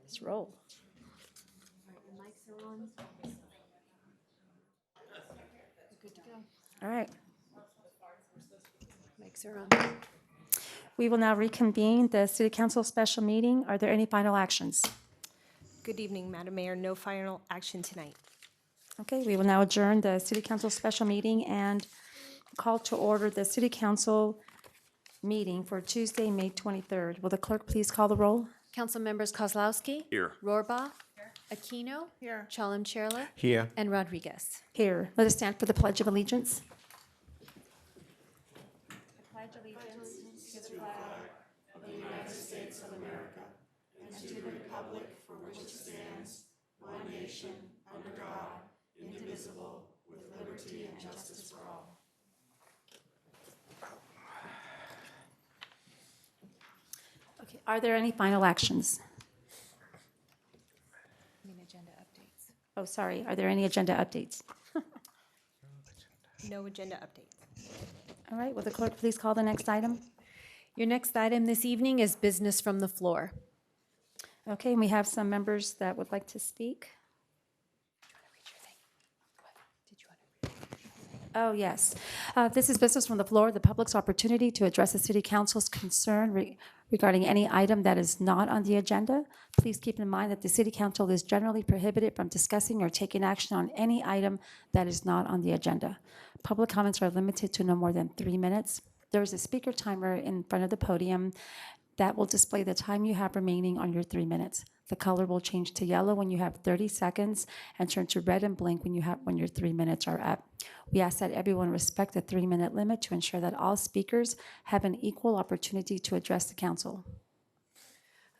Let's roll. Mics are on. Good to go. All right. Mics are on. We will now reconvene the City Council special meeting. Are there any final actions? Good evening, Madam Mayor. No final action tonight. Okay, we will now adjourn the City Council special meeting and call to order the City Council meeting for Tuesday, May 23rd. Will the clerk please call the roll? Council members Kozlowski. Here. Rohrbach. Aquino. Here. Chalem-Cherla. Here. And Rodriguez. Here. Let us stand for the Pledge of Allegiance. Okay, are there any final actions? Agenda updates. Oh, sorry. Are there any agenda updates? No agenda updates. All right, will the clerk please call the next item? Your next item this evening is business from the floor. Okay, and we have some members that would like to speak. Oh, yes. This is business from the floor, the public's opportunity to address the city council's concern regarding any item that is not on the agenda. Please keep in mind that the city council is generally prohibited from discussing or taking action on any item that is not on the agenda. Public comments are limited to no more than 3 minutes. There is a speaker timer in front of the podium that will display the time you have remaining on your 3 minutes. The color will change to yellow when you have 30 seconds and turn to red and blink when your 3 minutes are up. We ask that everyone respect the 3-minute limit to ensure that all speakers have an equal opportunity to address the council.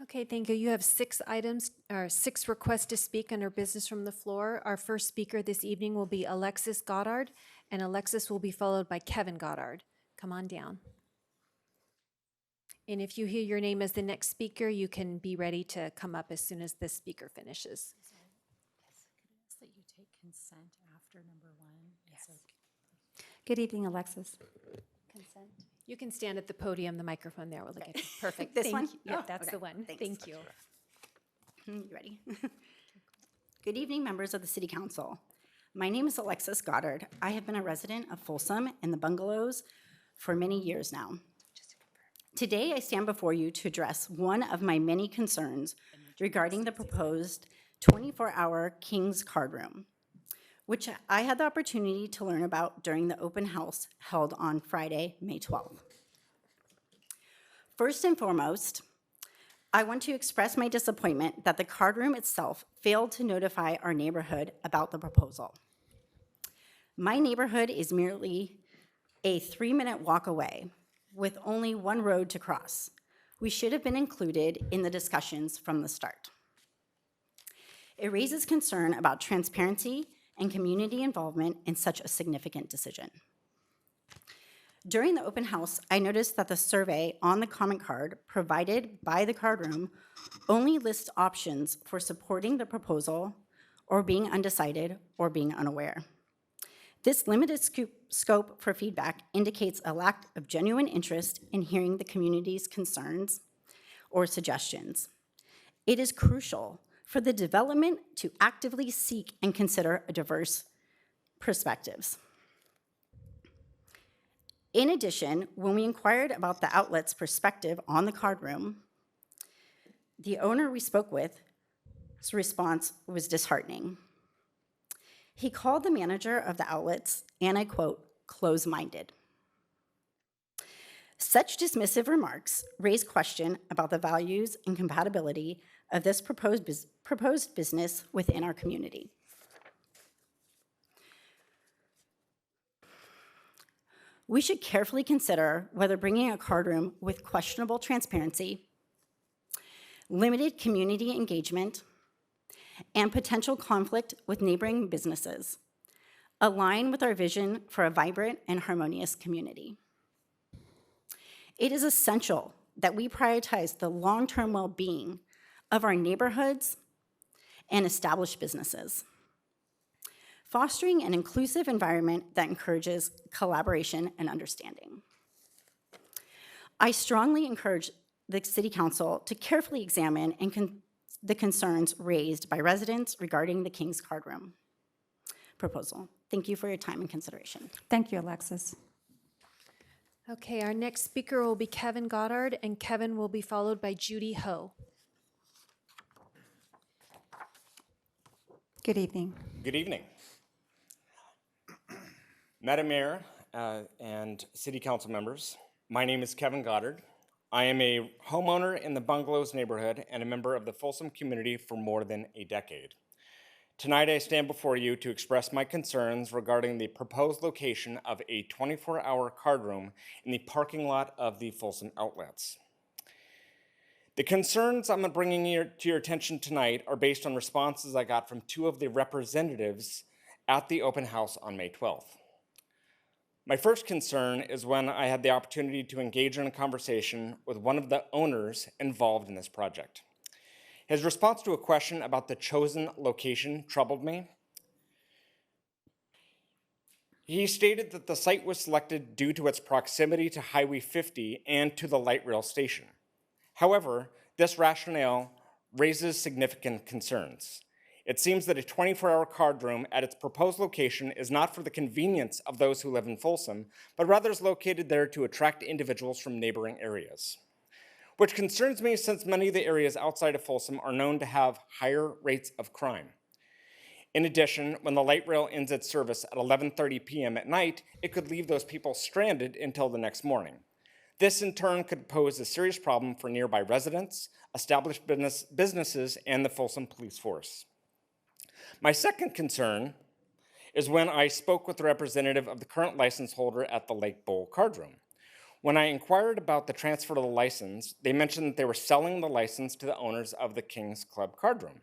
Okay, thank you. You have 6 items, or 6 requests to speak under business from the floor. Our first speaker this evening will be Alexis Goddard, and Alexis will be followed by Kevin Goddard. Come on down. And if you hear your name as the next speaker, you can be ready to come up as soon as this speaker finishes. Yes, could I ask that you take consent after number 1? Yes. Good evening, Alexis. Consent. You can stand at the podium, the microphone there will get you. Perfect. This Thank one? you. Yeah, Oh, that's okay. the one. Thanks. Thank you. You ready? Good evening, members of the City Council. My name is Alexis Goddard. I have been a resident of Folsom and the Bungalows for many years now. Today, I stand before you to address one of my many concerns regarding the proposed 24-hour King's Card Room, which I had the opportunity to learn about during the open house held on Friday, May 12th. First and foremost, I want to express my disappointment that the card room itself failed to notify our neighborhood about the proposal. My neighborhood is merely a 3-minute walk away, with only one road to cross. We should have been included in the discussions from the start. It raises concern about transparency and community involvement in such a significant decision. During the open house, I noticed that the survey on the comment card provided by the card room only lists options for supporting the proposal or being undecided or being unaware. This limited scope for feedback indicates a lack of genuine interest in hearing the community's concerns or suggestions. It is crucial for the development to actively seek and consider a diverse perspectives. In addition, when we inquired about the outlet's perspective on the card room, the owner we spoke with, his response was disheartening. He called the manager of the outlets, and I quote, close-minded. Such dismissive remarks raise question about the values and compatibility of this proposed business within our community. We should carefully consider whether bringing a card room with questionable transparency, limited community engagement, and potential conflict with neighboring businesses align with our vision for a vibrant and harmonious community. It is essential that we prioritize the long-term well-being of our neighborhoods and established businesses, fostering an inclusive environment that encourages collaboration and understanding. I strongly encourage the City Council to carefully examine and the concerns raised by residents regarding the King's Card Room proposal. Thank you for your time and consideration. Thank you, Alexis. Okay, our next speaker will be Kevin Goddard, and Kevin will be followed by Judy Ho. Good evening. Good evening. Madam Mayor and City Council members, my name is Kevin Goddard. I am a homeowner in the Bungalows neighborhood and a member of the Folsom community for more than a decade. Tonight I stand before you to express my concerns regarding the proposed location of a 24-hour card room in the parking lot of the Folsom outlets. The concerns I'm bringing to your attention tonight are based on responses I got from two of the representatives at the open house on May 12th. My first concern is when I had the opportunity to engage in a conversation with one of the owners involved in this project. His response to a question about the chosen location troubled me. He stated that the site was selected due to its proximity to Highway 50 and to the light rail station. However, this rationale raises significant concerns. It seems that a 24-hour card room at its proposed location is not for the convenience of those who live in Folsom, but rather is located there to attract individuals from neighboring areas. Which concerns me since many of the areas outside of Folsom are known to have higher rates of crime. In addition, when the light rail ends its service at 11:30 p.m. at night, it could leave those people stranded until the next morning. This in turn could pose a serious problem for nearby residents, established businesses, and the Folsom Police Force. My second concern is when I spoke with the representative of the current license holder at the Lake Bowl Card Room. When I inquired about the transfer of the license, they mentioned that they were selling the license to the owners of the King's Club Card Room.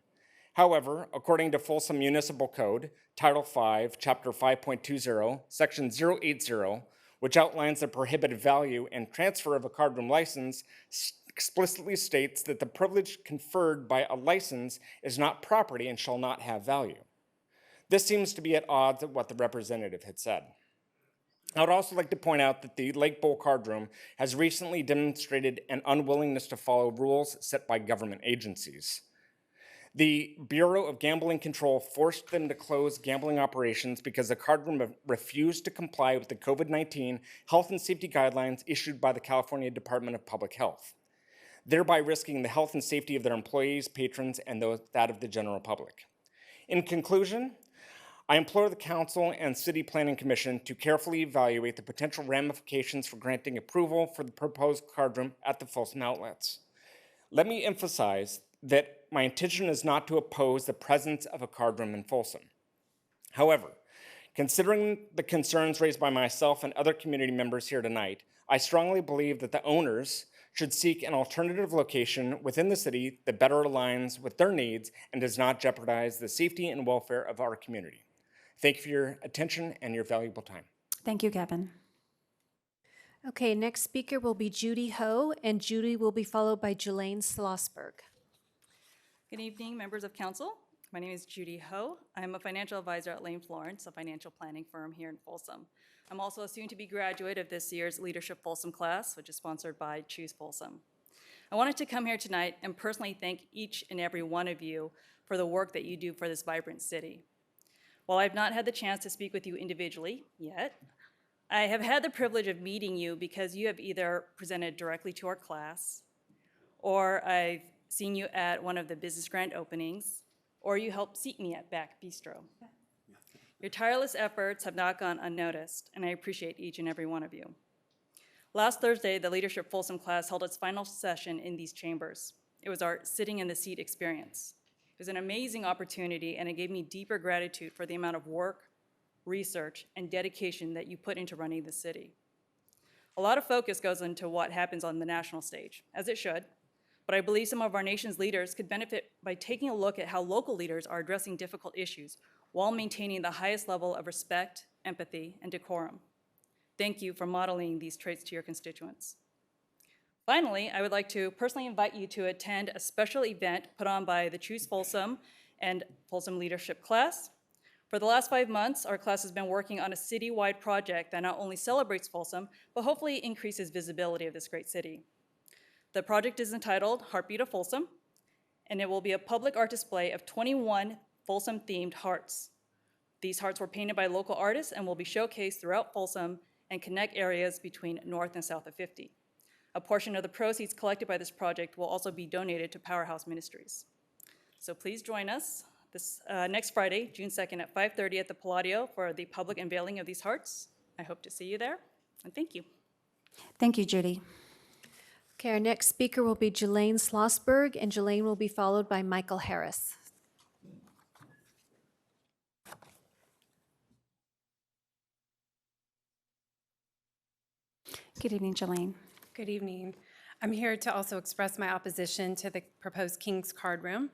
However, according to Folsom Municipal Code, Title 5, Chapter 5.20, Section 080, which outlines the prohibited value and transfer of a card room license, explicitly states that the privilege conferred by a license is not property and shall not have value. This seems to be at odds with what the representative had said. I would also like to point out that the Lake Bowl Card Room has recently demonstrated an unwillingness to follow rules set by government agencies. The Bureau of Gambling Control forced them to close gambling operations because the card room refused to comply with the COVID-19 health and safety guidelines issued by the California Department of Public Health, thereby risking the health and safety of their employees, patrons, and that of the general public. In conclusion, I implore the Council and City Planning Commission to carefully evaluate the potential ramifications for granting approval for the proposed card room at the Folsom outlets. Let me emphasize that my intention is not to oppose the presence of a card room in Folsom. However, considering the concerns raised by myself and other community members here tonight, I strongly believe that the owners should seek an alternative location within the city that better aligns with their needs and does not jeopardize the safety and welfare of our community. Thank you for your attention and your valuable time. Thank you, Kevin. Okay, next speaker will be Judy Ho, and Judy will be followed by Jelaine Schlossberg. Good evening, members of council. My name is Judy Ho. I'm a financial advisor at Lane Florence, a financial planning firm here in Folsom. I'm also a soon-to-be graduate of this year's Leadership Folsom class, which is sponsored by Choose Folsom. I wanted to come here tonight and personally thank each and every one of you for the work that you do for this vibrant city. While I've not had the chance to speak with you individually yet, I have had the privilege of meeting you because you have either presented directly to our class, or I've seen you at one of the business grant openings, or you helped seat me at Back Bistro. Your tireless efforts have not gone unnoticed, and I appreciate each and every one of you. Last Thursday, the Leadership Folsom class held its final session in these chambers. It was our sitting in the seat experience. It was an amazing opportunity, and it gave me deeper gratitude for the amount of work, research, and dedication that you put into running the city. A lot of focus goes into what happens on the national stage, as it should, but I believe some of our nation's leaders could benefit by taking a look at how local leaders are addressing difficult issues while maintaining the highest level of respect, empathy, and decorum. Thank you for modeling these traits to your constituents. Finally, I would like to personally invite you to attend a special event put on by the Choose Folsom and Folsom Leadership class. For the last 5 months, our class has been working on a citywide project that not only celebrates Folsom, but hopefully increases visibility of this great city. The project is entitled Heartbeat of Folsom, and it will be a public art display of 21 Folsom-themed hearts. These hearts were painted by local artists and will be showcased throughout Folsom and connect areas between north and south of 50. A portion of the proceeds collected by this project will also be donated to Powerhouse Ministries. So please join us this next Friday, June 2nd at 5:30 at the Palladio for the public unveiling of these hearts. I hope to see you there, and thank you. Thank you, Judy. Okay, our next speaker will be Jelaine Schlossberg, and Jelaine will be followed by Michael Harris. Good evening, Jelaine. Good evening. I'm here to also express my opposition to the proposed King's Card Room.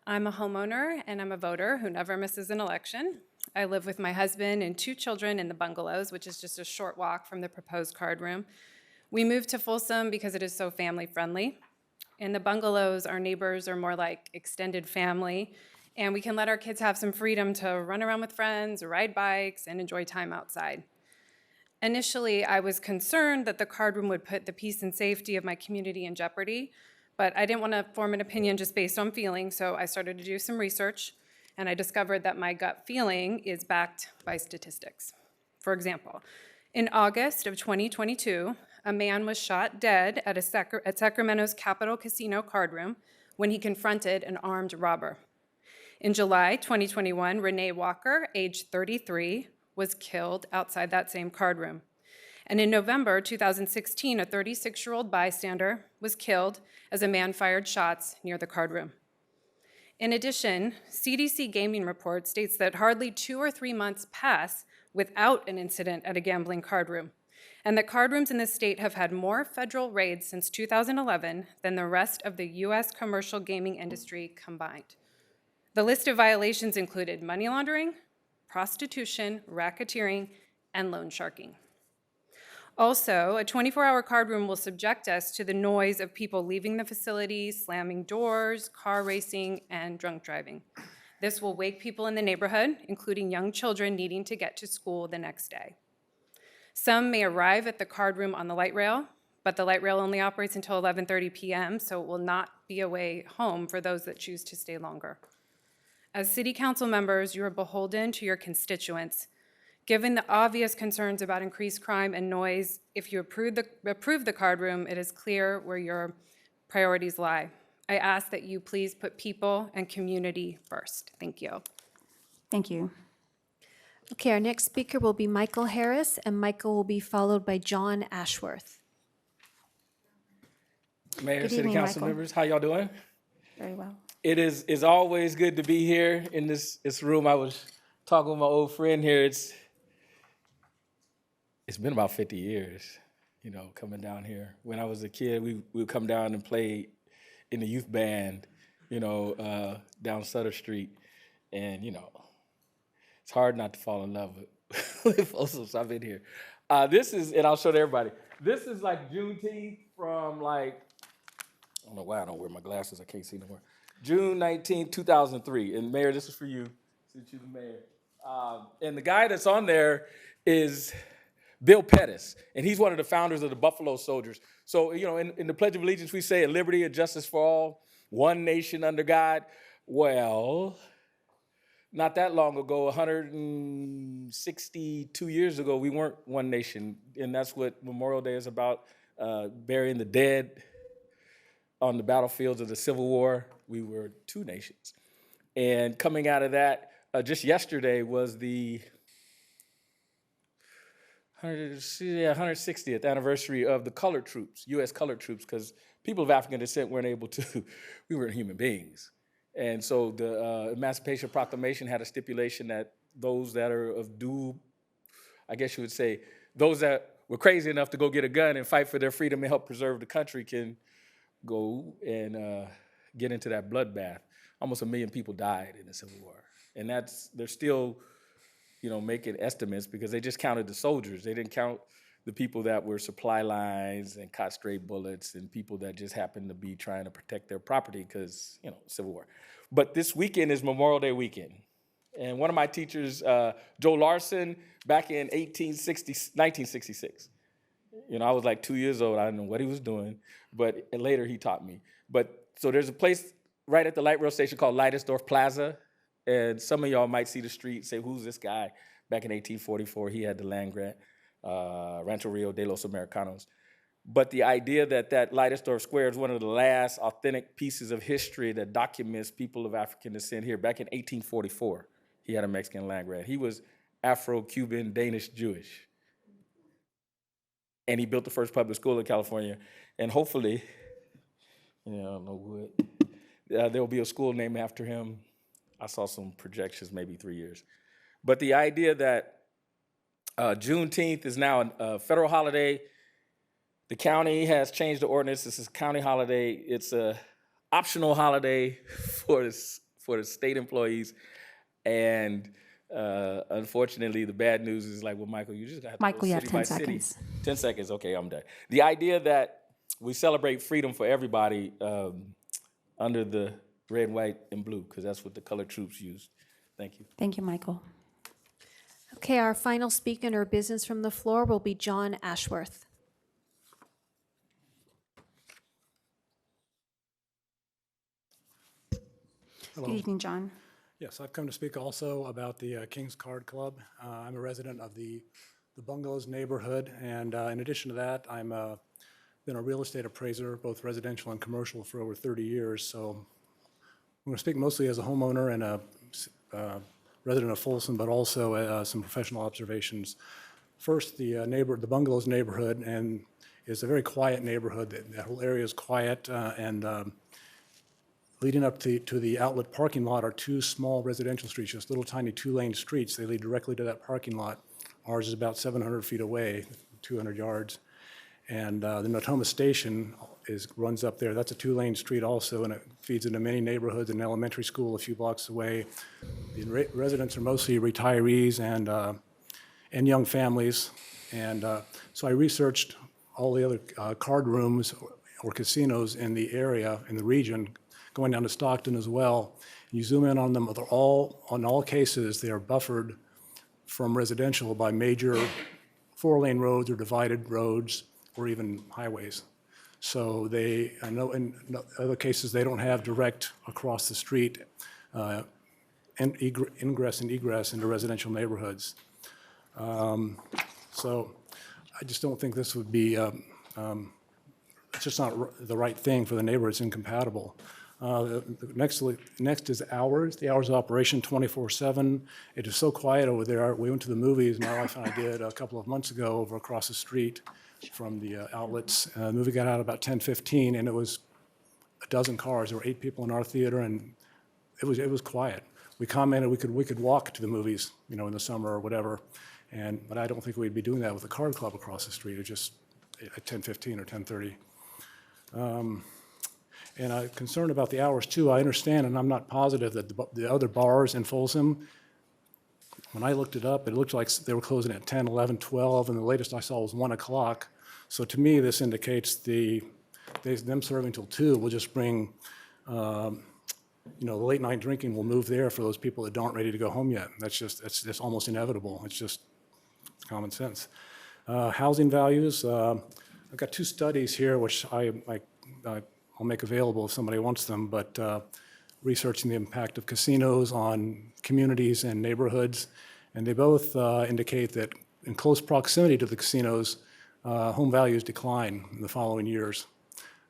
I'm a homeowner and I'm a voter who never misses an election. I live with my husband and 2 children in the bungalows, which is just a short walk from the proposed card room. We moved to Folsom because it is so family friendly. In the bungalows, our neighbors are more like extended family, and we can let our kids have some freedom to run around with friends, ride bikes, and enjoy time outside. Initially, I was concerned that the card room would put the peace and safety of my community in jeopardy, but I didn't want to form an opinion just based on feeling, so I started to do some research, and I discovered that my gut feeling is backed by statistics. For example, in August of 2022, a man was shot dead at Sacramento's Capitol Casino card room when he confronted an armed robber. In July 2021, Renee Walker, age 33, was killed outside that same card room. And in November 2016, a 36-year-old bystander was killed as a man fired shots near the card room. In addition, CDC gaming report states that hardly 2 or 3 months pass without an incident at a gambling card room, and that card rooms in the state have had more federal raids since 2011 than the rest of the U.S. commercial gaming industry combined. The list of violations included money laundering, prostitution, racketeering, and loan sharking. Also, a 24-hour card room will subject us to the noise of people leaving the facility, slamming doors, car racing, and drunk driving. This will wake people in the neighborhood, including young children needing to get to school the next day. Some may arrive at the card room on the light rail, but the light rail only operates until 11:30 p.m., so it will not be a way home for those that choose to stay longer. As city council members, you are beholden to your constituents. Given the obvious concerns about increased crime and noise, if you approve the card room, it is clear where your priorities lie. I ask that you please put people and community first. Thank you. Thank you. Okay, our next speaker will be Michael Harris, and Michael will be followed by John Ashworth. Mayor, Good City evening, Council Michael. members, how y'all doing? Very well. It's always good to be here in this room. I was talking with my old friend here. It's been about 50 years, coming down here. When I was a kid, we would come down and play in the youth band, down Sutter Street. And, it's hard not to fall in love with Folsom, so I've been here. And I'll show to everybody. This is like Juneteenth from I don't know why I don't wear my glasses, I can't see no more. June 19, 2003. And Mayor, this is for you, since you're the mayor. And the guy that's on there is Bill Pettis, and he's one of the founders of the Buffalo Soldiers. So, in the Pledge of Allegiance, we say liberty and justice for all, one nation under God. Well, not that long ago, 162 years ago, we weren't one nation, and that's what Memorial Day is about, burying the dead on the battlefields of the Civil War. We were 2 nations. And coming out of that, just yesterday was the 160th anniversary of the colored troops, U.S. colored troops, because people of African descent weren't able to, we weren't human beings. And so the Emancipation Proclamation had a stipulation that those that are of due, I guess you would say, those that were crazy enough to go get a gun and fight for their freedom and help preserve the country can go and get into that bloodbath. Almost 1 million people died in the Civil War. And they're still, making estimates because they just counted the soldiers. They didn't count the people that were supply lines and caught stray bullets and people that just happened to be trying to protect their property because, Civil War. But this weekend is Memorial Day weekend. And one of my teachers, Joe Larson, back in 1966, I was like 2 years old. I didn't know what he was doing, but later he taught me. But so there's a place right at the light rail station called Leidesdorf Plaza. And some of y'all might see the street, say, who's this guy? Back in 1844, he had the land grant, Rancho Rio de los Americanos. But the idea that that Leidesdorf Square is one of the last authentic pieces of history that documents people of African descent here. Back in 1844, he had a Mexican land grant. He was Afro-Cuban, Danish, Jewish. And he built the first public school in California. And hopefully, I don't know what, there'll be a school named after him. I saw some projections, maybe 3 years. But the idea that Juneteenth is now a federal holiday. The county has changed the ordinance. This is a county holiday. It's a optional holiday for the state employees. And unfortunately, the bad news is like, well, Michael, you just got to Michael, go you have city 10 by city. seconds. 10 seconds, okay, I'm done. The idea that we celebrate freedom for everybody under the red, white, and blue, because that's what the colored troops used. Thank you. Thank you, Michael. Okay, our final speaker under business from the floor will be John Ashworth. Good evening, John. Yes, I've come to speak also about the King's Card Club. I'm a resident of the Bungalows neighborhood, and in addition to that, I'm been a real estate appraiser, both residential and commercial, for over 30 years. So I'm going to speak mostly as a homeowner and a resident of Folsom, but also some professional observations. First, the Bungalows neighborhood, and it's a very quiet neighborhood. That whole area is quiet, and leading up to the outlet parking lot are two small residential streets, just little tiny two-lane streets. They lead directly to that parking lot. Ours is about 700 feet away, 200 yards. And the Natoma Station runs up there. That's a two-lane street also, and it feeds into many neighborhoods, an elementary school a few blocks away. The residents are mostly retirees and young families. And so I researched all the other card rooms or casinos in the area, in the region, going down to Stockton as well. You zoom in on them, in all cases, they are buffered from residential by major four-lane roads or divided roads or even highways. So I know in other cases, they don't have direct across the street ingress and egress into residential neighborhoods. So I just don't think this would be, it's just not the right thing for the neighborhood. It's incompatible. Next is hours. The hours of operation 24/7. It is so quiet over there. We went to the movies, my wife and I did, a couple of months ago over across the street from the outlets. The movie got out about 10:15, and it was a dozen cars. There were 8 people in our theater, and it was quiet. We commented we could walk to the movies, in the summer or whatever, but I don't think we'd be doing that with a card club across the street. It just at 10:15 or 10:30. And I'm concerned about the hours too. I understand, and I'm not positive that the other bars in Folsom, when I looked it up, it looked like they were closing at 10, 11, 12, and the latest I saw was 1 o'clock. So to me, this indicates them serving till 2 will just bring, the late night drinking will move there for those people that aren't ready to go home yet. That's almost inevitable. It's common sense. Housing values, I've got 2 studies here, which I'll make available if somebody wants them, but researching the impact of casinos on communities and neighborhoods. And they both indicate that in close proximity to the casinos, home values decline in the following years.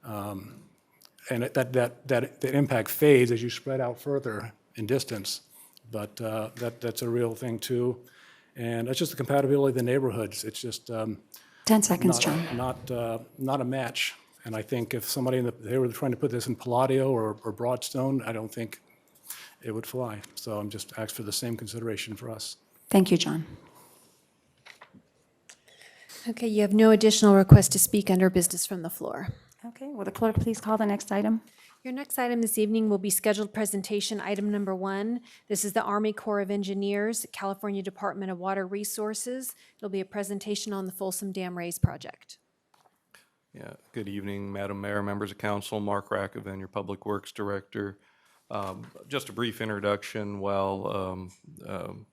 And that impact fades as you spread out further in distance, but that's a real thing too. And it's just the compatibility of the neighborhoods. It's just 10 seconds, John. not a match. And I think if they were trying to put this in Palladio or Broadstone, I don't think it would fly. So I'm just asking for the same consideration for us. Thank you, John. Okay, you have no additional requests to speak under business from the floor. Okay, will the clerk please call the next item? Your next item this evening will be scheduled presentation item number 1. This is the Army Corps of Engineers, California Department of Water Resources. It'll be a presentation on the Folsom Dam Raise project. Yeah, good evening, Madam Mayor, members of council. Mark Rakoven, your Public Works Director. Just a brief introduction while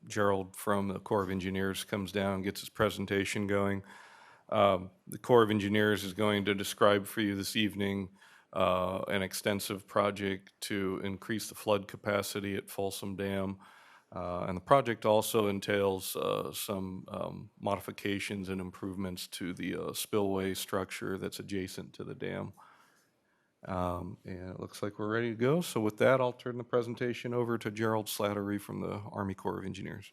Gerald from the Corps of Engineers comes down and gets his presentation going. The Corps of Engineers is going to describe for you this evening an extensive project to increase the flood capacity at Folsom Dam. And the project also entails some modifications and improvements to the spillway structure that's adjacent to the dam. And it looks like we're ready to go. So with that, I'll turn the presentation over to Gerald Slattery from the Army Corps of Engineers.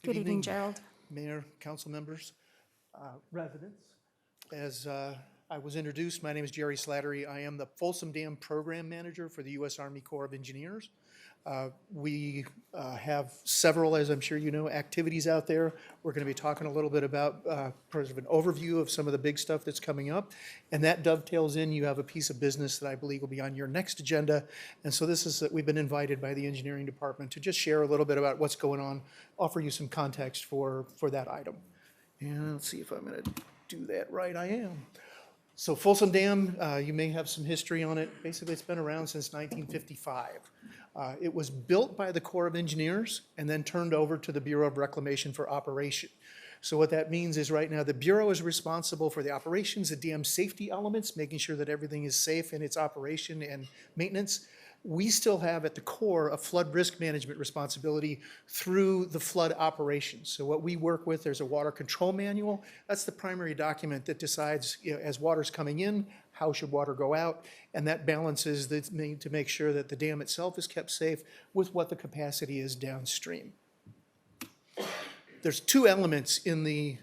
Good evening, Gerald. Mayor, council members, residents. As I was introduced, my name is Jerry Slattery. I am the Folsom Dam Program Manager for the U.S. Army Corps of Engineers. We have several, as I'm sure you know, activities out there. We're going to be talking a little bit about sort of an overview of some of the big stuff that's coming up. And that dovetails in, you have a piece of business that I believe will be on your next agenda. And so this is, we've been invited by the engineering department to just share a little bit about what's going on, offer you some context for that item. And let's see if I'm going to do that right. I am. So Folsom Dam, you may have some history on it. Basically, it's been around since 1955. It was built by the Corps of Engineers and then turned over to the Bureau of Reclamation for operation. So what that means is right now the Bureau is responsible for the operations, the dam safety elements, making sure that everything is safe in its operation and maintenance. We still have at the Corps a flood risk management responsibility through the flood operations. So what we work with, there's a water control manual. That's the primary document that decides, you know, as water's coming in, how should water go out? And that balances to make sure that the dam itself is kept safe with what the capacity is downstream. There's two elements in the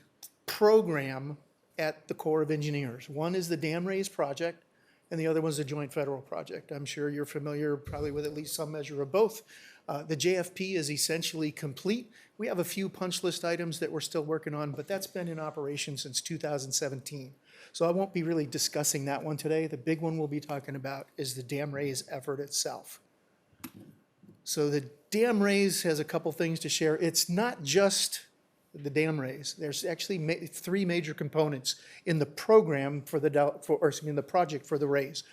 program at the Corps of Engineers. One is the dam raise project, and the other one's a joint federal project. I'm sure you're familiar probably with at least some measure of both. The JFP is essentially complete. We have a few punch list items that we're still working on, but that's been in operation since 2017. So I won't be really discussing that one today. The big one we'll be talking about is the dam raise effort itself. So the dam raise has a couple things to share. It's not just the dam raise. There's actually three major components in the program for in the project for the raise.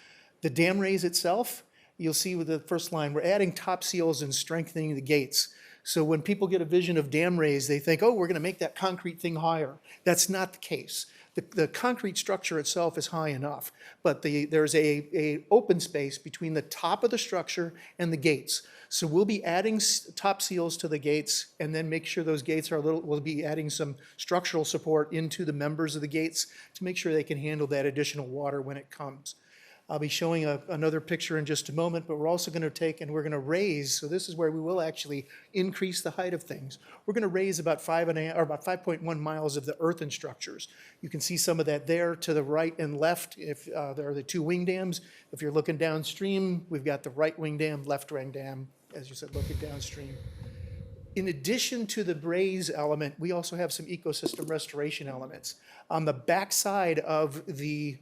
The dam raise itself, you'll see with the first line, we're adding top seals and strengthening the gates. So when people get a vision of dam raise, they think, oh, we're going to make that concrete thing higher. That's not the case. The concrete structure itself is high enough, but there's a open space between the top of the structure and the gates. So we'll be adding top seals to the gates and then make sure those gates are we'll be adding some structural support into the members of the gates to make sure they can handle that additional water when it comes. I'll be showing another picture in just a moment, but we're also going to take and we're going to raise, so this is where we will actually increase the height of things. We're going to raise about 5.1 miles of the earthen structures. You can see some of that there to the right and left. If there are the two wing dams. If you're looking downstream, we've got the right wing dam, left wing dam, as you said, looking downstream. In addition to the raise element, we also have some ecosystem restoration elements. On the back side of the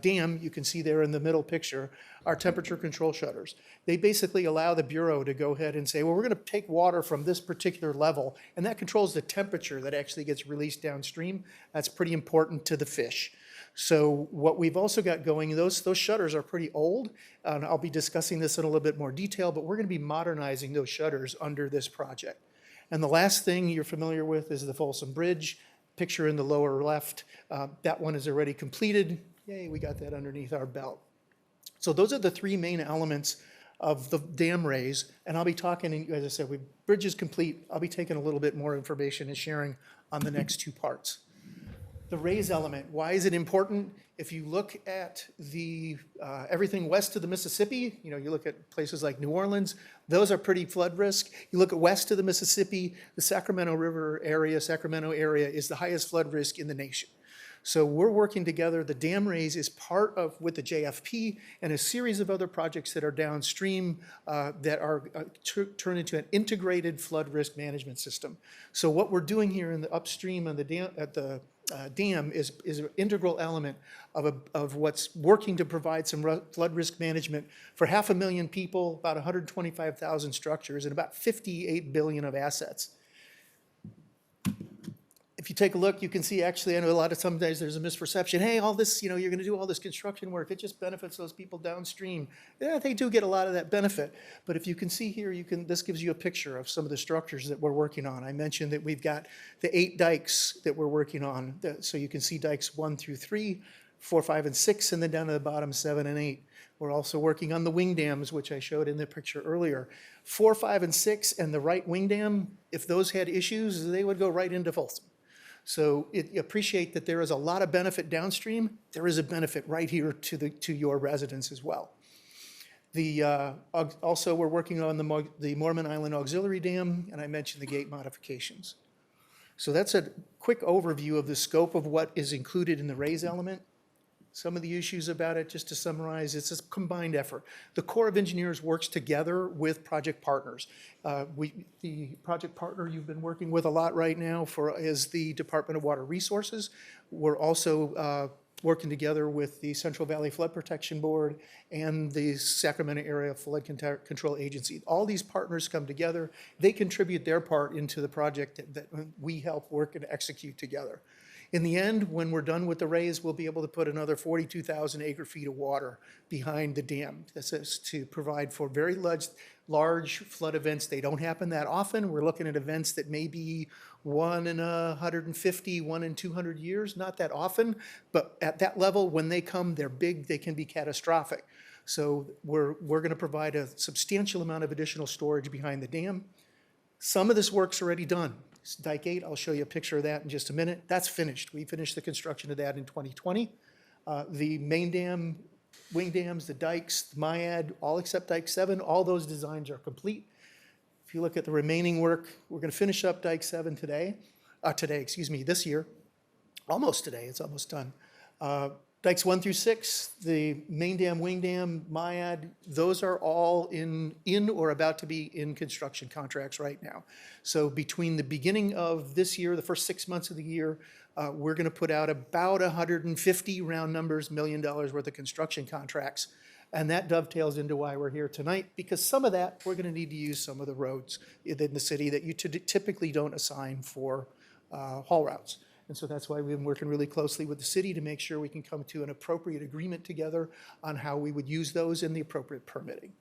dam, you can see there in the middle picture, are temperature control shutters. They basically allow the Bureau to go ahead and say, well, we're going to take water from this particular level, and that controls the temperature that actually gets released downstream. That's pretty important to the fish. So what we've also got going, those shutters are pretty old, and I'll be discussing this in a little bit more detail, but we're going to be modernizing those shutters under this project. And the last thing you're familiar with is the Folsom Bridge. Picture in the lower left, that one is already completed. Yay, we got that underneath our belt. So those are the three main elements of the dam raise, and I'll be talking, as I said, bridge is complete. I'll be taking a little bit more information and sharing on the next two parts. The raise element, why is it important? If you look at the everything west of the Mississippi, you look at places like New Orleans, those are pretty flood risk. You look at west of the Mississippi, the Sacramento area is the highest flood risk in the nation. So we're working together. The dam raise is part of, with the JFP and a series of other projects that are downstream that are turned into an integrated flood risk management system. So what we're doing here in the upstream on the dam, at the dam is an integral element of what's working to provide some flood risk management for 500,000 people, about 125,000 structures, and about 58 billion of assets. If you take a look, you can see actually, I know sometimes there's a misperception, hey, all this, you're going to do all this construction work, it just benefits those people downstream. Yeah, they do get a lot of that benefit. But if you can see here, this gives you a picture of some of the structures that we're working on. I mentioned that we've got the 8 dikes that we're working on. So you can see dikes 1 through 3, 4, 5, and 6, and then down to the bottom, 7 and 8. We're also working on the wing dams, which I showed in the picture earlier. 4, 5, and 6, and the right wing dam, if those had issues, they would go right into Folsom. So appreciate that there is a lot of benefit downstream. There is a benefit right here to your residents as well. Also, we're working on the Mormon Island Auxiliary Dam, and I mentioned the gate modifications. So that's a quick overview of the scope of what is included in the raise element. Some of the issues about it, just to summarize, it's a combined effort. The Corps of Engineers works together with project partners. The project partner you've been working with a lot right now is the Department of Water Resources. We're also working together with the Central Valley Flood Protection Board and the Sacramento Area Flood Control Agency. All these partners come together. They contribute their part into the project that we help work and execute together. In the end, when we're done with the raise, we'll be able to put another 42,000 acre-feet of water behind the dam. This is to provide for very large flood events. They don't happen that often. We're looking at events that may be 1 in 150, 1 in 200 years, not that often, but at that level, when they come, they're big, they can be catastrophic. So we're going to provide a substantial amount of additional storage behind the dam. Some of this work's already done. Dike 8, I'll show you a picture of that in just a minute. That's finished. We finished the construction of that in 2020. The main dam, wing dams, the dikes, the MIAD, all except Dike 7, all those designs are complete. If you look at the remaining work, we're going to finish up Dike 7 this year. Almost today, it's almost done. Dikes 1 through 6, the main dam, wing dam, MIAD, those are all in or about to be in construction contracts right now. So between the beginning of this year, the first 6 months of the year, we're going to put out about 150 round numbers, $1 million worth of construction contracts. And that dovetails into why we're here tonight, because some of that, we're going to need to use some of the roads in the city that you typically don't assign for haul routes. And so that's why we've been working really closely with the city to make sure we can come to an appropriate agreement together on how we would use those and the appropriate permitting.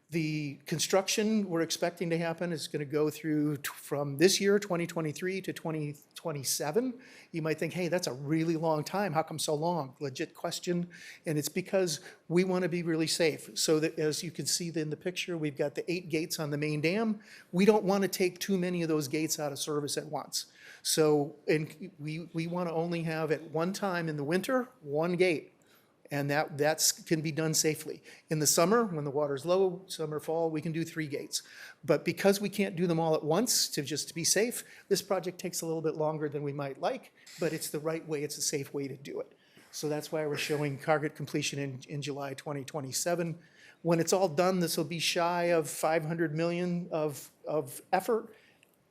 The construction we're expecting to happen is going to go through from this year, 2023, to 2027. You might think, hey, that's a really long time. How come so long? Legit question. And it's because we want to be really safe. So that, as you can see in the picture, we've got the 8 gates on the main dam. We don't want to take too many of those gates out of service at once. So we want to only have at one time in the winter, 1 gate. And that can be done safely. In the summer, when the water's low, summer, fall, we can do 3 gates. But because we can't do them all at once to be safe, this project takes a little bit longer than we might like, but it's the right way, it's a safe way to do it. So that's why we're showing target completion in July 2027. When it's all done, this will be shy of $500 million of effort.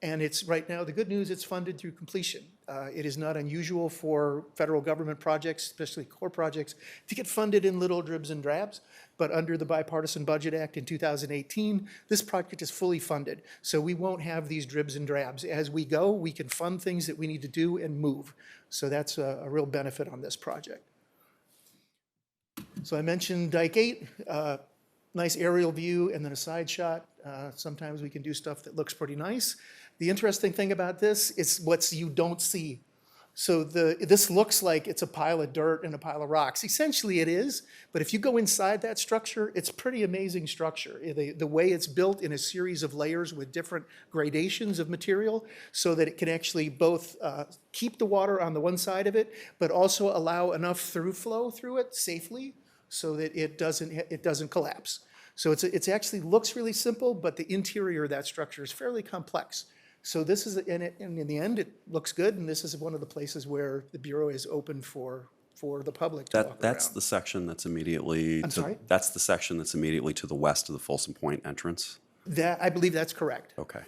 And it's right now, the good news, it's funded through completion. It is not unusual for federal government projects, especially core projects, to get funded in little dribs and drabs. But under the Bipartisan Budget Act in 2018, this project is fully funded. So we won't have these dribs and drabs. As we go, we can fund things that we need to do and move. So that's a real benefit on this project. So I mentioned Dike 8, nice aerial view and then a side shot. Sometimes we can do stuff that looks pretty nice. The interesting thing about this is what you don't see. So this looks like it's a pile of dirt and a pile of rocks. Essentially it is, but if you go inside that structure, it's a pretty amazing structure. The way it's built in a series of layers with different gradations of material so that it can actually both keep the water on the one side of it, but also allow enough through flow through it safely so that it doesn't collapse. So it actually looks really simple, but the interior of that structure is fairly complex. So this is, and in the end, it looks good, and this is one of the places where the Bureau is open for the public to walk around. That's the section that's immediately. I'm sorry? That's the section that's immediately to the west of the Folsom Point entrance? I believe that's correct. Okay.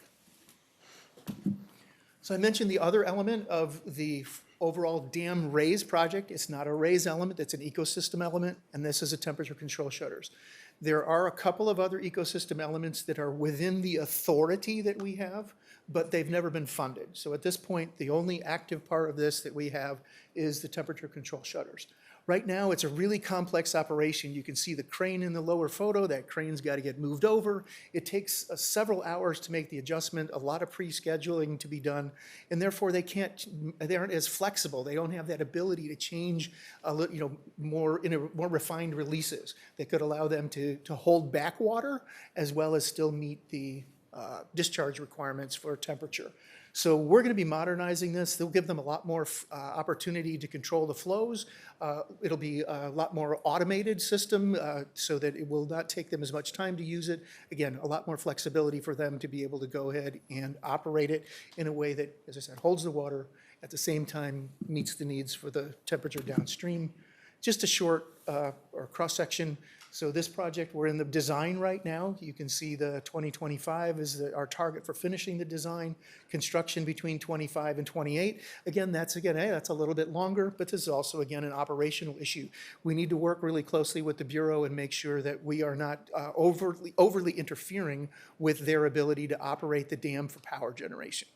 So I mentioned the other element of the overall dam raise project. It's not a raise element, it's an ecosystem element, and this is a temperature control shutters. There are a couple of other ecosystem elements that are within the authority that we have, but they've never been funded. So at this point, the only active part of this that we have is the temperature control shutters. Right now, it's a really complex operation. You can see the crane in the lower photo. That crane's got to get moved over. It takes several hours to make the adjustment, a lot of pre-scheduling to be done, and therefore they aren't as flexible. They don't have that ability to change, more refined releases that could allow them to hold back water as well as still meet the discharge requirements for temperature. So we're going to be modernizing this. They'll give them a lot more opportunity to control the flows. It'll be a lot more automated system so that it will not take them as much time to use it. Again, a lot more flexibility for them to be able to go ahead and operate it in a way that, as I said, holds the water, at the same time meets the needs for the temperature downstream. Just a short or cross-section. So this project, we're in the design right now. You can see the 2025 is our target for finishing the design. Construction between 25 and 28. Again, that's a little bit longer, but this is also, again, an operational issue. We need to work really closely with the Bureau and make sure that we are not overly interfering with their ability to operate the dam for power generation.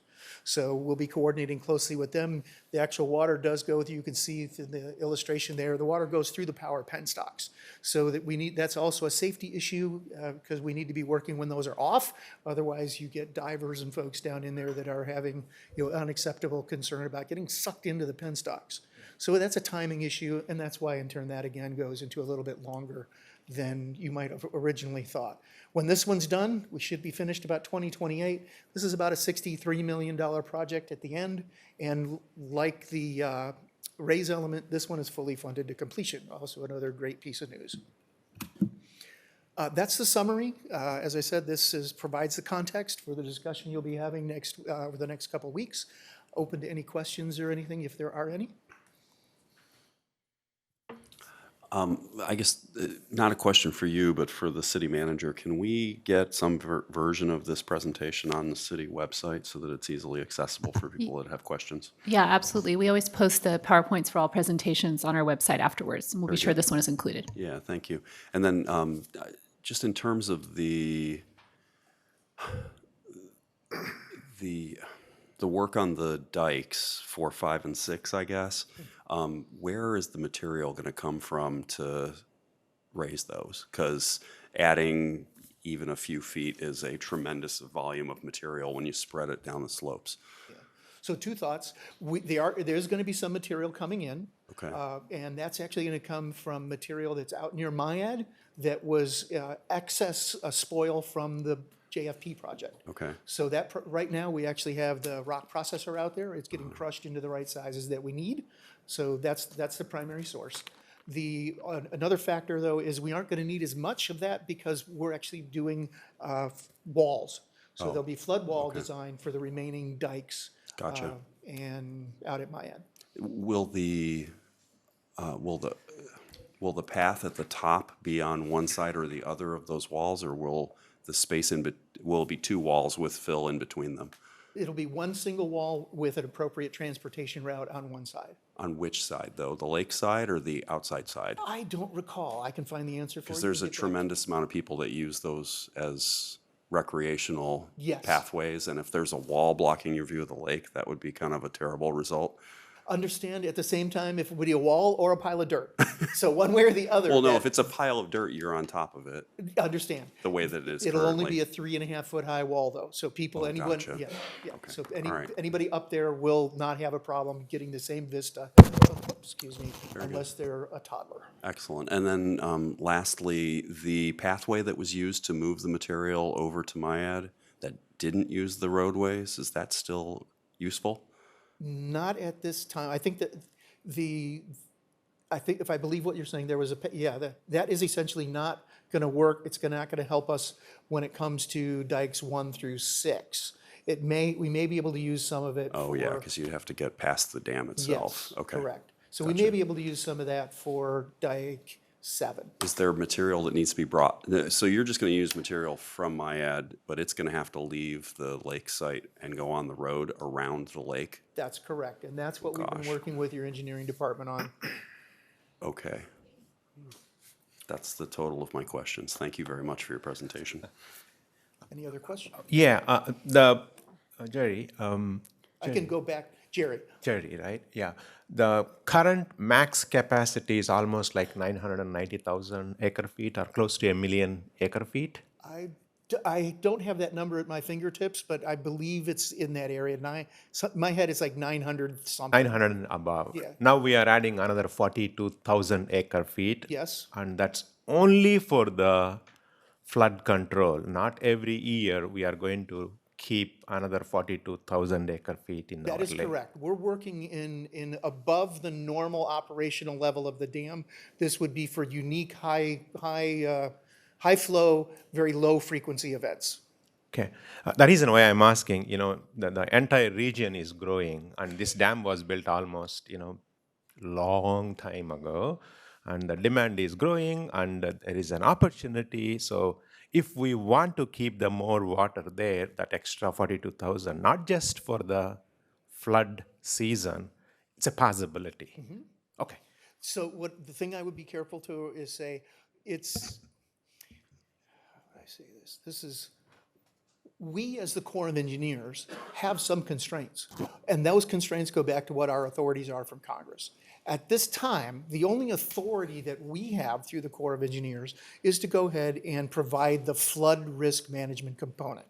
So we'll be coordinating closely with them. The actual water does go, you can see the illustration there, the water goes through the power penstocks. So that that's also a safety issue because we need to be working when those are off. Otherwise, you get divers and folks down in there that are having unacceptable concern about getting sucked into the penstocks. So that's a timing issue, and that's why in turn that again goes into a little bit longer than you might have originally thought. When this one's done, we should be finished about 2028. This is about a $63 million project at the end, and like the raise element, this one is fully funded to completion. Also another great piece of news. That's the summary. As I said, this provides the context for the discussion you'll be having over the next couple of weeks. Open to any questions or anything if there are any. I guess not a question for you, but for the city manager. Can we get some version of this presentation on the city website so that it's easily accessible for people that have questions? Yeah, absolutely. We always post the PowerPoints for all presentations on our website afterwards, and we'll be sure this one is included. Yeah, thank you. And then just in terms of the work on the dikes 4, 5, and 6, I guess, where is the material going to come from to raise those? Because adding even a few feet is a tremendous volume of material when you spread it down the slopes. Yeah. So two thoughts. There's going to be some material coming in. Okay. And that's actually going to come from material that's out near Myad that was excess spoil from the JFP project. Okay. So that right now we actually have the rock processor out there. It's getting crushed into the right sizes that we need. So that's the primary source. Another factor though is we aren't going to need as much of that because we're actually doing walls. So there'll be flood wall design for the remaining dikes. Gotcha. And out at Myad. Will the path at the top be on one side or the other of those walls, or will the space will it be two walls with fill in between them? It'll be one single wall with an appropriate transportation route on one side. On which side, though? The lake side or the outside side? I don't recall. I can find the answer for you. Because there's a tremendous amount of people that use those as recreational Yes. pathways, and if there's a wall blocking your view of the lake, that would be kind of a terrible result. Understand at the same time if it would be a wall or a pile of dirt. So one way or the other. Well, no, if it's a pile of dirt, you're on top of it, Understand. the way that it is It'll only currently. be a 3.5 foot high wall though. So people, anyone, gotcha. yeah. Okay. So All right. anybody up there will not have a problem getting the same vista, excuse me, unless they're a toddler. Excellent. And then lastly, the pathway that was used to move the material over to Myad that didn't use the roadways, is that still useful? Not at this time. I think that I think if I believe what you're saying, there was that is essentially not going to work. It's not going to help us when it comes to dikes 1 through 6. We may be able to use some of it. Oh, yeah, because you'd have to get past the dam itself. Yes, Okay. correct. So we may be able to use some of that for dike 7. Is there material that needs to be brought? So you're just going to use material from Myad, but it's going to have to leave the lake site and go on the road around the lake? That's correct, and that's what we've been working with your engineering department on. Okay. That's the total of my questions. Thank you very much for your presentation. Any other questions? Yeah, Jerry. I can go back. Jerry. Jerry, right? Yeah. The current max capacity is almost like 990,000 acre feet or close to 1,000,000 acre feet. I don't have that number at my fingertips, but I believe it's in that area. My head is like 900 something. 900 and above. Yeah. Now we are adding another 42,000 acre feet. Yes. And that's only for the flood control. Not every year we are going to keep another 42,000 acre feet in our lake. That is correct. We're working in above the normal operational level of the dam. This would be for unique high flow, very low frequency events. Okay. The reason why I'm asking, the entire region is growing, and this dam was built almost, long time ago, and the demand is growing, and there is an opportunity. So if we want to keep the more water there, that extra 42,000, not just for the flood season, it's a possibility. Okay. So the thing I would be careful to is say, we as the Corps of Engineers have some constraints, and those constraints go back to what our authorities are from Congress. At this time, the only authority that we have through the Corps of Engineers is to go ahead and provide the flood risk management component.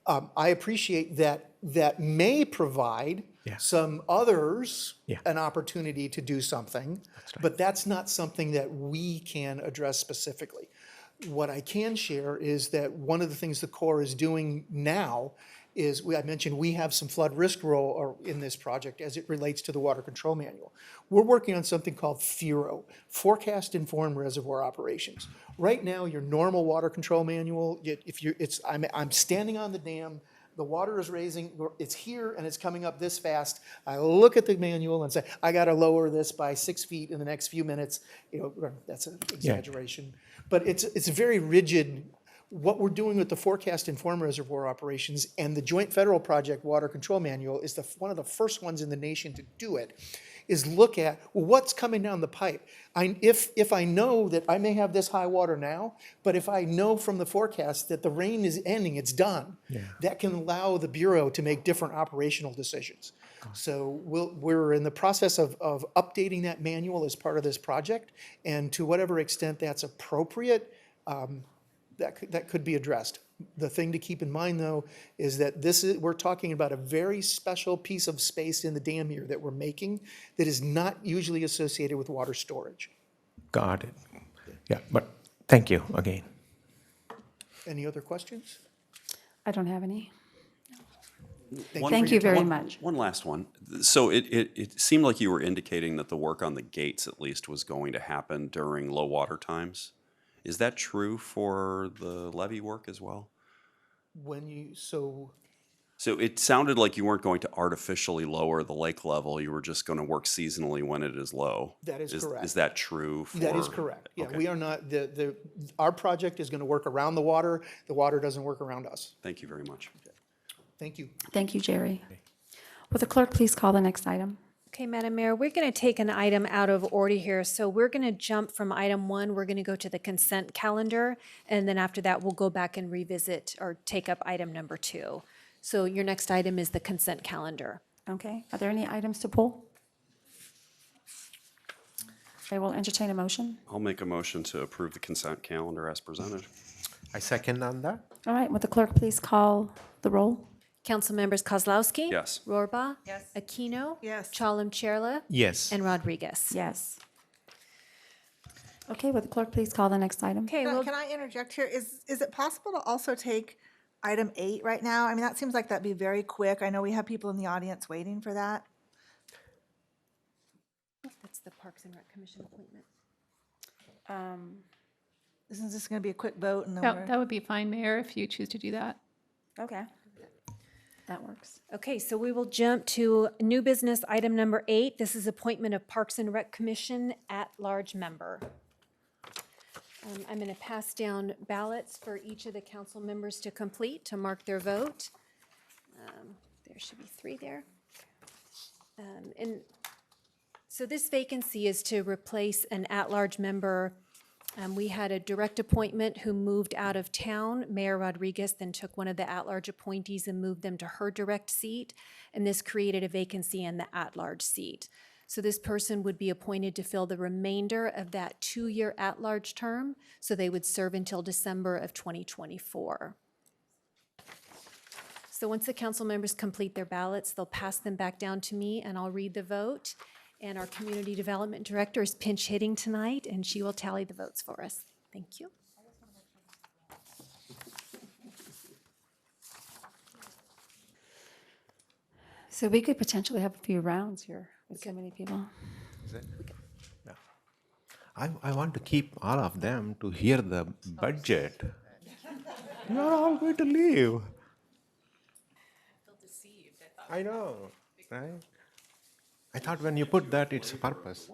I appreciate that may provide some others an opportunity to do something, but that's not something that we can address specifically. What I can share is that one of the things the Corps is doing now is, I mentioned we have some flood risk role in this project as it relates to the water control manual. We're working on something called FIRO, Forecast Informed Reservoir Operations. Right now, your normal water control manual, I'm standing on the dam, the water is raising, it's here and it's coming up this fast. I look at the manual and say, I got to lower this by 6 feet in the next few minutes. That's an exaggeration. But it's very rigid. What we're doing with the Forecast Informed Reservoir Operations and the Joint Federal Project Water Control Manual is one of the first ones in the nation to do it, is look at what's coming down the pipe. If I know that I may have this high water now, but if I know from the forecast that the rain is ending, it's done, that can allow the Bureau to make different operational decisions. So we're in the process of updating that manual as part of this project, and to whatever extent that's appropriate, that could be addressed. The thing to keep in mind, though, is that we're talking about a very special piece of space in the dam here that we're making that is not usually associated with water storage. Got it. Yeah, but thank you again. Any other questions? I don't have any. One- Thank you very much. One last one. So it seemed like you were indicating that the work on the gates, at least, was going to happen during low water times. Is that true for the levee work as well? So it sounded like you weren't going to artificially lower the lake level. You were just going to work seasonally when it is low. That is correct. Is that true? That is correct. Yeah, Okay. we are not, our project is going to work around the water. The water doesn't work around us. Thank you very much. Thank you. Thank you, Jerry. Will the clerk please call the next item? Okay, Madam Mayor, we're going to take an item out of order here. So we're going to jump from item 1. We're going to go to the consent calendar. And then after that, we'll go back and revisit or take up item number 2. So your next item is the consent calendar. Okay, are there any items to pull? I will entertain a motion. I'll make a motion to approve the consent calendar as presented. I second on that. All right, will the clerk please call the roll? Council members Kozlowski? Yes. Rohrbaugh? Yes. Aquino? Yes. Chalem Chella? Yes. And Rodriguez? Yes. Okay, will the clerk please call the next item? Okay, Can I- well, Can I interject here? Is it possible to also take item 8 right now? I mean, that seems like that'd be very quick. I know we have people in the audience waiting for that. that's the Parks and Rec Commission appointment. Isn't this going to be a quick vote and then That would be fine, Mayor, if you choose to do that. Okay. That works. Okay, so we will jump to new business item number 8. This is appointment of Parks and Rec Commission at-large member. I'm going to pass down ballots for each of the council members to complete, to mark their vote. There should be 3 there. And so this vacancy is to replace an at-large member We had a direct appointment who moved out of town. Mayor Rodriguez then took one of the at-large appointees and moved them to her direct seat, and this created a vacancy in the at-large seat. So this person would be appointed to fill the remainder of that 2-year at-large term, so they would serve until December of 2024. So once the council members complete their ballots, they'll pass them back down to me, and I'll read the vote. And our Community Development Director is pinch hitting tonight, and she will tally the votes for us. Thank you. So we could potentially have a few rounds here with so many people. Yeah. I want to keep all of them to hear the budget. You're all going to leave. I know, right? I thought when you put that, it's a purpose.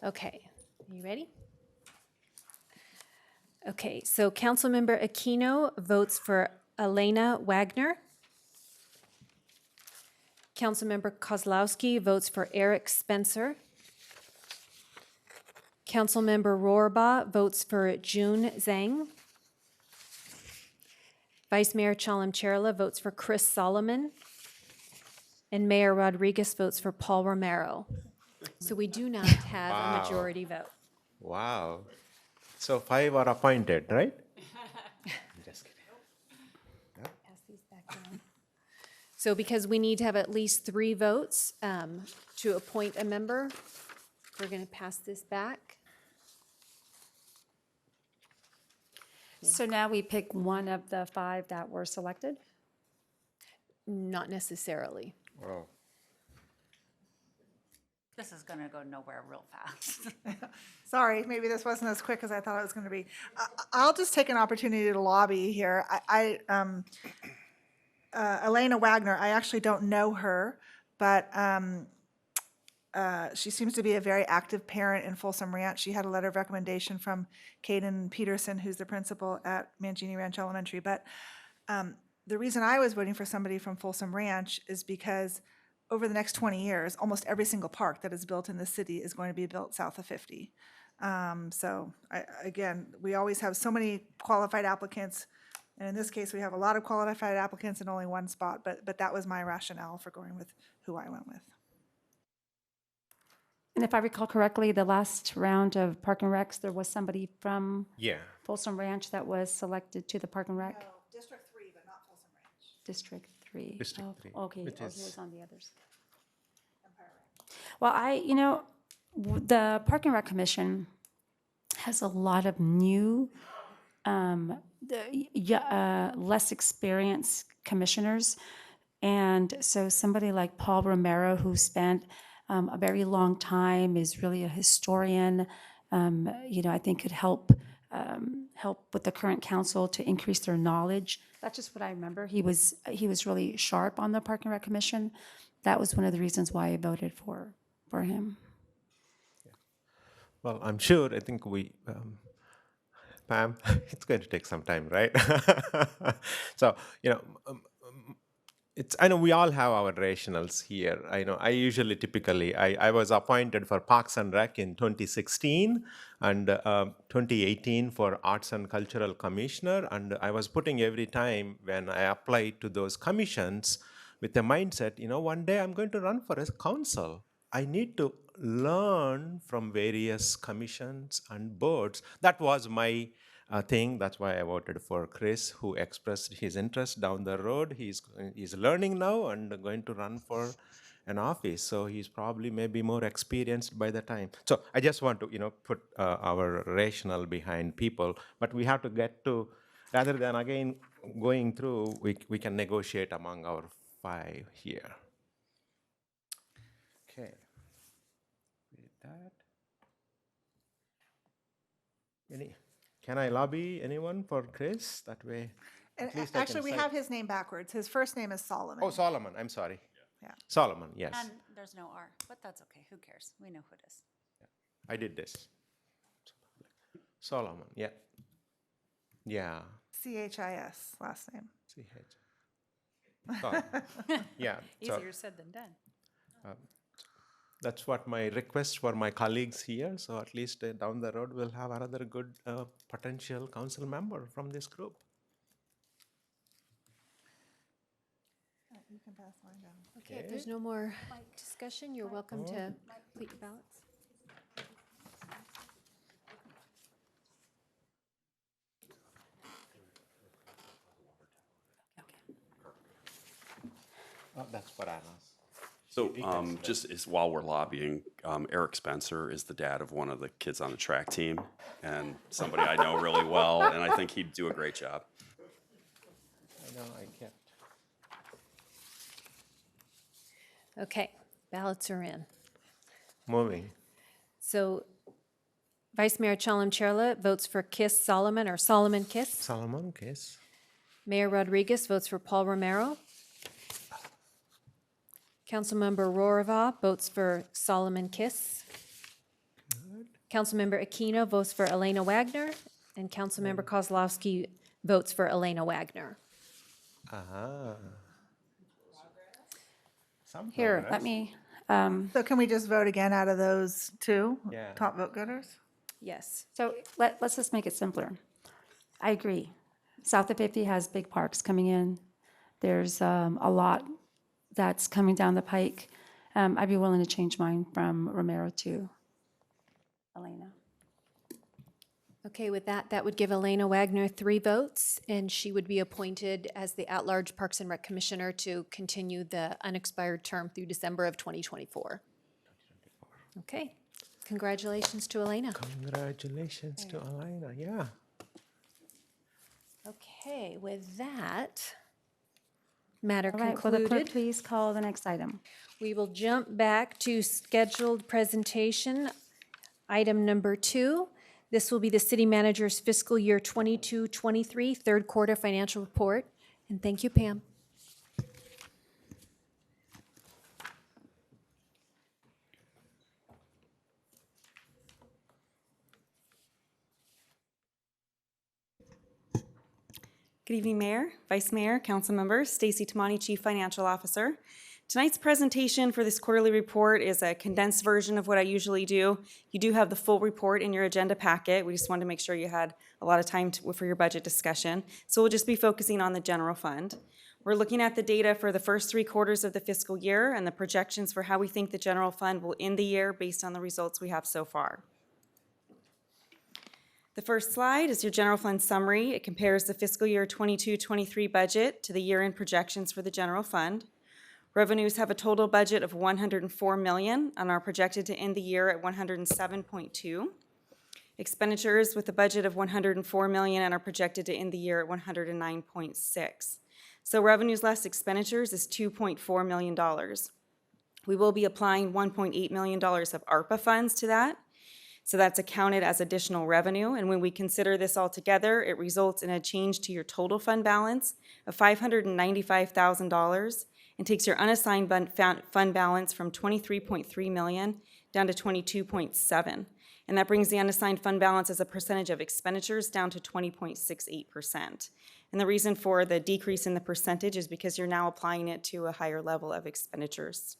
Okay, are you ready? Okay, so Councilmember Aquino votes for Elena Wagner. Councilmember Kozlowski votes for Eric Spencer. Councilmember Rohrbaugh votes for June Zhang. Vice Mayor Chalem-Cherla votes for Chris Solomon. And Mayor Rodriguez votes for Paul Romero. So we do not have a majority vote. Wow. So 5 are appointed, right? Just kidding. Pass these back down. So because we need to have at least 3 votes to appoint a member, we're going to pass this back. So now we pick one of the 5 that were selected? Not necessarily. Oh. This is gonna go nowhere real fast. Sorry, maybe this wasn't as quick as I thought it was going to be. I'll just take an opportunity to lobby here. Elena Wagner, I actually don't know her, but she seems to be a very active parent in Folsom Ranch. She had a letter of recommendation from Caden Peterson, who's the principal at Mangini Ranch Elementary. But the reason I was voting for somebody from Folsom Ranch is because over the next 20 years, almost every single park that is built in the city is going to be built south of 50. Again, we always have so many qualified applicants, and in this case, we have a lot of qualified applicants and only 1 spot, but that was my rationale for going with who I went with. And if I recall correctly, the last round of Park and Recs, there was somebody from Yeah. Folsom Ranch that was selected to the Park and Rec? No, District 3, but not Folsom Ranch. District 3. District Oh, 3, Okay, which okay, is- it's on the others. Well, the Park and Rec Commission has a lot of new, less experienced commissioners. And so somebody like Paul Romero, who spent a very long time, is really a historian, I think could help with the current council to increase their knowledge. That's just what I remember. He was really sharp on the Park and Rec Commission. That was one of the reasons why I voted for him. Well, I'm sure, I think Pam, it's going to take some time, right? So, I know we all have our rationals here. I typically, I was appointed for Parks and Rec in 2016 and 2018 for Arts and Cultural Commissioner. And I was putting every time when I applied to those commissions with the mindset, one day I'm going to run for a council. I need to learn from various commissions and boards. That was my thing. That's why I voted for Chris, who expressed his interest down the road. He's learning now and going to run for an office. So he's probably maybe more experienced by the time. So I just want to, put our rationale behind people. But we have to get to, rather than again going through, we can negotiate among our 5 here. Okay. With that. Can I lobby anyone for Chris? That way. And at least I can actually, we say- have his name backwards. His first name is Solomon. Oh, Solomon. I'm sorry. Yeah. Solomon. Yes. And there's no R, but that's okay. Who cares? We know who it is. I did this. Solomon. Yeah. Yeah. CHIS, last name. CH. Solomon. Yeah. so- Easier said than done. That's what my request for my colleagues here. So at least down the road, we'll have another good potential council member from this group. You can pass mine down. Okay, if there's no more discussion, you're welcome to complete your ballots. Oh, that's what I asked. So just as while we're lobbying, Eric Spencer is the dad of one of the kids on the track team and somebody I know really well, and I think he'd do a great job. I know I can't. Okay, ballots are in. Moving. So Vice Mayor Chalem Chella votes for Kiss Solomon or Solomon Kiss. Solomon Kiss. Mayor Rodriguez votes for Paul Romero. Councilmember Rorava votes for Solomon Kiss. Councilmember Aquino votes for Elena Wagner. And Councilmember Kozlowski votes for Elena Wagner. Ah. Some Here, progress. let me, So can we just vote again out of those two Yeah. top vote getters? Yes. so let's just make it simpler. I agree. South of 50 has big parks coming in. There's a lot that's coming down the pike. I'd be willing to change mine from Romero to Elena. Okay, with that, that would give Elena Wagner 3 votes, and she would be appointed as the at-large Parks and Rec Commissioner to continue the unexpired term through December of 2024. Okay, congratulations to Elena. Congratulations to Elena. Yeah. Okay, with that matter All right, will the clerk concluded, please call the next item? we will jump back to scheduled presentation. Item number 2. This will be the city manager's fiscal year 22-23 third quarter financial report. And thank you, Pam. Good evening, Mayor, Vice Mayor, Council Members. Stacy Tamani, Chief Financial Officer. Tonight's presentation for this quarterly report is a condensed version of what I usually do. You do have the full report in your agenda packet. We just wanted to make sure you had a lot of time for your budget discussion. So we'll just be focusing on the general fund. We're looking at the data for the first 3 quarters of the fiscal year and the projections for how we think the general fund will end the year based on the results we have so far. The first slide is your general fund summary. It compares the fiscal year 22-23 budget to the year-end projections for the general fund. Revenues have a total budget of $104 million and are projected to end the year at $107.2. Expenditures with a budget of $104 million and are projected to end the year at $109.6. So revenues less expenditures is $2.4 million. We will be applying $1.8 million of ARPA funds to that. So that's accounted as additional revenue. And when we consider this all together, it results in a change to your total fund balance of $595,000 and takes your unassigned fund balance from $23.3 million down to $22.7. And that brings the unassigned fund balance as a percentage of expenditures down to 20.68%. And the reason for the decrease in the percentage is because you're now applying it to a higher level of expenditures.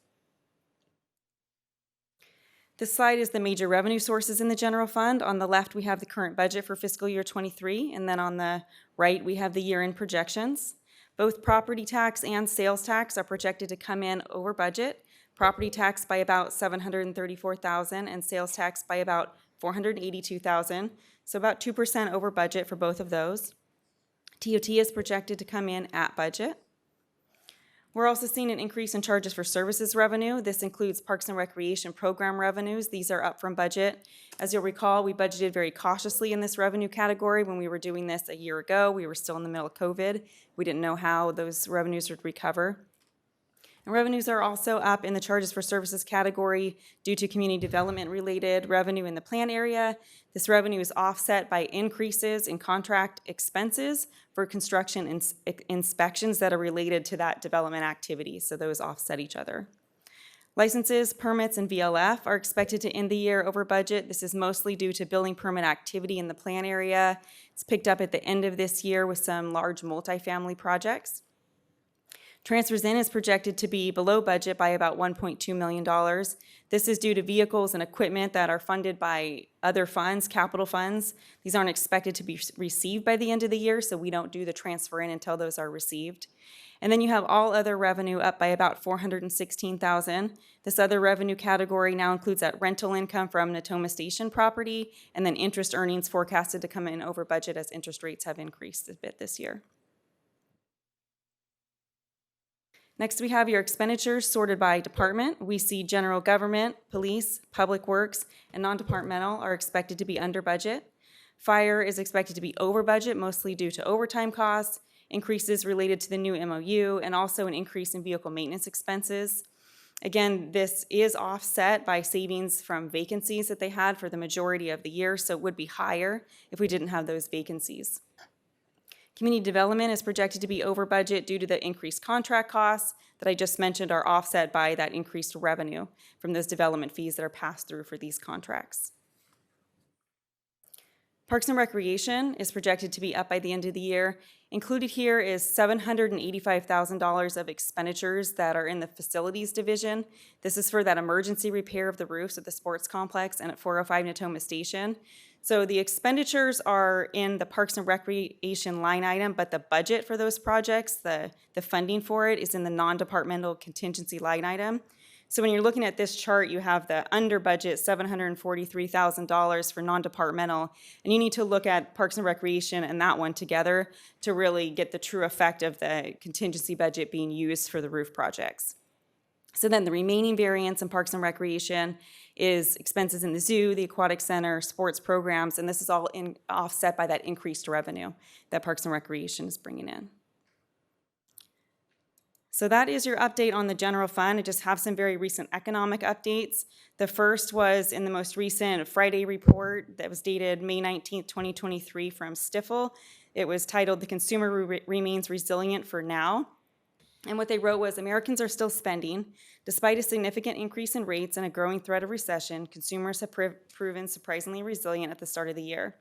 This slide is the major revenue sources in the general fund. On the left, we have the current budget for fiscal year 23, and then on the right, we have the year-end projections. Both property tax and sales tax are projected to come in over budget. Property tax by about $734,000 and sales tax by about $482,000, so about 2% over budget for both of those. TOT is projected to come in at budget. We're also seeing an increase in charges for services revenue. This includes Parks and Recreation program revenues. These are up from budget. As you'll recall, we budgeted very cautiously in this revenue category when we were doing this a year ago. We were still in the middle of COVID. We didn't know how those revenues would recover. And revenues are also up in the charges for services category due to community development related revenue in the plan area. This revenue is offset by increases in contract expenses for construction inspections that are related to that development activity. So those offset each other. Licenses, permits, and VLF are expected to end the year over budget. This is mostly due to building permit activity in the plan area. It's picked up at the end of this year with some large multifamily projects. Transfers in is projected to be below budget by about $1.2 million. This is due to vehicles and equipment that are funded by other funds, capital funds. These aren't expected to be received by the end of the year, so we don't do the transfer in until those are received. And then you have all other revenue up by about $416,000. This other revenue category now includes that rental income from Natoma Station property, and then interest earnings forecasted to come in over budget as interest rates have increased a bit this year. Next, we have your expenditures sorted by department. We see general government, police, public works, and non-departmental are expected to be under budget. Fire is expected to be over budget, mostly due to overtime costs, increases related to the new MOU, and also an increase in vehicle maintenance expenses. Again, this is offset by savings from vacancies that they had for the majority of the year, so it would be higher if we didn't have those vacancies. Community development is projected to be over budget due to the increased contract costs that I just mentioned are offset by that increased revenue from those development fees that are passed through for these contracts. Parks and Recreation is projected to be up by the end of the year. Included here is $785,000 of expenditures that are in the facilities division. This is for that emergency repair of the roofs at the sports complex and at 405 Natoma Station. So the expenditures are in the Parks and Recreation line item, but the budget for those projects, the funding for it, is in the non-departmental contingency line item. So when you're looking at this chart, you have the under budget $743,000 for non-departmental, and you need to look at Parks and Recreation and that one together to really get the true effect of the contingency budget being used for the roof projects. So then the remaining variance in Parks and Recreation is expenses in the zoo, the aquatic center, sports programs, and this is all offset by that increased revenue that Parks and Recreation is bringing in. So that is your update on the general fund. I just have some very recent economic updates. The first was in the most recent Friday report that was dated May 19th, 2023 from Stifel. It was titled, "The Consumer Remains Resilient for Now." And what they wrote was, Americans are still spending. Despite a significant increase in rates and a growing threat of recession, consumers have proven surprisingly resilient at the start of the year.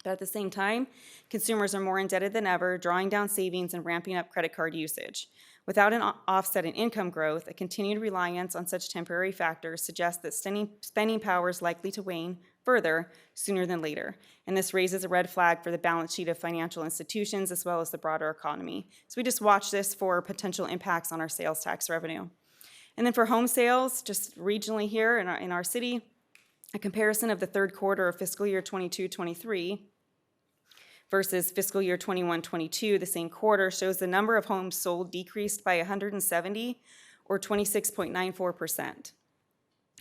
But at the same time, consumers are more indebted than ever, drawing down savings and ramping up credit card usage. Without an offset in income growth, a continued reliance on such temporary factors suggests that spending power is likely to wane further sooner than later. And this raises a red flag for the balance sheet of financial institutions as well as the broader economy. So we just watch this for potential impacts on our sales tax revenue. And then for home sales, just regionally here in our city, a comparison of the third quarter of fiscal year 22-23 versus fiscal year 21-22, the same quarter, shows the number of homes sold decreased by 170, or 26.94%.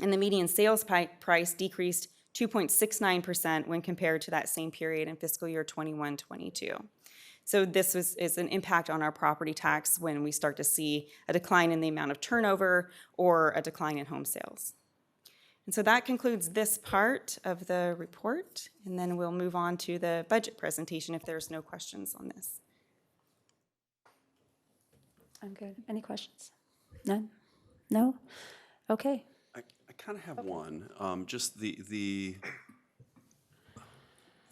And the median sales price decreased 2.69% when compared to that same period in fiscal year 21-22. So this is an impact on our property tax when we start to see a decline in the amount of turnover or a decline in home sales. And so that concludes this part of the report, and then we'll move on to the budget presentation if there's no questions on this. I'm good. Any questions? None? No? Okay. I kind of have one. Just the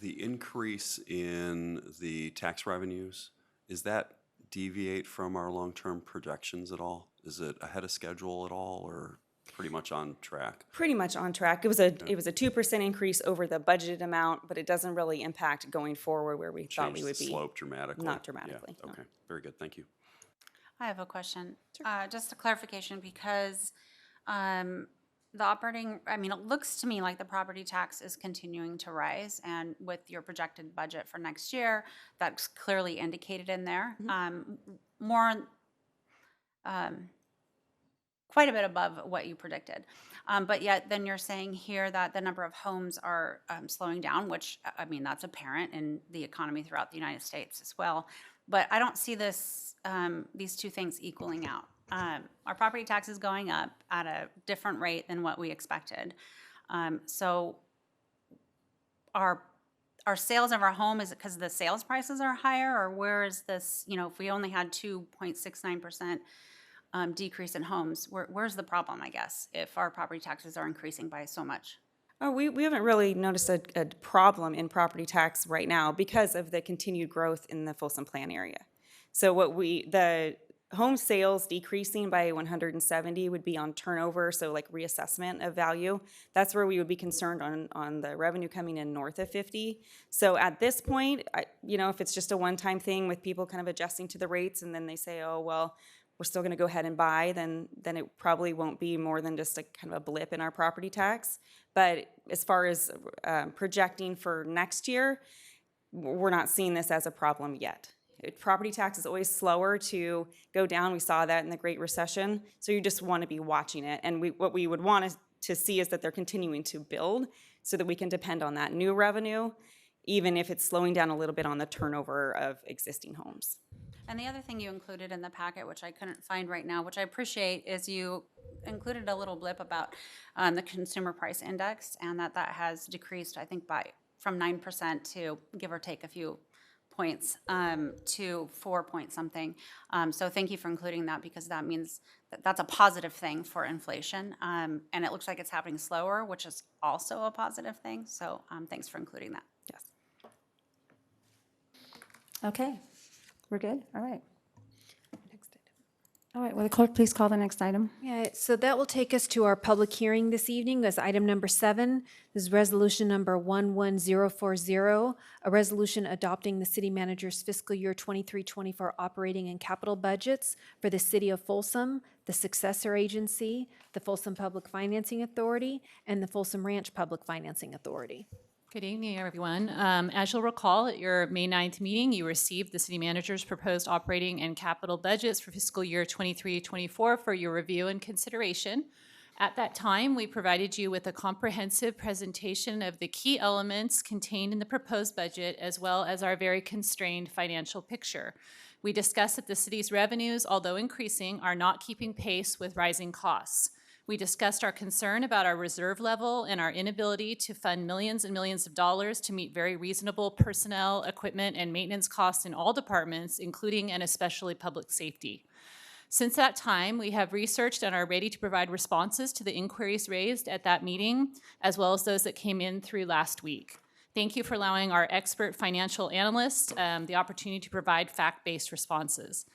increase in the tax revenues, is that deviate from our long-term projections at all? Is it ahead of schedule at all, or pretty much on track? Pretty much on track. It was a 2% increase over the budgeted amount, but it doesn't really impact going forward where we thought we would be. Change the slope dramatically? Not dramatically. Yeah. Okay, very good, thank you. I have a question. Just a clarification, because the operating, it looks to me like the property tax is continuing to rise, and with your projected budget for next year, that's clearly indicated in there. Quite a bit above what you predicted. But yet then you're saying here that the number of homes are slowing down, which, that's apparent in the economy throughout the United States as well. But I don't see this, these two things equaling out. Our property tax is going up at a different rate than what we expected. So our sales of our home, is it because the sales prices are higher, or where is this, if we only had 2.69% decrease in homes, where's the problem, I guess, if our property taxes are increasing by so much? Oh, we haven't really noticed a problem in property tax right now because of the continued growth in the Folsom Plan area. So the home sales decreasing by 170 would be on turnover, so like reassessment of value. That's where we would be concerned on the revenue coming in north of 50. So at this point, if it's just a one-time thing with people kind of adjusting to the rates and then they say, oh, well, we're still gonna go ahead and buy, then it probably won't be more than just a kind of a blip in our property tax. But as far as projecting for next year, we're not seeing this as a problem yet. Property tax is always slower to go down. We saw that in the Great Recession. So you just want to be watching it. And what we would want to see is that they're continuing to build so that we can depend on that new revenue, even if it's slowing down a little bit on the turnover of existing homes. And the other thing you included in the packet, which I couldn't find right now, which I appreciate, is you included a little blip about the consumer price index, and that has decreased, I think, from 9% to give or take a few points to 4 point something. So thank you for including that, because that means that's a positive thing for inflation. And it looks like it's happening slower, which is also a positive thing. So thanks for including that. Yes. Okay, we're good? All right. All right, will the clerk please call the next item? Yeah, so that will take us to our public hearing this evening as item number 7. This is resolution number 11040, a resolution adopting the city manager's fiscal year 23-24 operating and capital budgets for the city of Folsom, the successor agency, the Folsom Public Financing Authority, and the Folsom Ranch Public Financing Authority. Good evening, everyone. As you'll recall, at your May 9th meeting, you received the city manager's proposed operating and capital budgets for fiscal year 23-24 for your review and consideration. At that time, we provided you with a comprehensive presentation of the key elements contained in the proposed budget, as well as our very constrained financial picture. We discussed that the city's revenues, although increasing, are not keeping pace with rising costs. We discussed our concern about our reserve level and our inability to fund millions and millions of dollars to meet very reasonable personnel, equipment, and maintenance costs in all departments, including and especially public safety. Since that time, we have researched and are ready to provide responses to the inquiries raised at that meeting, as well as those that came in through last week. Thank you for allowing our expert financial analyst the opportunity to provide fact-based responses.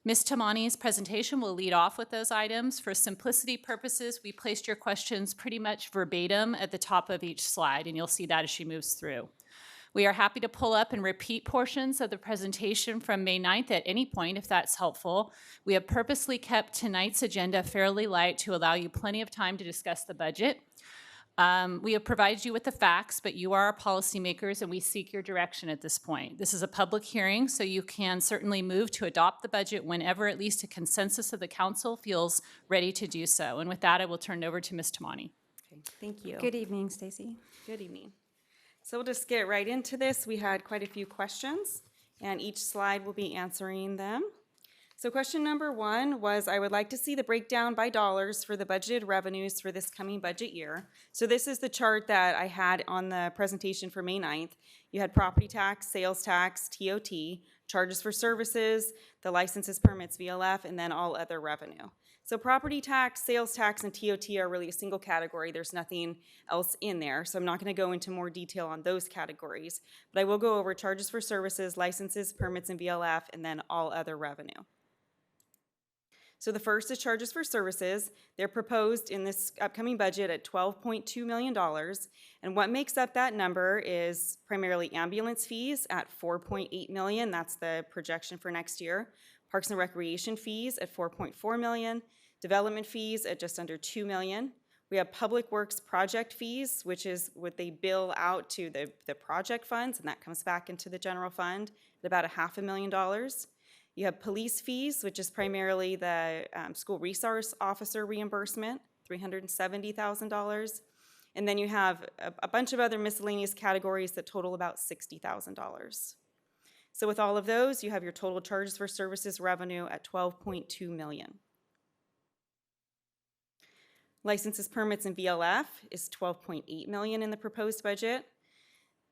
Ms. Tamani's presentation will lead off with those items. For simplicity purposes, we placed your questions pretty much verbatim at the top of each slide, and you'll see that as she moves through. We are happy to pull up and repeat portions of the presentation from May 9th at any point if that's helpful. We have purposely kept tonight's agenda fairly light to allow you plenty of time to discuss the budget. We have provided you with the facts, but you are our policymakers and we seek your direction at this point. This is a public hearing, so you can certainly move to adopt the budget whenever at least a consensus of the council feels ready to do so. And with that, I will turn it over to Ms. Tamani. Okay, thank you. Good evening, Stacy. Good evening. So we'll just get right into this. We had quite a few questions, and each slide will be answering them. So question number 1 was, I would like to see the breakdown by dollars for the budgeted revenues for this coming budget year. So this is the chart that I had on the presentation for May 9th. You had property tax, sales tax, TOT, charges for services, the licenses, permits, VLF, and then all other revenue. So property tax, sales tax, and TOT are really a single category. There's nothing else in there, so I'm not going to go into more detail on those categories. But I will go over charges for services, licenses, permits, and VLF, and then all other revenue. So the first is charges for services. They're proposed in this upcoming budget at $12.2 million. And what makes up that number is primarily ambulance fees at $4.8 million. That's the projection for next year. Parks and recreation fees at $4.4 million. Development fees at just under $2 million. We have public works project fees, which is what they bill out to the project funds, and that comes back into the general fund at about $500,000. You have police fees, which is primarily the school resource officer reimbursement, $370,000. And then you have a bunch of other miscellaneous categories that total about $60,000. So with all of those, you have your total charges for services revenue at $12.2 million. Licenses, permits, and VLF is $12.8 million in the proposed budget.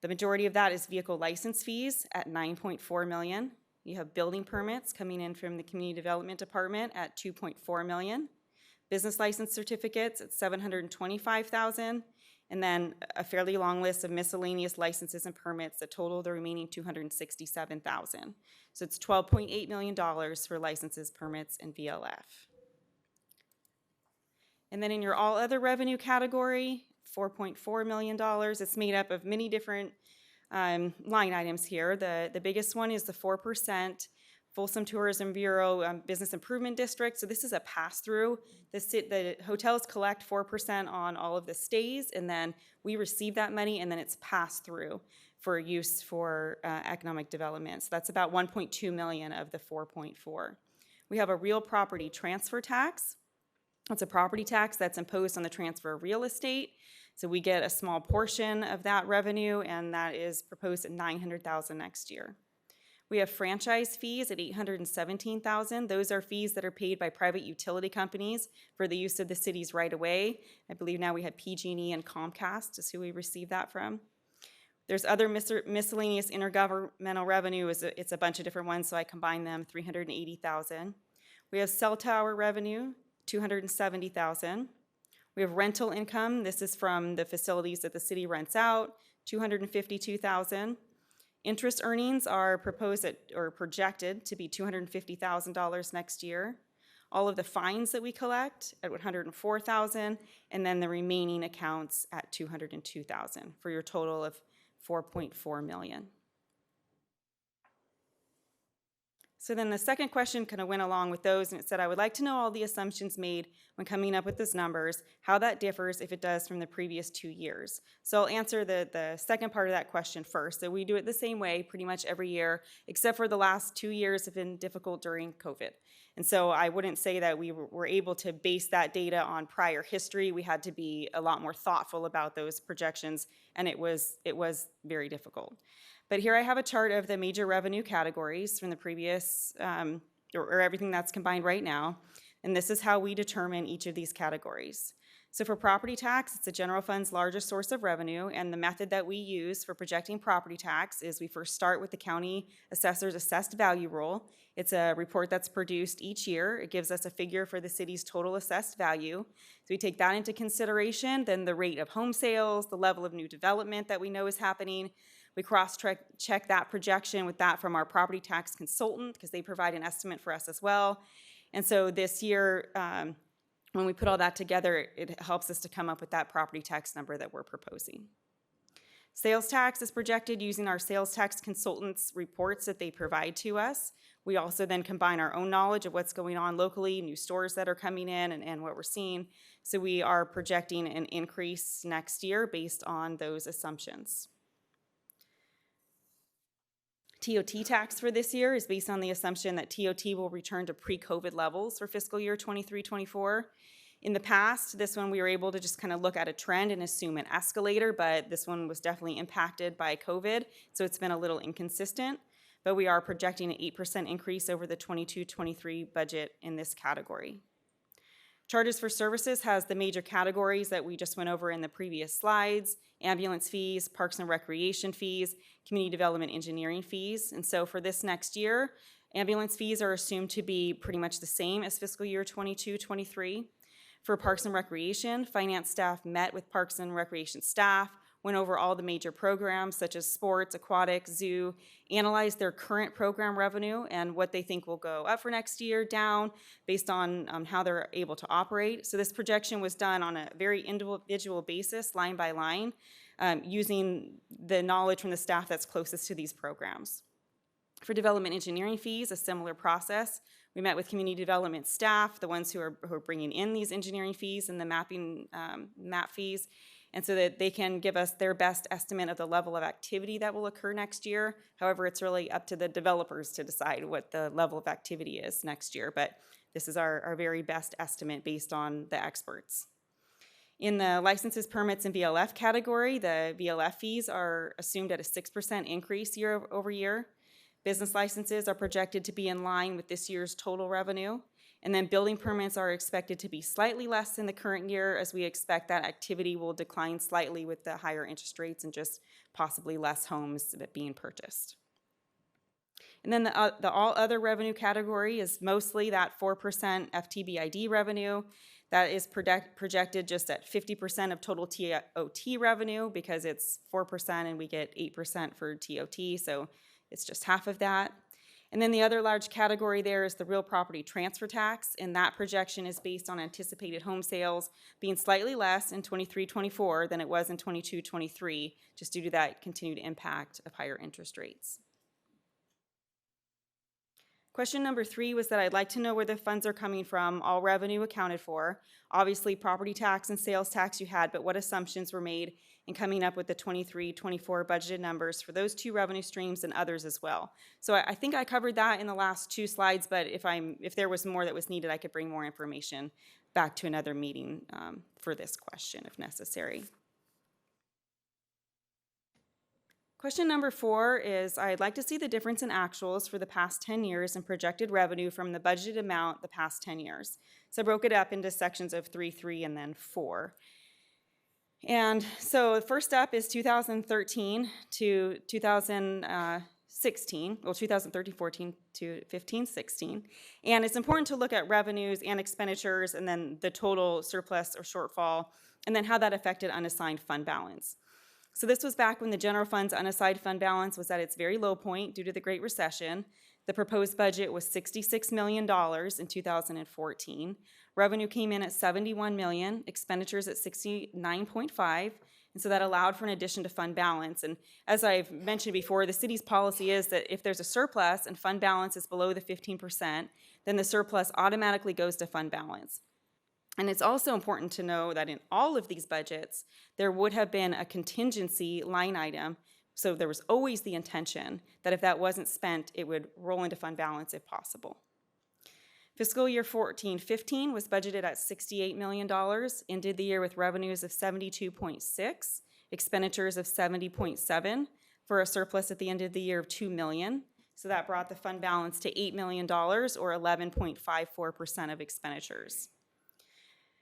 The majority of that is vehicle license fees at $9.4 million. You have building permits coming in from the Community Development Department at $2.4 million. Business license certificates at $725,000. and then a fairly long list of miscellaneous licenses and permits that total the remaining $267,000. So it's $12.8 million for licenses, permits, and VLF. And then in your all other revenue category, $4.4 million, it's made up of many different line items here. The biggest one is the 4% Folsom Tourism Bureau Business Improvement District. So this is a pass-through. The hotels collect 4% on all of the stays, and then we receive that money, and then it's passed through for use for economic development. So that's about 1.2 million of the 4.4. We have a real property transfer tax. It's a property tax that's imposed on the transfer of real estate. So we get a small portion of that revenue, and that is proposed at $900,000 next year. We have franchise fees at $817,000. Those are fees that are paid by private utility companies for the use of the city's right-of-way. I believe now we have PG&E and Comcast is who we receive that from. There's other miscellaneous intergovernmental revenue. It's a bunch of different ones, so I combine them, $380,000. We have cell tower revenue, $270,000. We have rental income. This is from the facilities that the city rents out, $252,000. Interest earnings are proposed at, or projected to be $250,000 next year. All of the fines that we collect at $104,000, and then the remaining accounts at $202,000 for your total of $4.4 million. So then the second question kind of went along with those, and it said, I would like to know all the assumptions made when coming up with those numbers, how that differs if it does from the previous 2 years. So I'll answer the second part of that question first. So we do it the same way pretty much every year, except for the last 2 years have been difficult during COVID. And so I wouldn't say that we were able to base that data on prior history. We had to be a lot more thoughtful about those projections, and it was very difficult. But here I have a chart of the major revenue categories from the previous, or everything that's combined right now. And this is how we determine each of these categories. So for property tax, it's the general fund's largest source of revenue, and the method that we use for projecting property tax is we first start with the county assessor's assessed value rule. It's a report that's produced each year. It gives us a figure for the city's total assessed value. So we take that into consideration, then the rate of home sales, the level of new development that we know is happening. We cross-check that projection with that from our property tax consultant because they provide an estimate for us as well. And so this year, when we put all that together, it helps us to come up with that property tax number that we're proposing. Sales tax is projected using our sales tax consultants' reports that they provide to us. We also then combine our own knowledge of what's going on locally, new stores that are coming in, and what we're seeing. So we are projecting an increase next year based on those assumptions. TOT tax for this year is based on the assumption that TOT will return to pre-COVID levels for fiscal year 23-24. In the past, this one we were able to just kind of look at a trend and assume an escalator, but this one was definitely impacted by COVID, so it's been a little inconsistent. But we are projecting an 8% increase over the 22-23 budget in this category. Charges for services has the major categories that we just went over in the previous slides: ambulance fees, parks and recreation fees, community development engineering fees. And so for this next year, ambulance fees are assumed to be pretty much the same as fiscal year 22-23. For parks and recreation, finance staff met with parks and recreation staff, went over all the major programs such as sports, aquatics, zoo, analyzed their current program revenue and what they think will go up for next year, down, based on how they're able to operate. So this projection was done on a very individual basis, line by line, using the knowledge from the staff that's closest to these programs. For development engineering fees, a similar process. We met with community development staff, the ones who are bringing in these engineering fees and the map fees, and so that they can give us their best estimate of the level of activity that will occur next year. However, it's really up to the developers to decide what the level of activity is next year, but this is our very best estimate based on the experts. In the licenses, permits, and VLF category, the VLF fees are assumed at a 6% increase year over year. Business licenses are projected to be in line with this year's total revenue. And then building permits are expected to be slightly less than the current year, as we expect that activity will decline slightly with the higher interest rates and just possibly less homes being purchased. And then the all other revenue category is mostly that 4% FTBID revenue. That is projected just at 50% of total TOT revenue because it's 4% and we get 8% for TOT, so it's just half of that. And then the other large category there is the real property transfer tax, and that projection is based on anticipated home sales being slightly less in 23-24 than it was in 22-23, just due to that continued impact of higher interest rates. Question number 3 was that I'd like to know where the funds are coming from, all revenue accounted for. Obviously, property tax and sales tax you had, but what assumptions were made in coming up with the 23-24 budgeted numbers for those 2 revenue streams and others as well. So I think I covered that in the last 2 slides, but if there was more that was needed, I could bring more information back to another meeting for this question if necessary. Question number 4 is, I'd like to see the difference in actuals for the past 10 years and projected revenue from the budgeted amount the past 10 years. So I broke it up into sections of 3, 3, and then 4. And so the first up is 2013 to 2016, well, 2013-14 to 15-16. And it's important to look at revenues and expenditures and then the total surplus or shortfall, and then how that affected unassigned fund balance. So this was back when the general fund's unassigned fund balance was at its very low point due to the Great Recession. The proposed budget was $66 million in 2014. Revenue came in at $71 million, expenditures at $69.5, and so that allowed for an addition to fund balance. And as I've mentioned before, the city's policy is that if there's a surplus and fund balance is below the 15%, then the surplus automatically goes to fund balance. And it's also important to know that in all of these budgets, there would have been a contingency line item. So there was always the intention that if that wasn't spent, it would roll into fund balance if possible. Fiscal year 14-15 was budgeted at $68 million, ended the year with revenues of $72.6, expenditures of $70.7, for a surplus at the end of the year of $2 million. So that brought the fund balance to $8 million, or 11.54% of expenditures.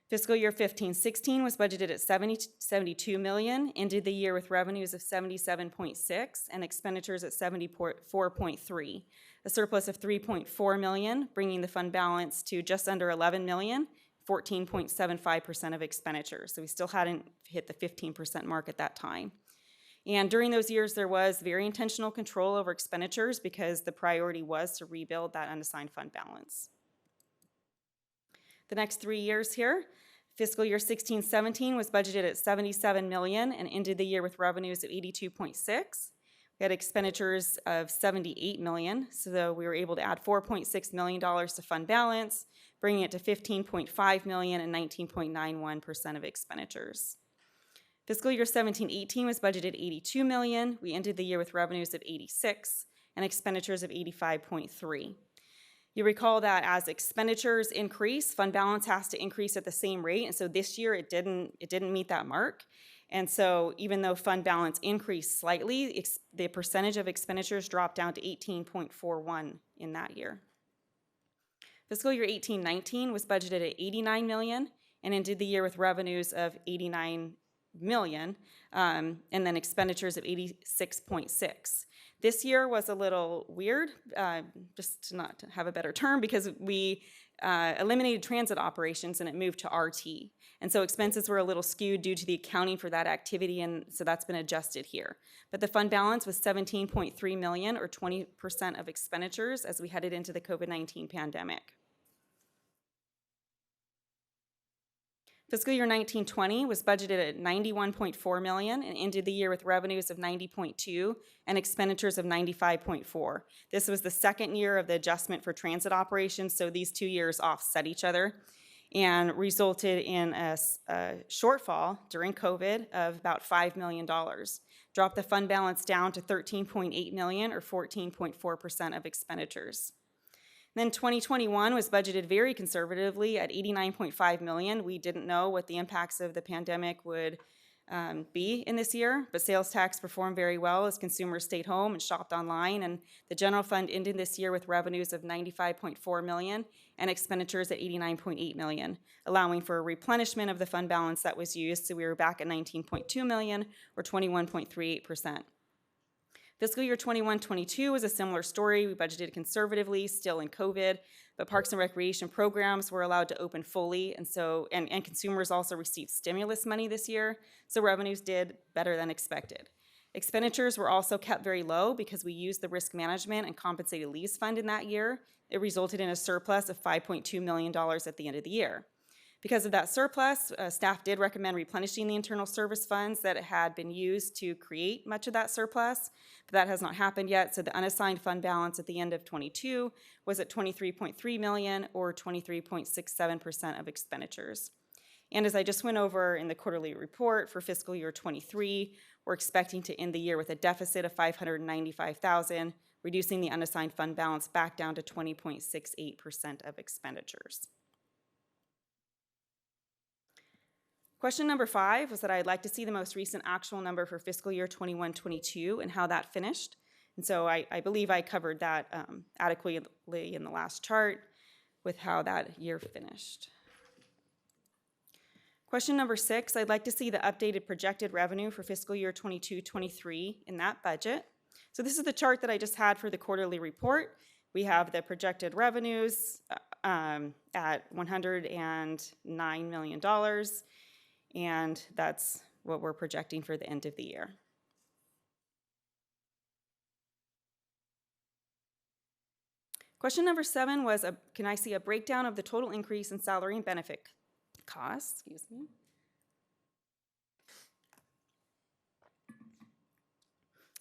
Fiscal year 15-16 was budgeted at $72 million, ended the year with revenues of $77.6 and expenditures at $74.3, a surplus of $3.4 million, bringing the fund balance to just under $11 million, 14.75% of expenditures. So we still hadn't hit the 15% mark at that time. And during those years, there was very intentional control over expenditures because the priority was to rebuild that unassigned fund balance. The next 3 years here, fiscal year 16-17 was budgeted at $77 million and ended the year with revenues of $82.6. We had expenditures of $78 million, so we were able to add $4.6 million to fund balance, bringing it to $15.5 million and 19.91% of expenditures. Fiscal year 17-18 was budgeted $82 million. We ended the year with revenues of $86 and expenditures of $85.3. You recall that as expenditures increase, fund balance has to increase at the same rate, and so this year it didn't meet that mark. And so even though fund balance increased slightly, the percentage of expenditures dropped down to 18.41 in that year. Fiscal year 18-19 was budgeted at $89 million and ended the year with revenues of $89 million, and then expenditures of $86.6. This year was a little weird, just to not have a better term, because we eliminated transit operations and it moved to RT. And so expenses were a little skewed due to the accounting for that activity, and so that's been adjusted here. But the fund balance was $17.3 million, or 20% of expenditures, as we headed into the COVID-19 pandemic. Fiscal year 19-20 was budgeted at $91.4 million and ended the year with revenues of $90.2 and expenditures of $95.4. This was the second year of the adjustment for transit operations, so these 2 years offset each other and resulted in a shortfall during COVID of about $5 million. Dropped the fund balance down to $13.8 million, or 14.4% of expenditures. Then 2021 was budgeted very conservatively at $89.5 million. We didn't know what the impacts of the pandemic would be in this year, but sales tax performed very well as consumers stayed home and shopped online, and the general fund ended this year with revenues of $95.4 million and expenditures at $89.8 million, allowing for a replenishment of the fund balance that was used, so we were back at $19.2 million, or 21.38%. Fiscal year 21-22 was a similar story. We budgeted conservatively, still in COVID, but parks and recreation programs were allowed to open fully, and consumers also received stimulus money this year, so revenues did better than expected. Expenditures were also kept very low because we used the risk management and compensated leaves fund in that year. It resulted in a surplus of $5.2 million at the end of the year. Because of that surplus, staff did recommend replenishing the internal service funds that had been used to create much of that surplus, but that has not happened yet, so the unassigned fund balance at the end of 22 was at $23.3 million, or 23.67% of expenditures. And as I just went over in the quarterly report for fiscal year 23, we're expecting to end the year with a deficit of $595,000, reducing the unassigned fund balance back down to 20.68% of expenditures. Question number 5 was that I'd like to see the most recent actual number for fiscal year 21-22 and how that finished. And so I believe I covered that adequately in the last chart with how that year finished. Question number 6, I'd like to see the updated projected revenue for fiscal year 22-23 in that budget. So this is the chart that I just had for the quarterly report. We have the projected revenues at $109 million. And that's what we're projecting for the end of the year. Question number 7 was, can I see a breakdown of the total increase in salary and benefit costs? Excuse me.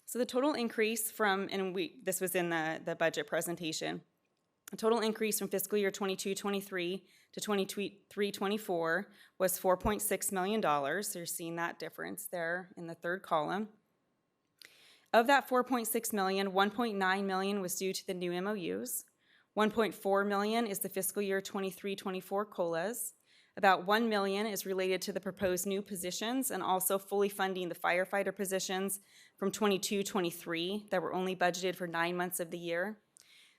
So the total increase from, and this was in the budget presentation, the total increase from fiscal year 22-23 to 23-24 was $4.6 million. So you're seeing that difference there in the third column. Of that $4.6 million, $1.9 million was due to the new MOUs. $1.4 million is the fiscal year 23-24 COLAs. About $1 million is related to the proposed new positions and also fully funding the firefighter positions from 22-23 that were only budgeted for 9 months of the year.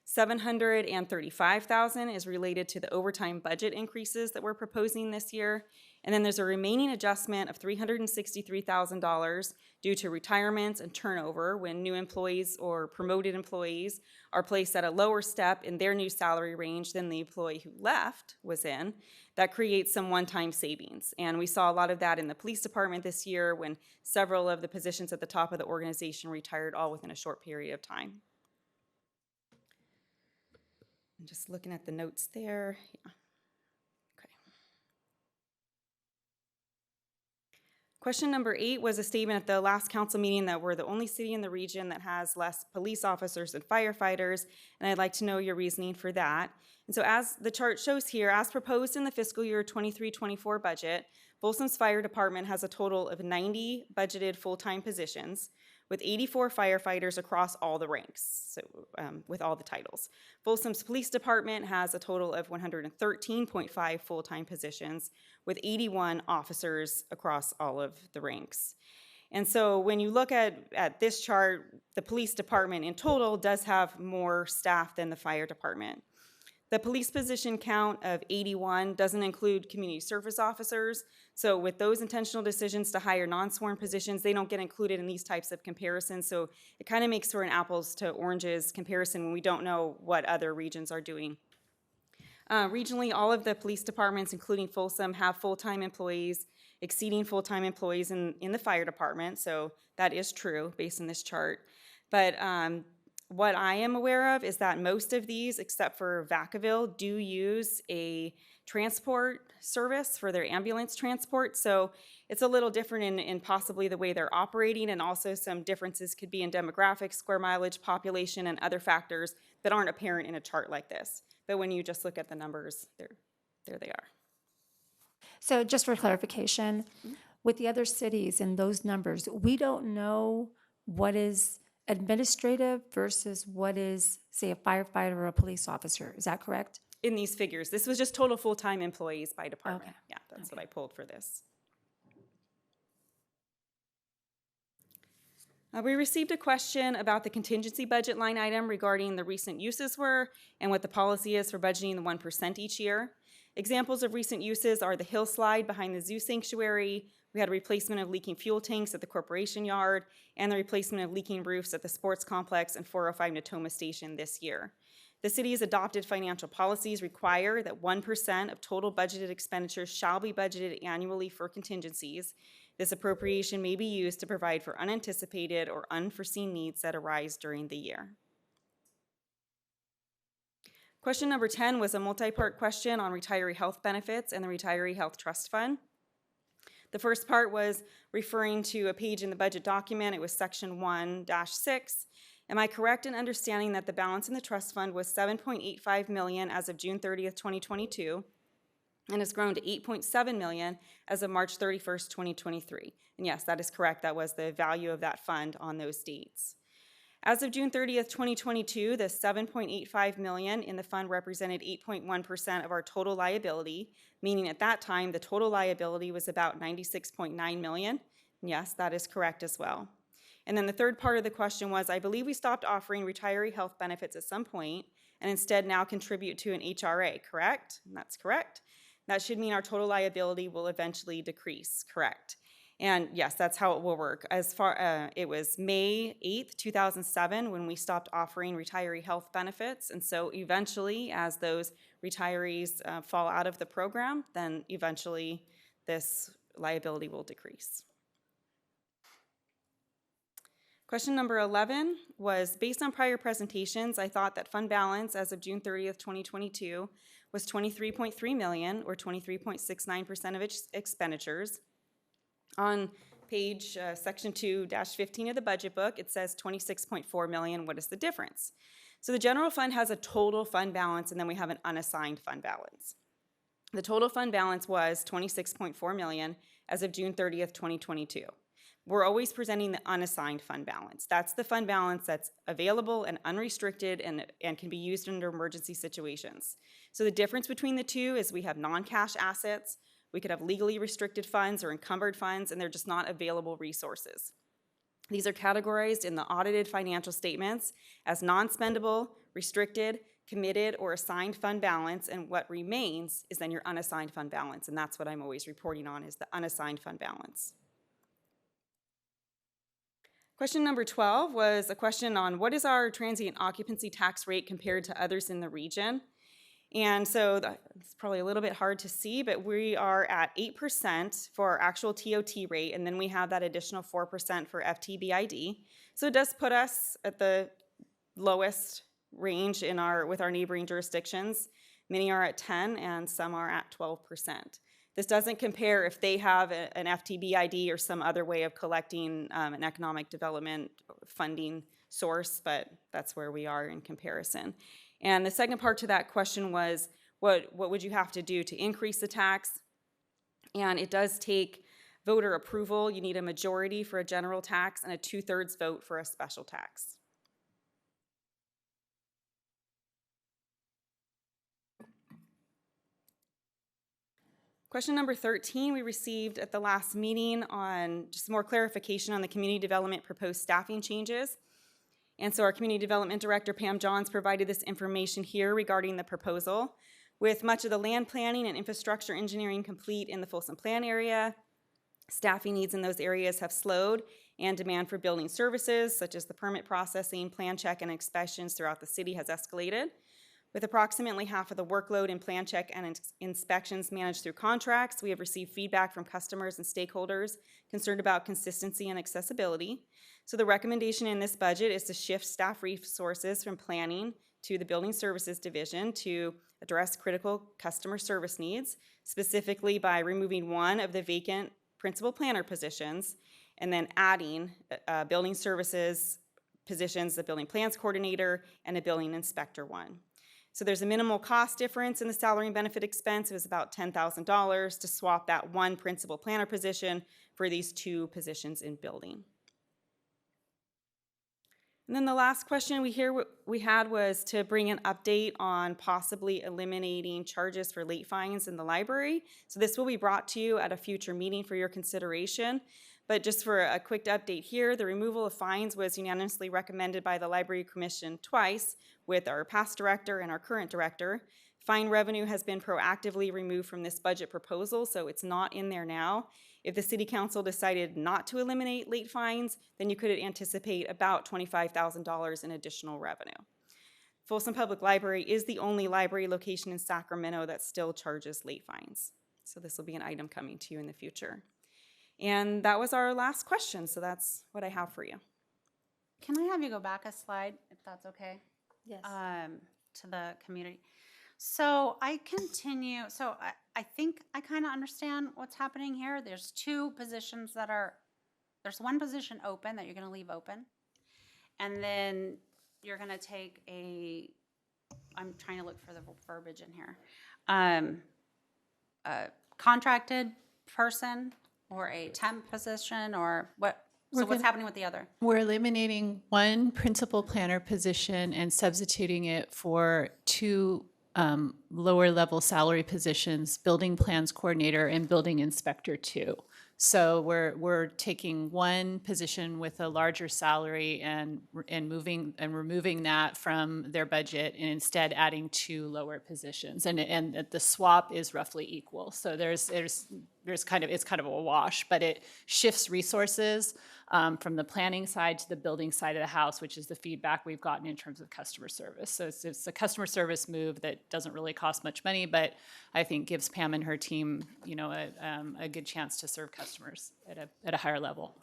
$735,000 is related to the overtime budget increases that we're proposing this year. And then there's a remaining adjustment of $363,000 due to retirements and turnover when new employees or promoted employees are placed at a lower step in their new salary range than the employee who left was in. That creates some one-time savings. And we saw a lot of that in the police department this year when several of the positions at the top of the organization retired all within a short period of time. I'm just looking at the notes there. Yeah. Okay. Question number 8 was a statement at the last council meeting that we're the only city in the region that has less police officers and firefighters, and I'd like to know your reasoning for that. And so as the chart shows here, as proposed in the fiscal year 23-24 budget, Folsom's Fire Department has a total of 90 budgeted full-time positions, with 84 firefighters across all the ranks, so with all the titles. Folsom's Police Department has a total of 113.5 full-time positions, with 81 officers across all of the ranks. And so when you look at this chart, the police department in total does have more staff than the fire department. The police position count of 81 doesn't include community service officers. So with those intentional decisions to hire non-sworn positions, they don't get included in these types of comparisons. So it kind of makes for an apples to oranges comparison when we don't know what other regions are doing. Regionally, all of the police departments, including Folsom, have full-time employees exceeding full-time employees in the fire department. So that is true based on this chart. But what I am aware of is that most of these, except for Vacaville, do use a transport service for their ambulance transport. So it's a little different in possibly the way they're operating, and also some differences could be in demographics, square mileage, population, and other factors that aren't apparent in a chart like this. But when you just look at the numbers, there they are. So just for clarification, with the other cities and those numbers, we don't know what is administrative versus what is, say, a firefighter or a police officer. Is that correct? In these figures, this was just total full-time employees by department. Okay. Yeah, that's what I pulled for this. We received a question about the contingency budget line item regarding the recent uses were and what the policy is for budgeting the 1% each year. Examples of recent uses are the hill slide behind the zoo sanctuary, We had a replacement of leaking fuel tanks at the Corporation Yard and the replacement of leaking roofs at the Sports Complex and 405 Natoma Station this year. The city's adopted financial policies require that 1% of total budgeted expenditures shall be budgeted annually for contingencies. This appropriation may be used to provide for unanticipated or unforeseen needs that arise during the year. Question number 10 was a multi-part question on retiree health benefits and the Retiree Health Trust Fund. The first part was referring to a page in the budget document. It was section 1-6. Am I correct in understanding that the balance in the trust fund was $7.85 million as of June 30th, 2022, and has grown to $8.7 million as of March 31st, 2023? And yes, that is correct. That was the value of that fund on those dates. As of June 30th, 2022, the $7.85 million in the fund represented 8.1% of our total liability, meaning at that time the total liability was about $96.9 million. And yes, that is correct as well. And then the third part of the question was, I believe we stopped offering retiree health benefits at some point and instead now contribute to an HRA, correct? And that's correct. That should mean our total liability will eventually decrease, correct? And yes, that's how it will work. It was May 8th, 2007 when we stopped offering retiree health benefits. And so eventually, as those retirees fall out of the program, then eventually this liability will decrease. Question number 11 was, based on prior presentations, I thought that fund balance as of June 30th, 2022 was $23.3 million or 23.69% of its expenditures. On page section 2-15 of the budget book, it says $26.4 million. What is the difference? So the general fund has a total fund balance, and then we have an unassigned fund balance. The total fund balance was $26.4 million as of June 30th, 2022. We're always presenting the unassigned fund balance. That's the fund balance that's available and unrestricted and can be used under emergency situations. So the difference between the two is we have non-cash assets, we could have legally restricted funds or encumbered funds, and they're just not available resources. These are categorized in the audited financial statements as non-spendable, restricted, committed, or assigned fund balance, and what remains is then your unassigned fund balance, and that's what I'm always reporting on, is the unassigned fund balance. Question number 12 was a question on what is our transient occupancy tax rate compared to others in the region? And so it's probably a little bit hard to see, but we are at 8% for our actual TOT rate, and then we have that additional 4% for FTBID. So it does put us at the lowest range with our neighboring jurisdictions. Many are at 10 and some are at 12%. This doesn't compare if they have an FTBID or some other way of collecting an economic development funding source, but that's where we are in comparison. And the second part to that question was, what would you have to do to increase the tax? And it does take voter approval. You need a majority for a general tax and a 2/3 vote for a special tax. Question number 13 we received at the last meeting on just more clarification on the community development proposed staffing changes. And so our Community Development Director, Pam Johns, provided this information here regarding the proposal. With much of the land planning and infrastructure engineering complete in the Folsom Plan area, staffing needs in those areas have slowed, and demand for building services, such as the permit processing, plan check, and inspections throughout the city has escalated. With approximately half of the workload in plan check and inspections managed through contracts, we have received feedback from customers and stakeholders concerned about consistency and accessibility. So the recommendation in this budget is to shift staff resources from planning to the Building Services Division to address critical customer service needs, specifically by removing one of the vacant principal planner positions and then adding building services positions, the building plans coordinator and a building inspector one. So there's a minimal cost difference in the salary and benefit expense. It was about $10,000 to swap that one principal planner position for these two positions in building. And then the last question we had was to bring an update on possibly eliminating charges for late fines in the library. So this will be brought to you at a future meeting for your consideration. But just for a quick update here, the removal of fines was unanimously recommended by the Library Commission twice with our past director and our current director. Fine revenue has been proactively removed from this budget proposal, so it's not in there now. If the city council decided not to eliminate late fines, then you could anticipate about $25,000 in additional revenue. Folsom Public Library is the only library location in Sacramento that still charges late fines. So this will be an item coming to you in the future. And that was our last question, so that's what I have for you. Can I have you go back a slide, if that's okay? Yes. To the community. So I think I kind of understand what's happening here. There's two positions there's one position open that you're going to leave open. And then you're going to take I'm trying to look for the verbiage in here. A contracted person or a temp position or what? So what's happening with the other? We're eliminating one principal planner position and substituting it for two lower level salary positions, building plans coordinator and building inspector 2. So we're taking one position with a larger salary and removing that from their budget and instead adding 2 lower positions. And the swap is roughly equal. So it's kind of a wash, but it shifts resources from the planning side to the building side of the house, which is the feedback we've gotten in terms of customer service. So it's a customer service move that doesn't really cost much money, but I think gives Pam and her team, a good chance to serve customers at a higher level.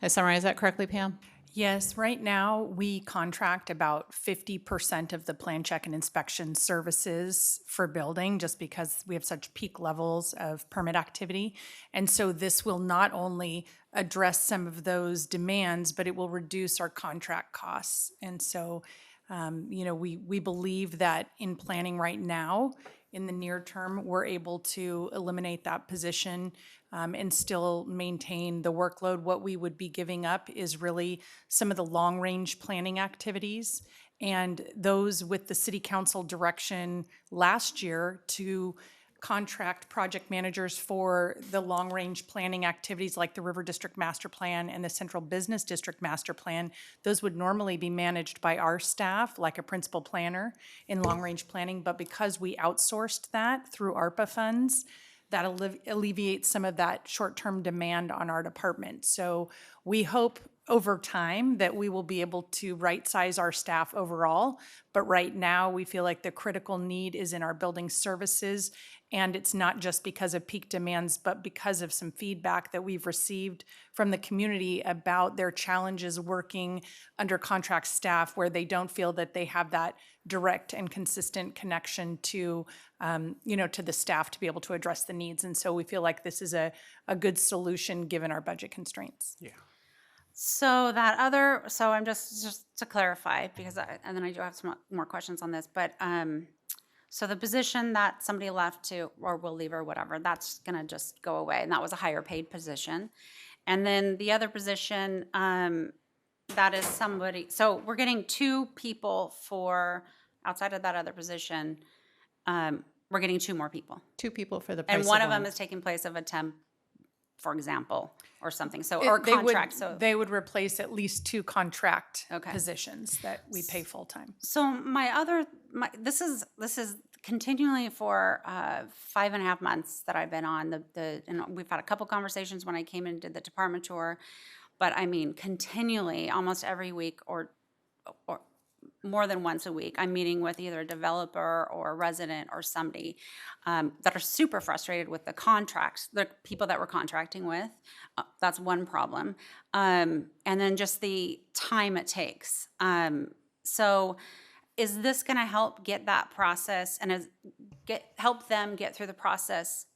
Did I summarize that correctly, Pam? Yes, right now we contract about 50% of the plan check and inspection services for building just because we have such peak levels of permit activity. And so this will not only address some of those demands, but it will reduce our contract costs. And so, we believe that in planning right now, in the near term, we're able to eliminate that position and still maintain the workload. What we would be giving up is really some of the long-range planning activities, and those with the city council direction last year to contract project managers for the long-range planning activities like the River District Master Plan and the Central Business District Master Plan. Those would normally be managed by our staff, like a principal planner in long-range planning, but because we outsourced that through ARPA funds, that alleviates some of that short-term demand on our department. So we hope over time that we will be able to right-size our staff overall, but right now we feel like the critical need is in our building services, and it's not just because of peak demands, but because of some feedback that we've received from the community about their challenges working under contract staff where they don't feel that they have that direct and consistent connection to, to the staff to be able to address the needs. And so we feel like this is a good solution given our budget constraints. Yeah. So I'm just to clarify, and then I do have some more questions on this, but so the position that somebody left to, or will leave or whatever, that's gonna just go away, and that was a higher paid position. And then the other position, that is somebody, so we're getting 2 people outside of that other position, we're getting 2 more people. 2 people for the price And of one of them is taking place of a temp, for example, or something, so, or They would- contract, so. They would replace at least 2 contract Okay. positions that we pay full-time. So this is continually for 5.5 months that I've been on and we've had a couple conversations when I came in and did the department tour, but I mean, continually, almost every week or more than once a week, I'm meeting with either a developer or a resident or somebody that are super frustrated with the contracts, the people that we're contracting with. That's one problem. And then just the time it takes. So is this going to help get that process and help them get through the process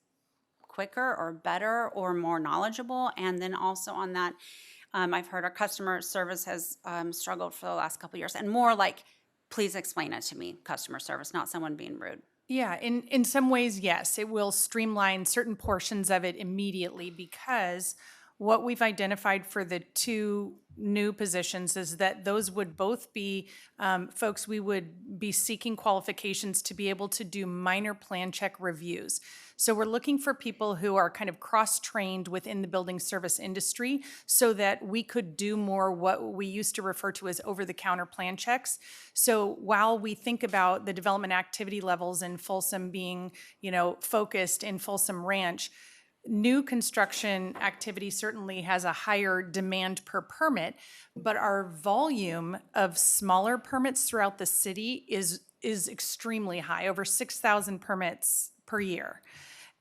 quicker or better or more knowledgeable? And then also on that, I've heard our customer service has struggled for the last couple of years, and more like, please explain it to me, customer service, not someone being rude. Yeah, in some ways, yes, it will streamline certain portions of it immediately because what we've identified for the two new positions is that those would both be folks we would be seeking qualifications to be able to do minor plan check reviews. So we're looking for people who are kind of cross-trained within the building service industry so that we could do more what we used to refer to as over-the-counter plan checks. So while we think about the development activity levels in Folsom being, focused in Folsom Ranch, new construction activity certainly has a higher demand per permit, but our volume of smaller permits throughout the city is extremely high, over 6,000 permits per year.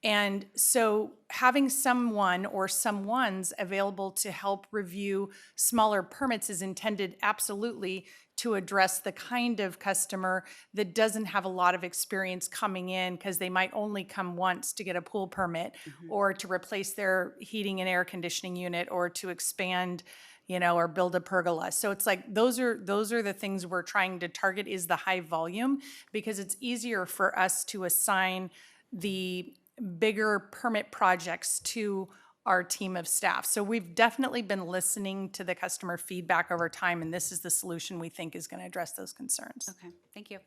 And so having someone or someones available to help review smaller permits is intended absolutely to address the kind of customer that doesn't have a lot of experience coming in because they might only come once to get a pool permit or to replace their heating and air conditioning unit or to expand, or build a pergola. So it's like those are the things we're trying to target is the high volume because it's easier for us to assign the bigger permit projects to our team of staff. So we've definitely been listening to the customer feedback over time, and this is the solution we think is going to address those concerns. Okay, thank you.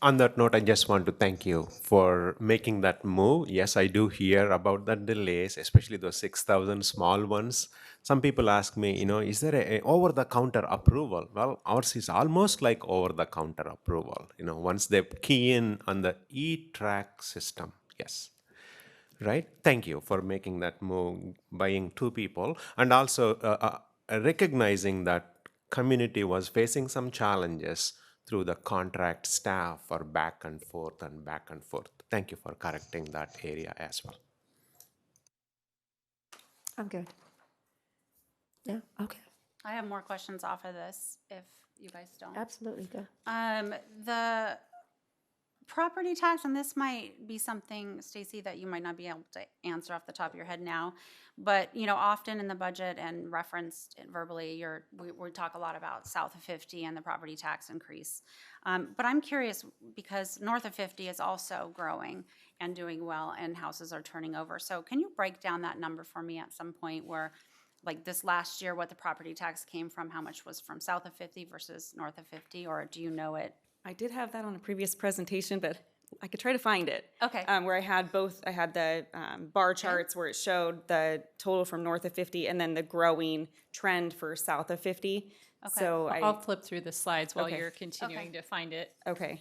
On that note, I just want to thank you for making that move. Yes, I do hear about the delays, especially those 6,000 small ones. Some people ask me, is there a over-the-counter approval? Well, ours is almost like over-the-counter approval. Once they key in on the e-track system, yes. Right? Thank you for making that move, buying two people, and also recognizing that community was facing some challenges through the contract staff for back and forth and back and forth. Thank you for correcting that area as well. I'm good. Yeah, okay. I have more questions off of this if you guys don't. Absolutely, go. The property tax, and this might be something, Stacy, that you might not be able to answer off the top of your head now, but often in the budget and referenced verbally, we talk a lot about south of 50 and the property tax increase. But I'm curious because north of 50 is also growing and doing well, and houses are turning over. So can you break down that number for me at some point where, like this last year, what the property tax came from, how much was from south of 50 versus north of 50, or do you know it? I did have that on a previous presentation, but I could try to find it. Okay. Where I had the bar charts where it showed the total from north of 50 and then the growing trend for south of 50. Okay. So I'll flip through the slides while Okay. you're continuing to find it. Okay.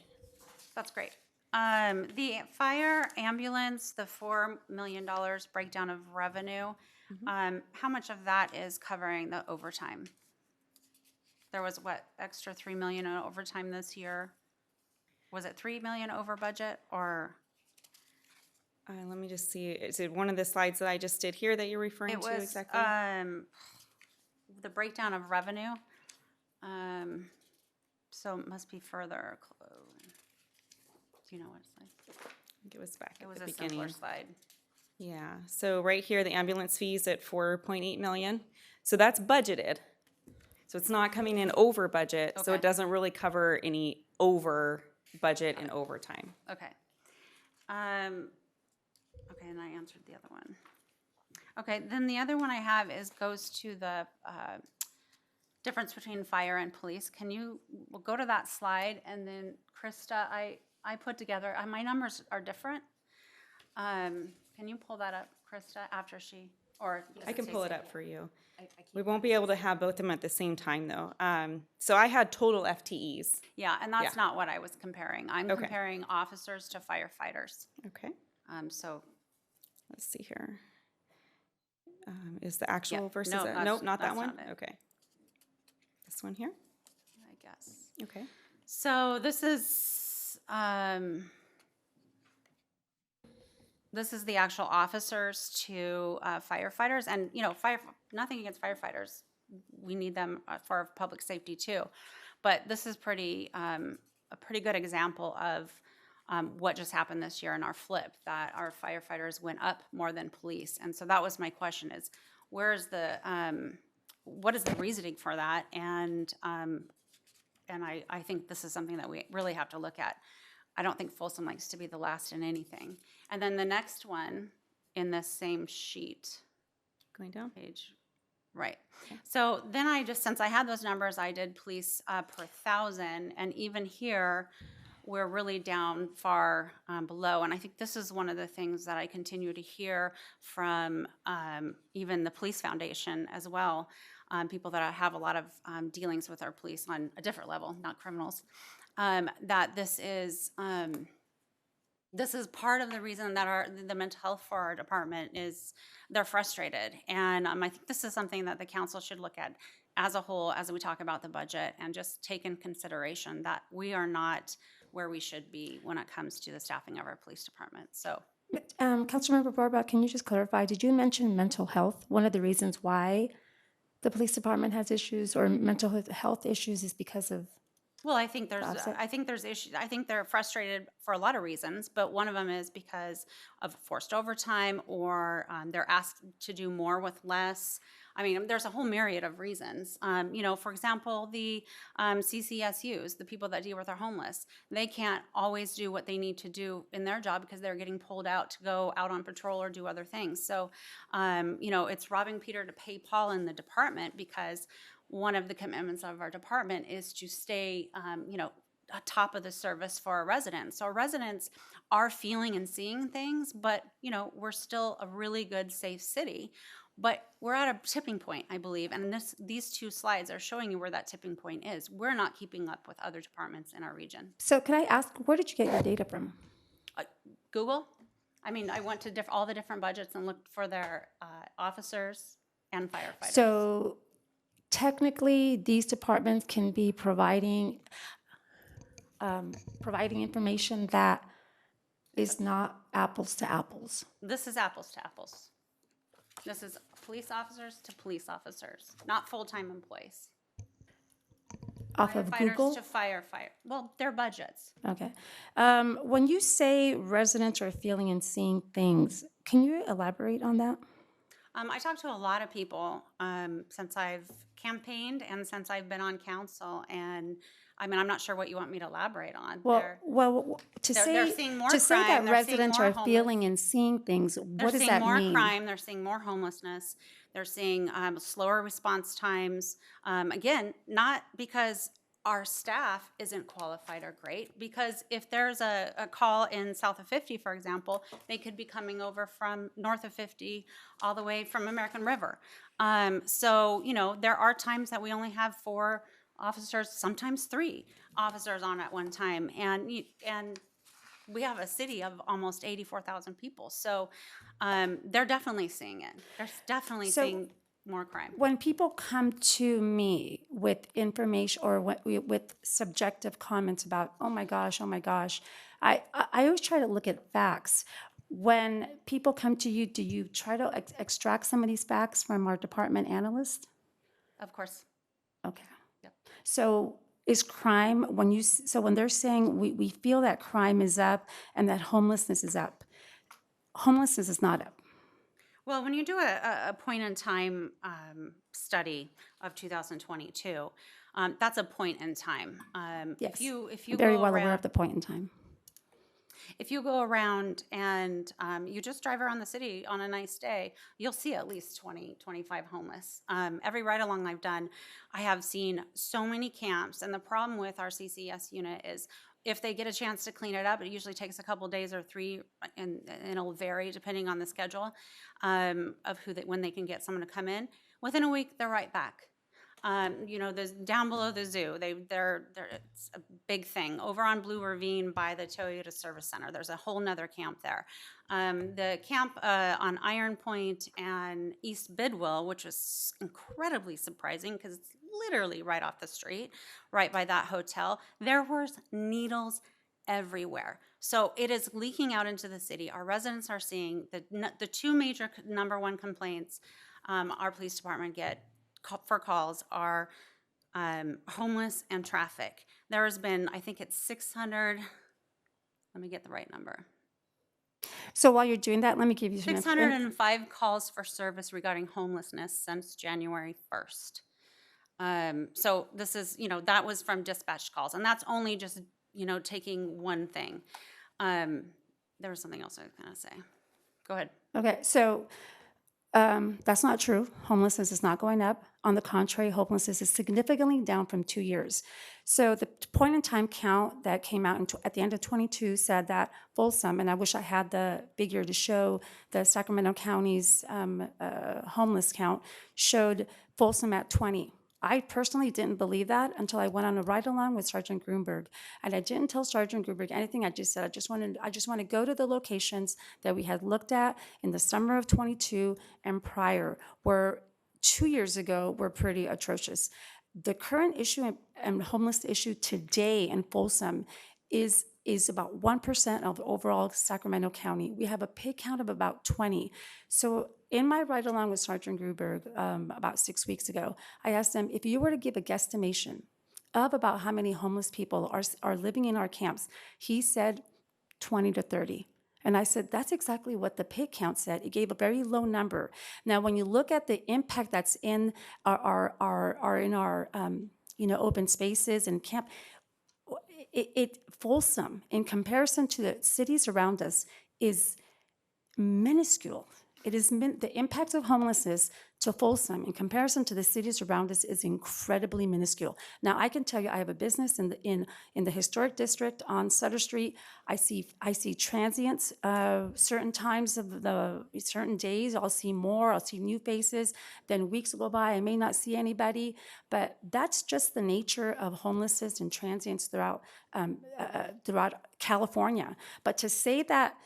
That's great. The fire ambulance, the $4 million breakdown of revenue, how much of that is covering the overtime? There was extra $3 million in overtime this year? Was it $3 million over budget or? Let me just see. Is it one of the slides that I just did here that you're referring to exactly? The breakdown of revenue. So it must be further. Do you know what slide? I think it was back It at was the a beginning. simpler slide. Yeah. So right here, the ambulance fees at 4.8 million. So that's budgeted. So it's not coming in over budget. So Okay. it doesn't really cover any over budget and overtime. Okay. Okay, and I answered the other one. Okay, then the other one I have goes to the difference between fire and police. We'll go to that slide, and then Krista, I put together, my numbers are different. Can you pull that up, Krista, after she, or? I can pull it up for you. We won't be able to have both of them at the same time, though. So I had total FTEs. Yeah, and that's not what I was comparing. I'm Okay. comparing officers to firefighters. Okay. So Let's see here. Is the actual versus no, that? that's- Nope, not that that's one? not it. Okay. This one here? I guess. Okay. So this is the actual officers to firefighters, and nothing against firefighters. We need them for public safety too, but this is a pretty good example of what just happened this year in our flip, that our firefighters went up more than police. And so that was my question is, what is the reasoning for that? And I think this is something that we really have to look at. I don't think Folsom likes to be the last in anything. And then the next one in this same sheet, Going down. Page. Right. So then I just, since I had those numbers, I did police per thousand, and even here, we're really down far below. And I think this is one of the things that I continue to hear from even the Police Foundation as well, people that have a lot of dealings with our police on a different level, not criminals, that this is part of the reason that the mental health for our department is they're frustrated. And I think this is something that the council should look at as a whole as we talk about the budget, and just take in consideration that we are not where we should be when it comes to the staffing of our police department. So, Councilmember Barba, can you just clarify, did you mention mental health? One of the reasons why the police department has issues or mental health issues is because of... well, I think there's issues. I think they're frustrated for a lot of reasons, but one of them is because of forced overtime, or they're asked to do more with less. I mean, there's a whole myriad of reasons. For example, the CCSUs, the people that deal with our homeless, they can't always do what they need to do in their job because they're getting pulled out to go out on patrol or do other things. So, it's robbing Peter to pay Paul in the department, because one of the commitments of our department is to stay, top of the service for our residents. So our residents are feeling and seeing things, but, we're still a really good, safe city. But we're at a tipping point, I believe, and these two slides are showing you where that tipping point is. We're not keeping up with other departments in our region. So can I ask, where did you get your data from? Google. I mean, I went to all the different budgets and looked for their officers and firefighters. So technically, these departments can be providing information that is not apples to apples. This is apples to apples. This is police officers to police officers, not full-time employees. Off of Google? Firefighters to firefighter. Well, their budgets. Okay. When you say residents are feeling and seeing things, can you elaborate on that? I talked to a lot of people since I've campaigned and since I've been on council, and I mean, I'm not sure what you want me to elaborate on. They're seeing more crime, that residents are feeling and seeing things, what does that mean? They're seeing more crime, they're seeing more homelessness, they're seeing slower response times. Again, not because our staff isn't qualified or great, because if there's a call in south of 50, for example, they could be coming over from north of 50 all the way from American River. So, there are times that we only have 4 officers, sometimes 3 officers on at one time, and we have a city of almost 84,000 people. So they're definitely seeing it. They're definitely seeing more crime. When people come to me with information or with subjective comments about, oh my gosh, I always try to look at facts. When people come to you, do you try to extract some of these facts from our department analysts? Of course. Okay. Yep. So is crime, when they're saying we feel that crime is up and that homelessness is up, homelessness is not up. Well, when you do a point-in-time study of 2022, that's a point in time. Yes, if you very go well around, aware of the point in time. If you go around and you just drive around the city on a nice day, you'll see at least 20, 25 homeless. Every ride-along I've done, I have seen so many camps, and the problem with our CCS unit is if they get a chance to clean it up, it usually takes a couple days or 3, and it'll vary depending on the schedule of when they can get someone to come in. Within a week, they're right back. There's down below the zoo. It's a big thing. Over on Blue Ravine by the Toyota Service Center, there's a whole nother camp there. The camp on Iron Point and East Bidwell, which was incredibly surprising because it's literally right off the street, right by that hotel, there was needles everywhere. So it is leaking out into the city. Our residents are seeing the 2 major number 1 complaints our police department get for calls are homeless and traffic. There has been, I think it's 600, let me get the right number. So while you're doing that, let me give you some 605 calls for service regarding homelessness since January 1st. So this is, that was from dispatched calls, and that's only just, taking one thing. There was something else I was going to say. Go ahead. Okay, so That's not true. Homelessness is not going up. On the contrary, homelessness is significantly down from 2 years. So the point-in-time count that came out at the end of 22 said that Folsom, and I wish I had the figure to show the Sacramento County's homeless count, showed Folsom at 20. I personally didn't believe that until I went on a ride-along with Sergeant Grunberg, and I didn't tell Sergeant Grunberg anything. I just said I just want to go to the locations that we had looked at in the summer of 22 and prior, where 2 years ago were pretty atrocious. The current issue and homeless issue today in Folsom is about 1% of overall Sacramento County. We have a pig count of about 20. So in my ride along with Sergeant Gruberg about 6 weeks ago, I asked him, if you were to give a guesstimation of about how many homeless people are living in our camps, he said 20 to 30. And I said, that's exactly what the pig count said. It gave a very low number. Now, when you look at the impact that's in our open spaces and camp, Folsom, in comparison to the cities around us, is minuscule. It is the impact of homelessness to Folsom in comparison to the cities around us is incredibly minuscule. Now, I can tell you, I have a business in the historic district on Sutter Street. I see transients certain times of the certain days. I'll see more. I'll see new faces. Then weeks go by, I may not see anybody. But that's just the nature of homelessness and transients throughout California. But to say that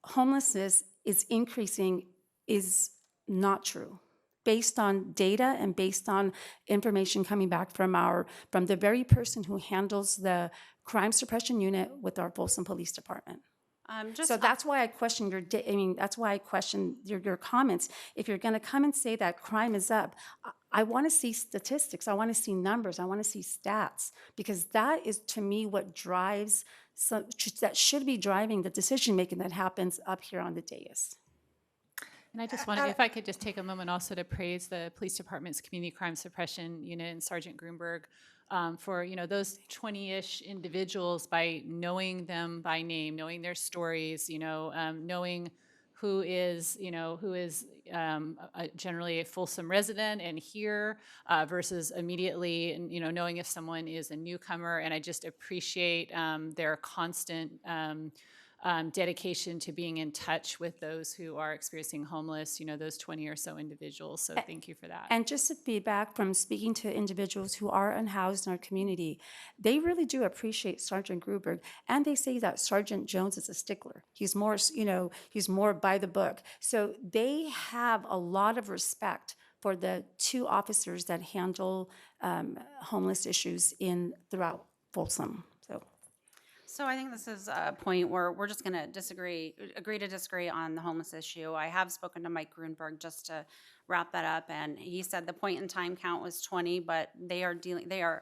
homelessness is increasing is not true, based on data and based on information coming back from the very person who handles the crime suppression unit with our Folsom Police Department. So that's why I question that's why I question your comments. If you're going to come and say that crime is up, I want to see statistics. I want to see numbers. I want to see stats, because that is, to me, what drives. That should be driving the decision making that happens up here on the dais. And I just wanted, if I could just take a moment also to praise the police department's community crime suppression unit and Sergeant Grunberg for those 20-ish individuals, by knowing them by name, knowing their stories, knowing who is generally a Folsom resident and here versus immediately, and knowing if someone is a newcomer. And I just appreciate their constant dedication to being in touch with those who are experiencing homeless, those 20 or so individuals. So thank you for that. And just a feedback from speaking to individuals who are unhoused in our community, they really do appreciate Sergeant Gruberg, and they say that Sergeant Jones is a stickler. He's more, he's more by the book. So they have a lot of respect for the two officers that handle homeless issues throughout Folsom. So I think this is a point where we're just going to agree to disagree on the homeless issue. I have spoken to Mike Grunberg just to wrap that up, and he said the point in time count was 20, but they are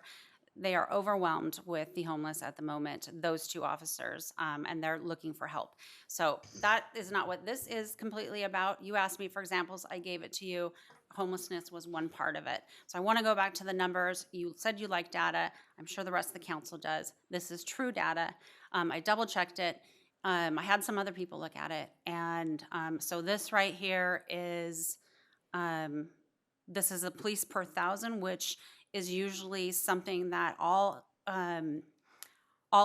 overwhelmed with the homeless at the moment, those two officers, and they're looking for help. So that is not what this is completely about. You asked me for examples, I gave it to you. Homelessness was one part of it. So I want to go back to the numbers. You said you like data. I'm sure the rest of the council does. This is true data. I double checked it. I had some other people look at it. And so this right here is, this is a police per 1,000, which is usually something that all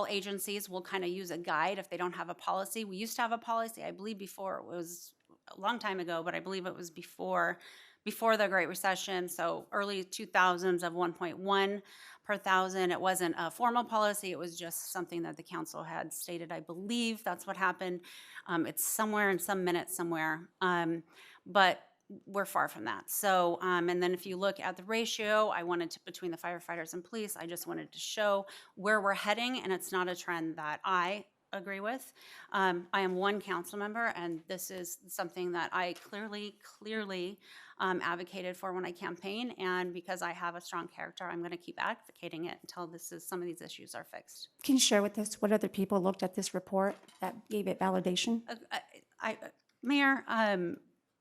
agencies will kind of use a guide if they don't have a policy. We used to have a policy, I believe before, it was a long time ago, but I believe it was before the Great Recession, so early 2000s of 1.1 per 1,000. It wasn't a formal policy, it was just something that the council had stated. I believe that's what happened. It's somewhere in some minutes somewhere, but we're far from that. So, and then if you look at the ratio, I wanted to, between the firefighters and police, I just wanted to show where we're heading, and it's not a trend that I agree with. I am one council member, and this is something that I clearly advocated for when I campaign, and because I have a strong character, I'm going to keep advocating it until some of these issues are fixed. Can you share with us what other people looked at this report that gave it validation? Mayor,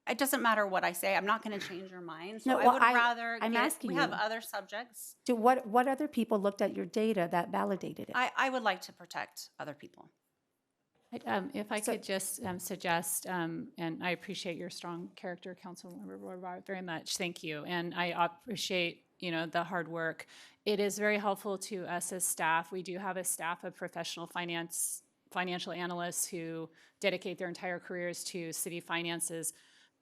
it doesn't matter what I say. I'm not going to change your mind. So No, I well, would rather we have other subjects. What other people looked at your data that validated it? I would like to protect other people. If I could just suggest, and I appreciate your strong character, Councilmember Rohrbach, very much. Thank you. And I appreciate, the hard work. It is very helpful to us as staff. We do have a staff of professional financial analysts who dedicate their entire careers to city finances.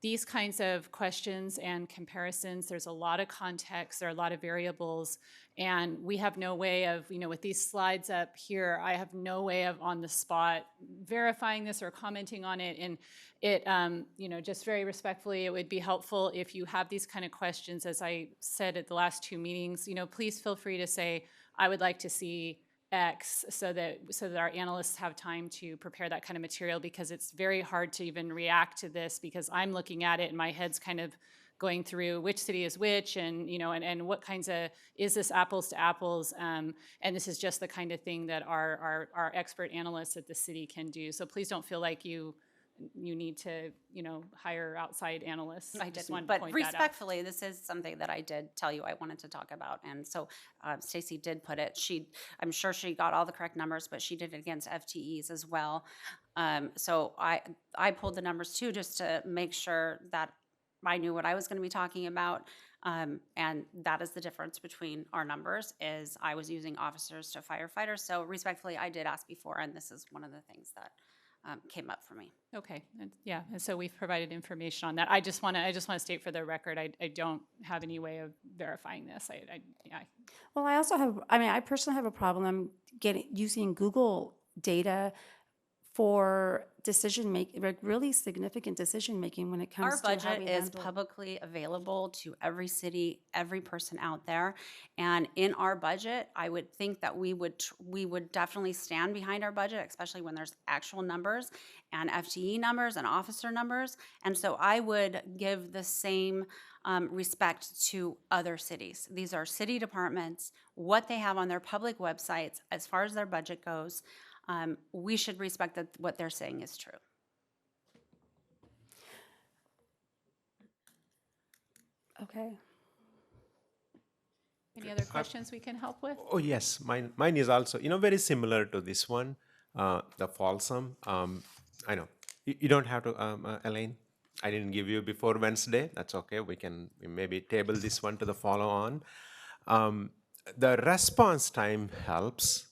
These kinds of questions and comparisons, there's a lot of context, there are a lot of variables, and we have no way of, with these slides up here, I have no way of on the spot verifying this or commenting on it. And it, just very respectfully, it would be helpful if you have these kind of questions, as I said at the last two meetings, please feel free to say, I would like to see X, so that our analysts have time to prepare that kind of material, because it's very hard to even react to this because I'm looking at it and my head's kind of going through which city is which, and and what kinds of, is this apples to apples, and this is just the kind of thing that our expert analysts at the city can do. So please don't feel like you need to hire outside analysts. I just didn't, wanted to but point that out. respectfully, this is something that I did tell you I wanted to talk about, and so Stacy did put it. I'm sure she got all the correct numbers, but she did it against FTEs as well. So I pulled the numbers too, just to make sure that I knew what I was going to be talking about, and that is the difference between our numbers. Is I was using officers to firefighters. So respectfully, I did ask before, and this is one of the things that came up for me. Okay, yeah, and so we've provided information on that. I just want to state for the record, I don't have any way of verifying this. Well, I personally have a problem using Google data for really significant decision making when it comes Our to how we budget is handle. publicly available to every city, every person out there. And in our budget, I would think that we would definitely stand behind our budget, especially when there's actual numbers and FTE numbers and officer numbers. And so I would give the same respect to other cities. These are city departments, what they have on their public websites as far as their budget goes. We should respect that what they're saying is true. Okay. Any other questions we can help with? Oh, yes, mine is also, very similar to this one, the Folsom. I know, you don't have to, Elaine, I didn't give you before Wednesday. That's okay, we maybe table this one to the follow on. The response time helps.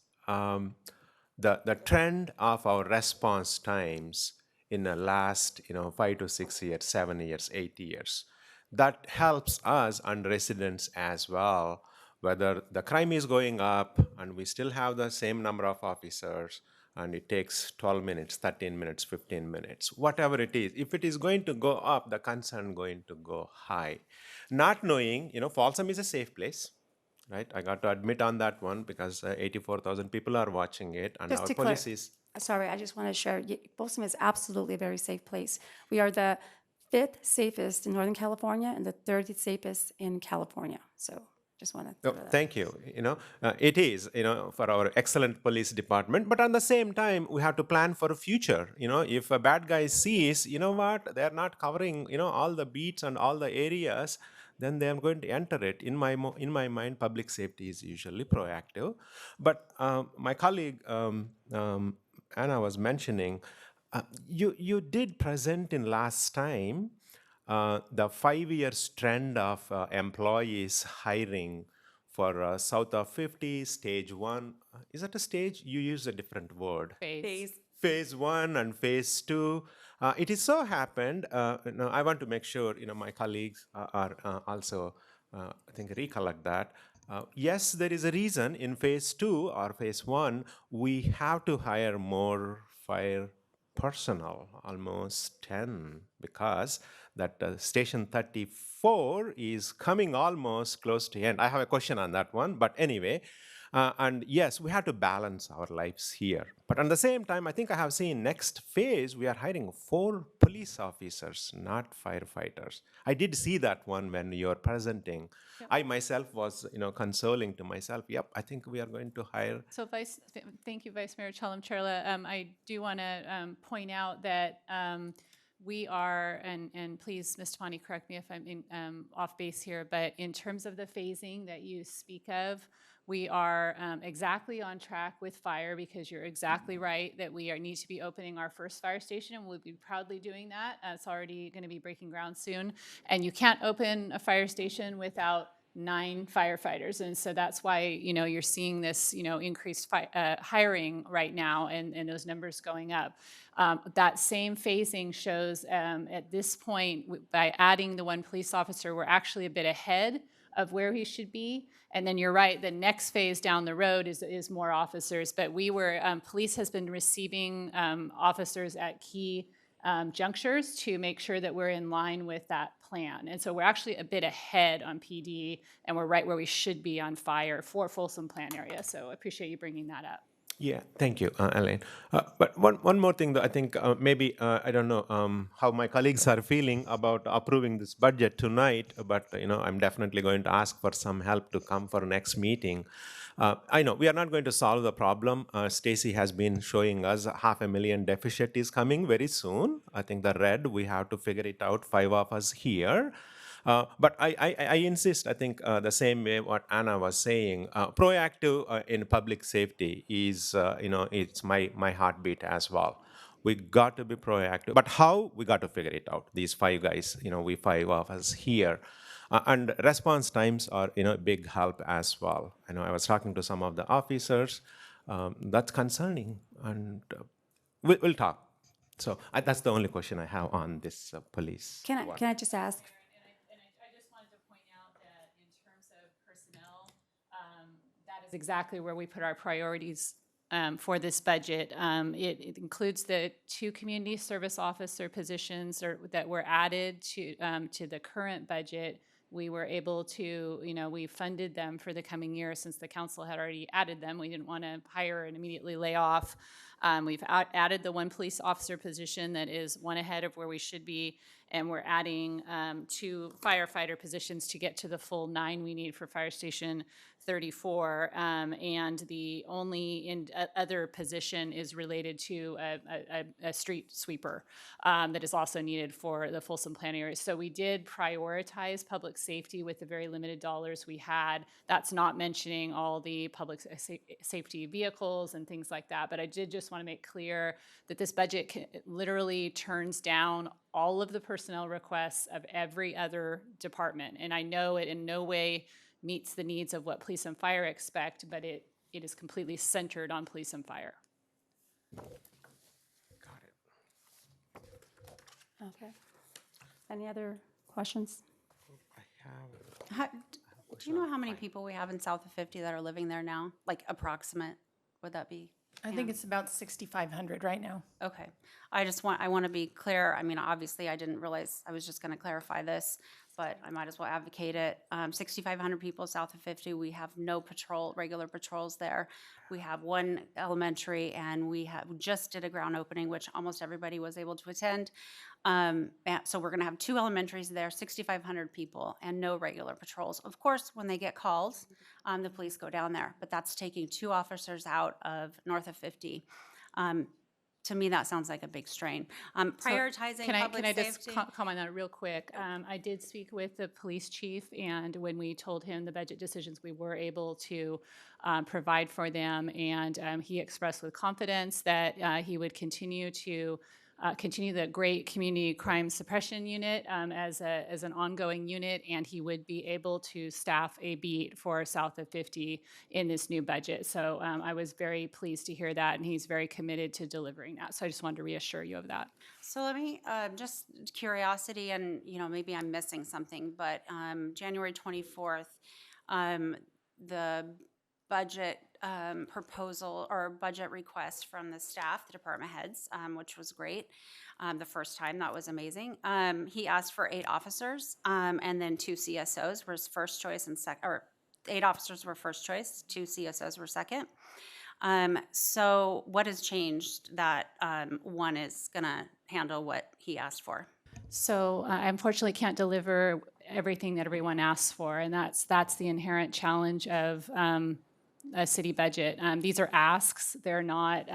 The trend of our response times in the last 5 to 6 years, 7 years, 8 years, that helps us and residents as well, whether the crime is going up and we still have the same number of officers and it takes 12 minutes, 13 minutes, 15 minutes, whatever it is. If it is going to go up, the concern going to go high. Not knowing, Folsom is a safe place. Right, I got to admit on that one because 84,000 people are watching it, and Just our to police is. Sorry, I just want to share. Folsom is absolutely a very safe place. We are the 5th safest in Northern California and the 3rd safest in California. So just want to. Oh, thank you. It is, for our excellent police department, but at the same time, we have to plan for the future. If a bad guy sees, what, they're not covering, all the beats and all the areas, then they are going to enter it. In my mind, public safety is usually proactive. But my colleague Anna was mentioning, you did present in last time the 5-year trend of employees hiring for south of 50, stage 1. Is that a stage? You use a different word. Phase 1 and phase 2. It is so happened, I want to make sure, my colleagues are also, I think, recollect that. Yes, there is a reason in phase 2 or phase 1, we have to hire more fire personnel, almost 10, because that station 34 is coming almost close to end. I have a question on that one, but anyway. And yes, we have to balance our lives here. But at the same time, I think I have seen next phase, we are hiring 4 police officers, not firefighters. I did see that one when you were presenting. Yep. I myself was, consoling to myself, yep, I think we are going to hire. So thank you, Vice Mayor Chalem-Chorla. I do want to point out that We are, and please, Ms. Tawani, correct me if I'm off base here, but in terms of the phasing that you speak of, we are exactly on track with fire, because you're exactly right that we need to be opening our first fire station, and we'll be proudly doing that. It's already going to be breaking ground soon. And you can't open a fire station without 9 firefighters, and so that's why you're seeing this increased hiring right now, and those numbers going up. That same phasing shows at this point, by adding the 1 police officer, we're actually a bit ahead of where he should be. And then you're right, the next phase down the road is more officers. But police has been receiving officers at key junctures to make sure that we're in line with that plan. And so we're actually a bit ahead on PD, and we're right where we should be on fire for Folsom plan area. So I appreciate you bringing that up. Yeah, thank you, Elaine. But one more thing, though, I think maybe, I don't know how my colleagues are feeling about approving this budget tonight, but I'm definitely going to ask for some help to come for next meeting. I know we are not going to solve the problem. Stacy has been showing us $500,000 deficit is coming very soon. I think the red, we have to figure it out, 5 of us here. But I insist, I think the same way what Anna was saying, proactive in public safety is, it's my heartbeat as well. We got to be proactive, but how, we got to figure it out. These 5 guys, we 5 of us here. And response times are, a big help as well. I was talking to some of the officers, that's concerning, and we'll talk. So that's the only question I have on this police. Can I just ask? I just wanted to point out that in terms of personnel, that is exactly where we put our priorities for this budget. It includes the 2 community service officer positions that were added to the current budget. We were able to, we funded them for the coming year since the council had already added them. We didn't want to hire and immediately lay off. We've added the 1 police officer position that is 1 ahead of where we should be, and we're adding 2 firefighter positions to get to the full 9 we need for Fire Station 34. And the only other position is related to a street sweeper that is also needed for the Folsom plan area. So we did prioritize public safety with the very limited dollars we had. That's not mentioning all the public safety vehicles and things like that. But I did just want to make clear that this budget literally turns down all of the personnel requests of every other department. And I know it in no way meets the needs of what police and fire expect, but it is completely centered on police and fire. Got it. Okay. Any other questions? Do you know how many people we have in south of 50 that are living there now? Like approximate, would that be? I think it's about 6,500 right now. Okay. I want to be clear. I mean, obviously, I didn't realize, I was just going to clarify this, but I might as well advocate it. 6,500 people south of 50. We have no regular patrols there. We have 1 elementary, and we just did a ground opening, which almost everybody was able to attend. So we're going to have 2 elementaries there, 6,500 people, and no regular patrols. Of course, when they get called, the police go down there, but that's taking 2 officers out of north of 50. To me, that sounds like a big strain. Prioritizing public Can I safety. just comment on it real quick? I did speak with the police chief, and when we told him the budget decisions, we were able to provide for them, and he expressed with confidence that he would continue the great community crime suppression unit as an ongoing unit, and he would be able to staff a beat for south of 50 in this new budget. So I was very pleased to hear that, and he's very committed to delivering that. So I just wanted to reassure you of that. So let me, just curiosity, and maybe I'm missing something, but January 24th, the budget proposal or budget request from the staff, the department heads, which was great. The first time, that was amazing. He asked for 8 officers, and then 2 CSOs was first choice, and 8 officers were first choice, 2 CSOs were second. So what has changed that 1 is going to handle what he asked for? So I unfortunately can't deliver everything that everyone asks for, and that's the inherent challenge of a city budget. These are asks. They're not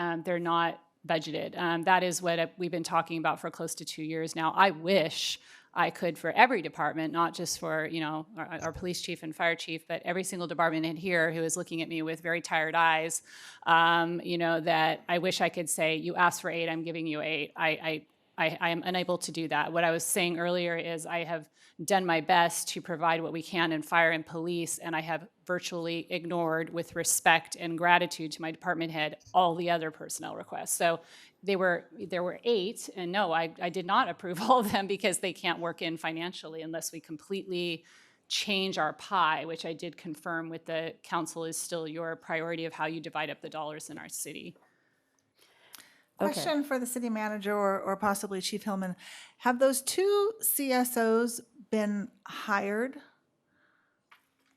budgeted. That is what we've been talking about for close to 2 years now. I wish I could for every department, not just for, our police chief and fire chief, but every single department in here who is looking at me with very tired eyes, that I wish I could say, you asked for 8, I'm giving you 8. I am unable to do that. What I was saying earlier is I have done my best to provide what we can in fire and police, and I have virtually ignored, with respect and gratitude to my department head, all the other personnel requests. So there were 8, and no, I did not approve all of them because they can't work in financially unless we completely change our pie, which I did confirm with the council is still your priority of how you divide up the dollars in our city. Question for the city manager or possibly Chief Hillman. Have those 2 CSOs been hired?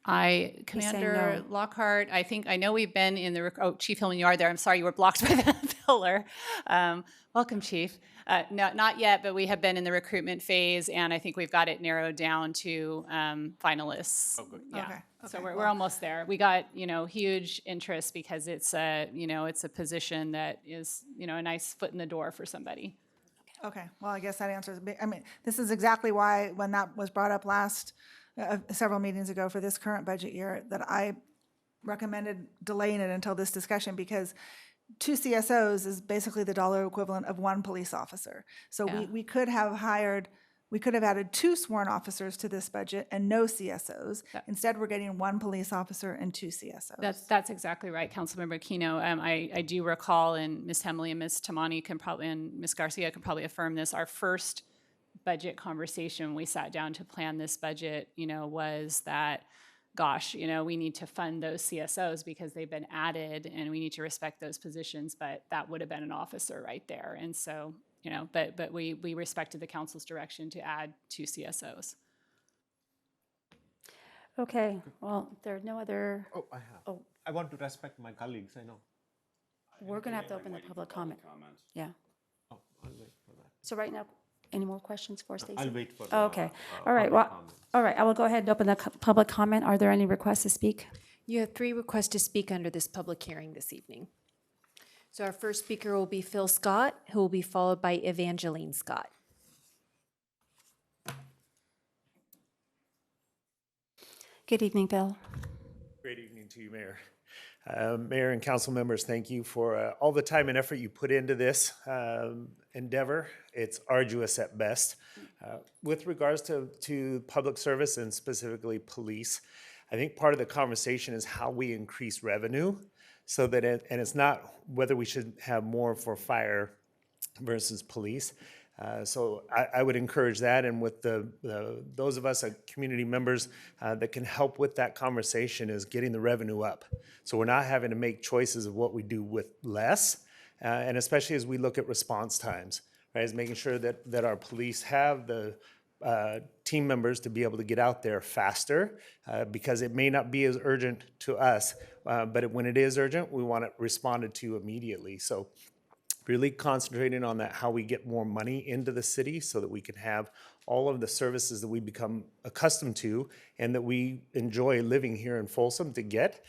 Commander Lockhart, I know we've been in the, Chief Hillman, you are there. I'm sorry you were blocked by the pillar. Welcome, Chief. No, not yet, but we have been in the recruitment phase, and I think we've got it narrowed down to finalists. Oh, good. Yeah. Okay. So we're almost there. We got, huge interest because it's a position that is, a nice foot in the door for somebody. Okay, well, I guess that answers, this is exactly why, when that was brought up several meetings ago for this current budget year, that I recommended delaying it until this discussion, because 2 CSOs is basically the dollar equivalent of 1 police officer. So Yeah. we could have added 2 sworn officers to this budget and no CSOs. Instead, we're getting 1 police officer and 2 CSOs. That's exactly right, Councilmember Aquino. I do recall, and Ms. Hemley and Ms. Tamani and Ms. Garcia can probably affirm this, our first budget conversation when we sat down to plan this budget, was that, gosh, we need to fund those CSOs because they've been added and we need to respect those positions, but that would have been an officer right there. And so, but we respected the council's direction to add 2 CSOs. Okay, well, there are no other, Oh, I have. I want to respect my colleagues, I know. we're going to have to open the public comment. Yeah. Oh, I'll wait for that. So right now, any more questions for Stacy? I'll wait for Okay, all right, well, all right, I will go ahead and open the public comment. Are there any requests to speak? You have 3 requests to speak under this public hearing this evening. So our first speaker will be Phil Scott, who will be followed by Evangeline Scott. Good evening, Bill. Great evening to you, Mayor. Mayor and council members, thank you for all the time and effort you put into this endeavor. It's arduous at best. With regards to public service and specifically police, I think part of the conversation is how we increase revenue so that and it's not whether we should have more for fire versus police. So I would encourage that, and with those of us, community members, that can help with that conversation is getting the revenue up. So we're not having to make choices of what we do with less, and especially as we look at response times, right, is making sure that our police have the team members to be able to get out there faster, because it may not be as urgent to us, but when it is urgent, we want it responded to immediately. So really concentrating on that, how we get more money into the city so that we can have all of the services that we become accustomed to and that we enjoy living here in Folsom to get.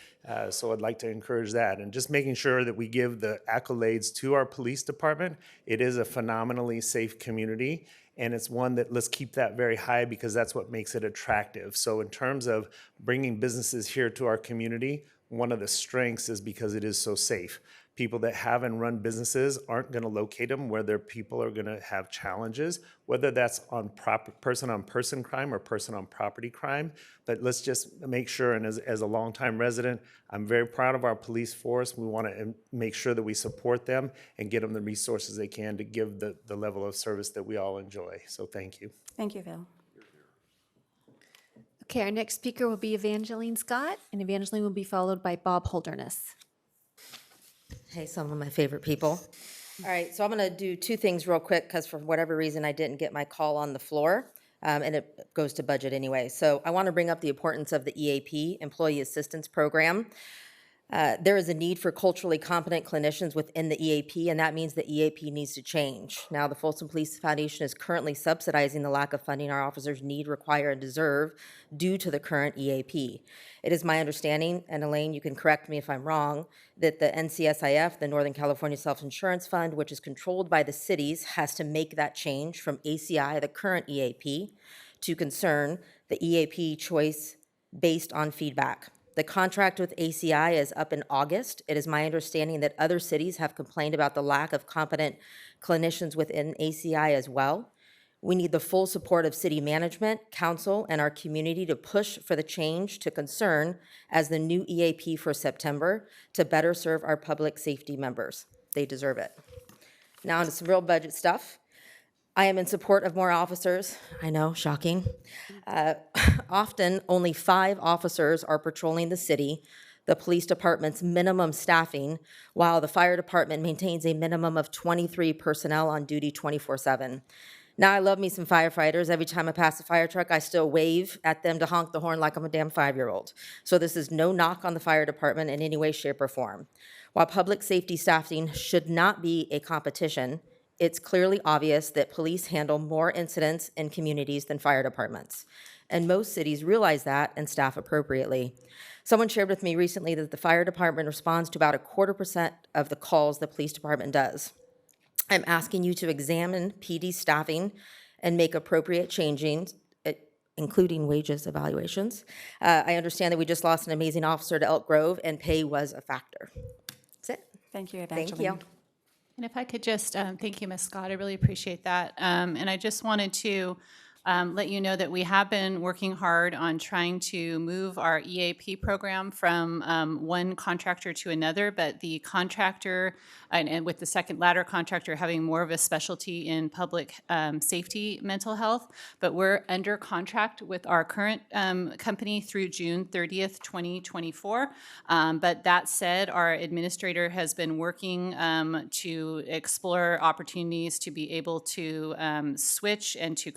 So I'd like to encourage that, and just making sure that we give the accolades to our police department. It is a phenomenally safe community, and it's one that, let's keep that very high because that's what makes it attractive. So in terms of bringing businesses here to our community, one of the strengths is because it is so safe. People that have and run businesses aren't going to locate them where their people are going to have challenges, whether that's on person-on-person crime or person-on-property crime. But let's just make sure, and as a longtime resident, I'm very proud of our police force. We want to make sure that we support them and get them the resources they can to give the level of service that we all enjoy. So thank you. Thank you, Phil. Okay, our next speaker will be Evangeline Scott, and Evangeline will be followed by Bob Holderness. Hey, some of my favorite people. All right, so I'm going to do 2 things real quick because for whatever reason I didn't get my call on the floor, and it goes to budget anyway. So I want to bring up the importance of the EAP, Employee Assistance Program. There is a need for culturally competent clinicians within the EAP, and that means the EAP needs to change. Now, the Folsom Police Foundation is currently subsidizing the lack of funding our officers need, require, and deserve due to the current EAP. It is my understanding, and Elaine, you can correct me if I'm wrong, that the NCSIF, the Northern California Self-Insurance Fund, which is controlled by the cities, has to make that change from ACI, the current EAP, to concern the EAP choice based on feedback. The contract with ACI is up in August. It is my understanding that other cities have complained about the lack of competent clinicians within ACI as well. We need the full support of city management, council, and our community to push for the change to concern as the new EAP for September to better serve our public safety members. They deserve it. Now into some real budget stuff. I am in support of more officers. I know, shocking. Often, only 5 officers are patrolling the city, the police department's minimum staffing, while the fire department maintains a minimum of 23 personnel on duty 24/7. Now, I love me some firefighters. Every time I pass a fire truck, I still wave at them to honk the horn like I'm a damn 5-year-old. So this is no knock on the fire department in any way, shape, or form. While public safety staffing should not be a competition, it's clearly obvious that police handle more incidents in communities than fire departments. And most cities realize that and staff appropriately. Someone shared with me recently that the fire department responds to about 0.25% of the calls the police department does. I'm asking you to examine PD staffing and make appropriate changes, including wages evaluations. I understand that we just lost an amazing officer to Elk Grove, and pay was a factor. That's it. Thank you, Evangeline. Thank you. And if I could just, thank you, Ms. Scott, I really appreciate that. And I just wanted to let you know that we have been working hard on trying to move our EAP program from one contractor to another, but the contractor, and with the second latter contractor having more of a specialty in public safety mental health, but we're under contract with our current company through June 30th, 2024. But that said, our administrator has been working to explore opportunities to be able to switch and to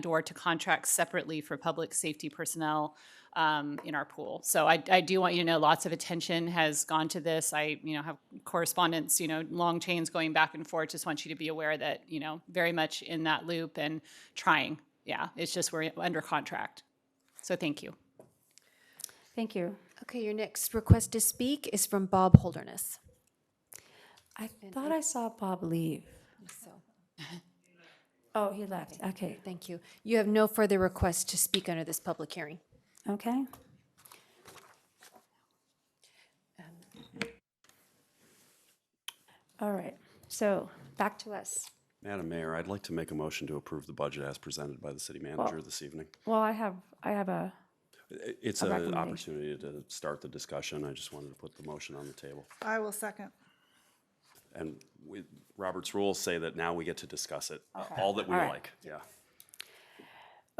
or to contract separately for public safety personnel in our pool. So I do want you to know lots of attention has gone to this. I have correspondence, long chains going back and forth. Just want you to be aware that, very much in that loop and trying. Yeah, it's just we're under contract. So thank you. Thank you. Okay, your next request to speak is from Bob Holderness. I thought I saw Bob leave. So, Oh, he left. Okay. thank you. You have no further requests to speak under this public hearing. Okay. All right. So back to us. Madam Mayor, I'd like to make a motion to approve the budget as presented by the city manager this evening. Well, I have a. It's a an recommendation. opportunity to start the discussion. I just wanted to put the motion on the table. I will second. And Robert's rules say that now we get to discuss it, Okay. all that we All right. like, yeah.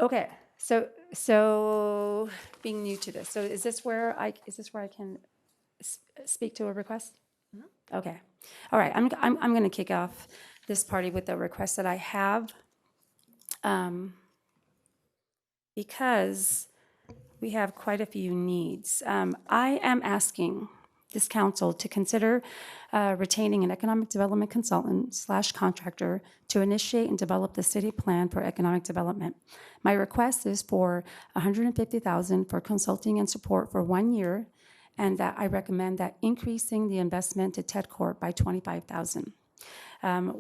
Okay. So being new to this, so is this where I can speak to a request? Okay. All right. I'm going to kick off this party with the request that I have, because we have quite a few needs. I am asking this council to consider retaining an economic development consultant / contractor to initiate and develop the city plan for economic development. My request is for $150,000 for consulting and support for 1 year, and that I recommend that increasing the investment to Ted Corp by $25,000.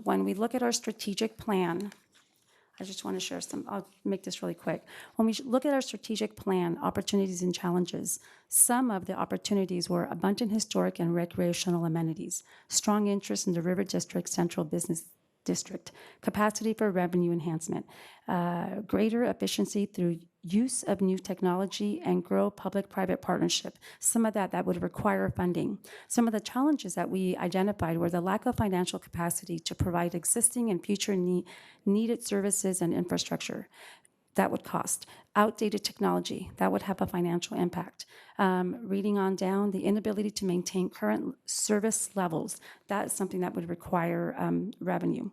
When we look at our strategic plan, I just want to share I'll make this really quick. When we look at our strategic plan, opportunities and challenges, some of the opportunities were abundant historic and recreational amenities, strong interest in the River District Central Business District, capacity for revenue enhancement, greater efficiency through use of new technology, and grow public-private partnership. Some of that would require funding. Some of the challenges that we identified were the lack of financial capacity to provide existing and future needed services and infrastructure. that would cost. Outdated technology, that would have a financial impact. Reading on down, the inability to maintain current service levels, that is something that would require revenue.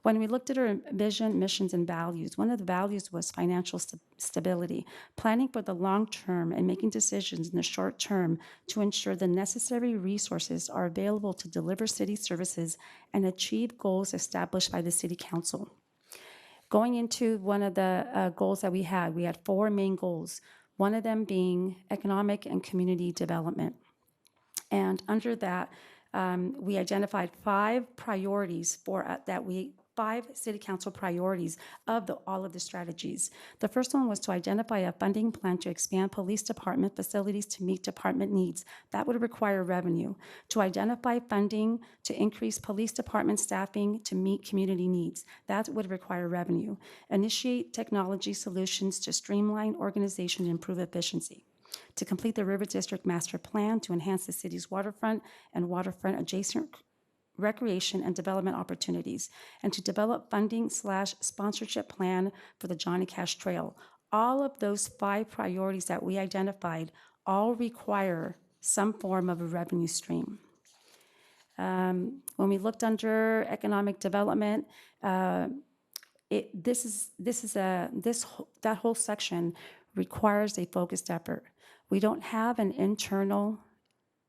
When we looked at our vision, missions, and values, one of the values was financial stability, planning for the long term and making decisions in the short term to ensure the necessary resources are available to deliver city services and achieve goals established by the City Council. Going into one of the goals that we had 4 main goals, one of them being economic and community development. And under that, we identified 5 priorities five City Council priorities of all of the strategies. The first one was to identify a funding plan to expand police department facilities to meet department needs. That would require revenue. To identify funding to increase police department staffing to meet community needs. That would require revenue. Initiate technology solutions to streamline organization and improve efficiency. To complete the River District Master Plan to enhance the city's waterfront and waterfront adjacent recreation and development opportunities, and to develop funding/sponsorship plan for the Johnny Cash Trail. All of those 5 priorities that we identified all require some form of a revenue stream. When we looked under economic development, that whole section requires a focused effort. We don't have an internal,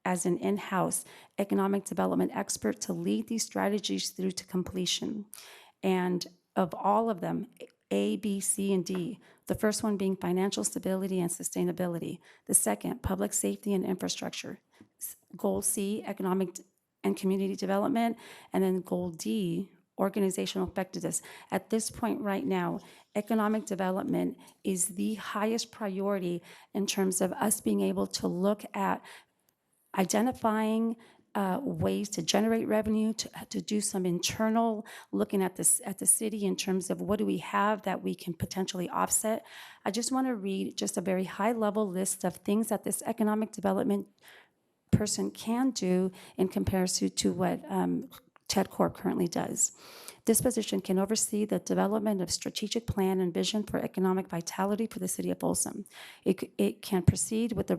as an in-house economic development expert to lead these strategies through to completion. And of all of them, A, B, C, and D, the first one being financial stability and sustainability. The second, public safety and infrastructure. Goal C, economic and community development. And then goal D, organizational effectiveness. At this point right now, economic development is the highest priority in terms of us being able to look at identifying ways to generate revenue, to do some internal looking at the city in terms of what do we have that we can potentially offset. I just want to read just a very high-level list of things that this economic development person can do in comparison to what Ted Corp currently does. This position can oversee the development of strategic plan and vision for economic vitality for the city of Folsom. It can proceed with the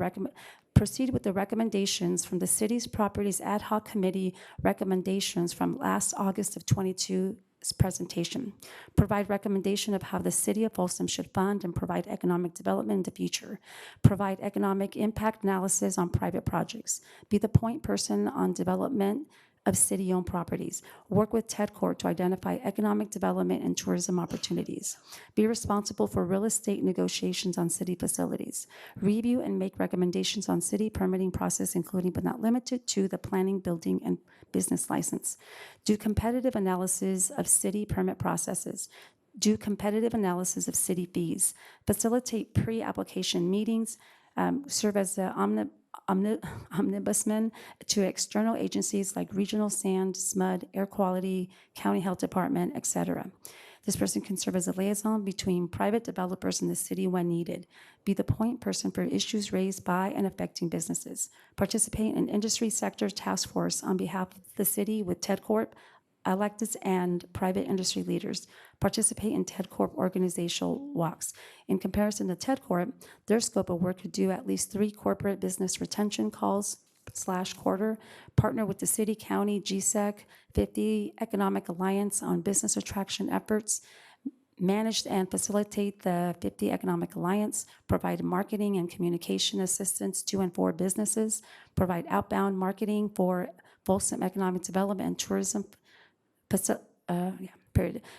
recommendations from the city's properties ad hoc committee recommendations from last August of 22's presentation. Provide recommendation of how the city of Folsom should fund and provide economic development in the future. Provide economic impact analysis on private projects. Be the point person on development of city-owned properties. Work with Ted Corp to identify economic development and tourism opportunities. Be responsible for real estate negotiations on city facilities. Review and make recommendations on city permitting process, including but not limited to the planning, building, and business license. Do competitive analysis of city permit processes. Do competitive analysis of city fees. Facilitate pre-application meetings. Serve as the omnibusman to external agencies like Regional Sand, SMUD, Air Quality, County Health Department, etc. This person can serve as a liaison between private developers and the city when needed. Be the point person for issues raised by and affecting businesses. Participate in industry sector task force on behalf of the city with Ted Corp, electeds, and private industry leaders. Participate in Ted Corp organizational walks. In comparison to Ted Corp, their scope of work could do at least 3 corporate business retention calls / quarter, partner with the city, county, GSEC, 50 Economic Alliance on business attraction efforts, manage and facilitate the 50 Economic Alliance, provide marketing and communication assistance to and for businesses, provide outbound marketing for Folsom economic development and tourism,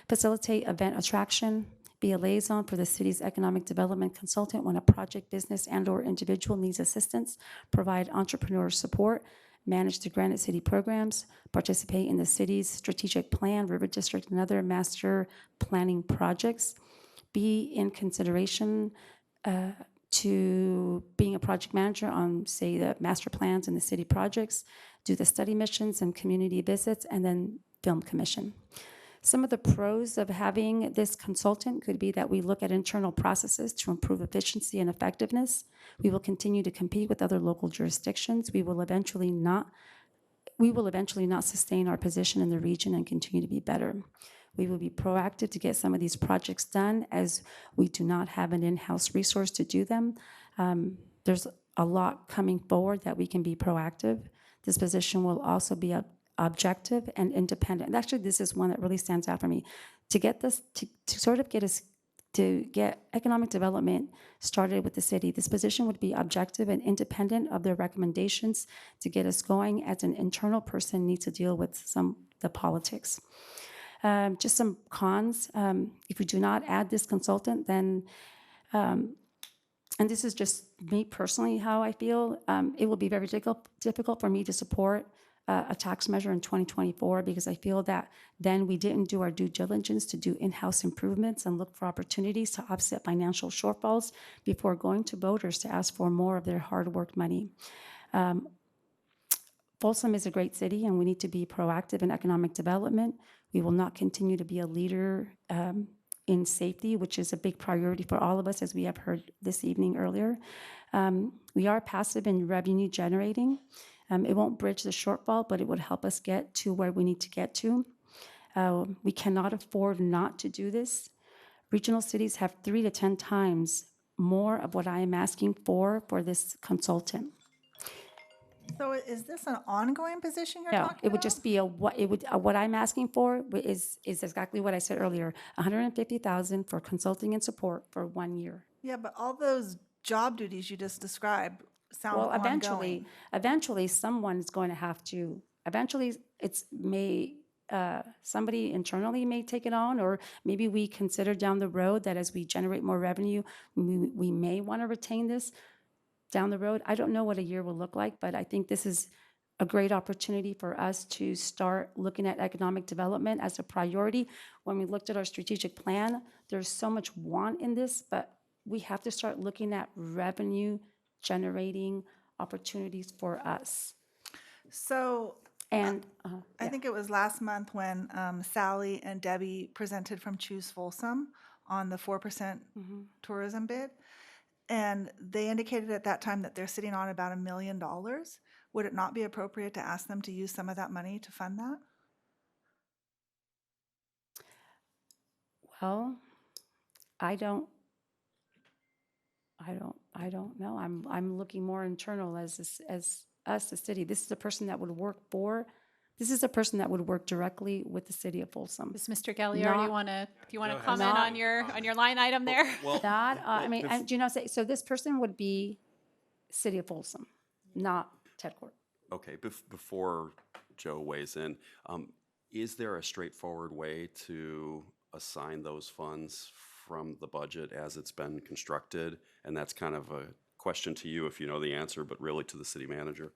facilitate event attraction, be a liaison for the city's economic development consultant when a project, business, and/or individual needs assistance, provide entrepreneur support, manage the Granite City programs, participate in the city's strategic plan, River District, and other master planning projects, be in consideration to being a project manager on, say, the master plans and the city projects, do the study missions and community visits, and then film commission. Some of the pros of having this consultant could be that we look at internal processes to improve efficiency and effectiveness. We will continue to compete with other local jurisdictions. We will eventually not sustain our position in the region and continue to be better. We will be proactive to get some of these projects done, as we do not have an in-house resource to do them. There's a lot coming forward that we can be proactive. This position will also be objective and independent. And actually, this is one that really stands out for me. To get this, to sort of get us, to get economic development started with the city, this position would be objective and independent of their recommendations to get us going, as an internal person needs to deal with the politics. Just some cons. If we do not add this consultant, then, and this is just me personally, how I feel, it will be very difficult for me to support a tax measure in 2024, because I feel that then we didn't do our due diligence to do in-house improvements and look for opportunities to offset financial shortfalls before going to voters to ask for more of their hard-worked money. Folsom is a great city, and we need to be proactive in economic development. We will not continue to be a leader in safety, which is a big priority for all of us, as we have heard this evening earlier. We are passive in revenue generating. It won't bridge the shortfall, but it would help us get to where we need to get to. We cannot afford not to do this. Regional cities have 3 to 10 times more of what I am asking for this consultant. So is this an ongoing position you're No, talking about? it would just be what I'm asking for is exactly what I said earlier, $150,000 for consulting and support for 1 year. Yeah, but all those job duties you just described sound Well, ongoing. eventually, someone's going to have to. Eventually, somebody internally may take it on, or maybe we consider down the road that as we generate more revenue, we may want to retain this down the road. I don't know what a year will look like, but I think this is a great opportunity for us to start looking at economic development as a priority. When we looked at our strategic plan, there's so much want in this, but we have to start looking at revenue generating opportunities for us. So And I think it was last month when Sally and Debbie presented from Choose Folsom on the 4% tourism bid. And they indicated at that time that they're sitting on about $1 million. Would it not be appropriate to ask them to use some of that money to fund that? Well, I don't know. I'm looking more internal as us, the city. This is a person that would work directly with the city of Folsom. Does Mr. Gagliardi do you want to comment on your line item there? So this person would be city of Folsom, not Ted Court. Okay, before Joe weighs in, is there a straightforward way to assign those funds from the budget as it's been constructed? And that's kind of a question to you if you know the answer, but really to the city manager.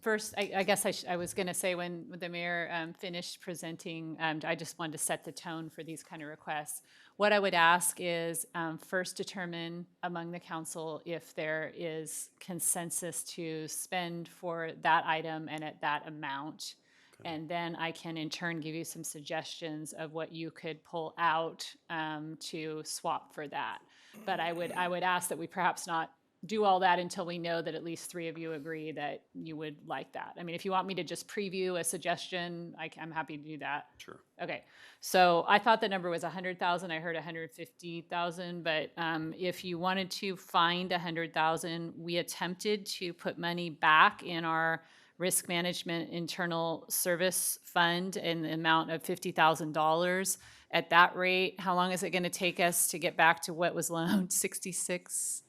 First, I guess I was going to say when the mayor finished presenting, I just wanted to set the tone for these kind of requests. What I would ask is first determine among the council if there is consensus to spend for that item and at that amount. Okay. And then I can in turn give you some suggestions of what you could pull out to swap for that. But I would ask that we perhaps not do all that until we know that at least 3 of you agree that you would like that. I mean, if you want me to just preview a suggestion, I'm happy to do that. Sure. Okay. So I thought the number was 100,000. I heard 150,000. But if you wanted to find 100,000, we attempted to put money back in our risk management internal service fund in the amount of $50,000. At that rate, how long is it going to take us to get back to what was loaned? 66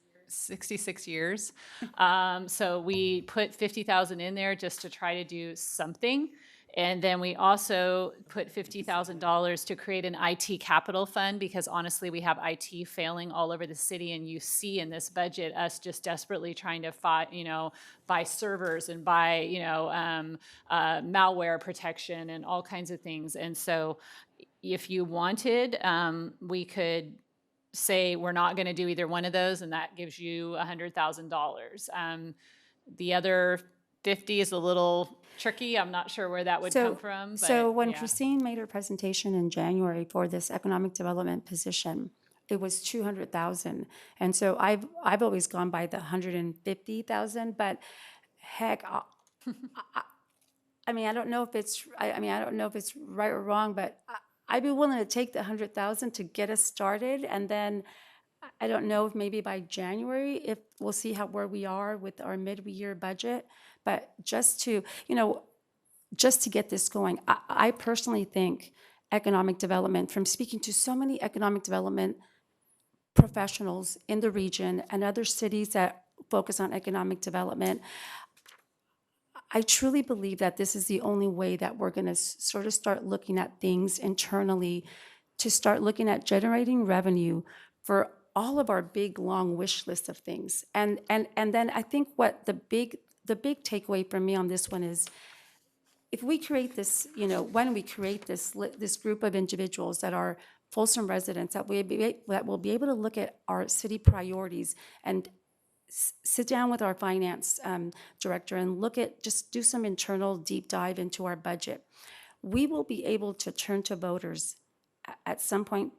years. So we put 50,000 in there just to try to do something. And then we also put $50,000 to create an IT capital fund, because honestly, we have IT failing all over the city. And you see in this budget, us just desperately trying to buy servers and buy, malware protection and all kinds of things. And so if you wanted, we could say we're not going to do either one of those, and that gives you $100,000. The other 50 is a little tricky. I'm not sure where that would come from. But, so when Christine made her presentation in January for this economic development position, it was 200,000, and so I've always gone by the 150,000. But heck, I mean, I don't know if it's, I mean, I don't know if it's right or wrong, but I'd be willing to take the 100,000 to get us started, and then I don't know if maybe by January, if we'll see where we are with our mid-year budget, but just to, just to get this going, I personally think economic development, from speaking to so many economic development professionals in the region and other cities that focus on economic development, I truly believe that this is the only way that we're going to sort of start looking at things internally, to start looking at generating revenue for all of our big, long wish list of things. And then I think what the big takeaway for me on this one is, if we create this, when we create this group of individuals that are Folsom residents, that will be able to look at our city priorities and sit down with our finance director and just do some internal deep dive into our budget, we will be able to turn to voters at some point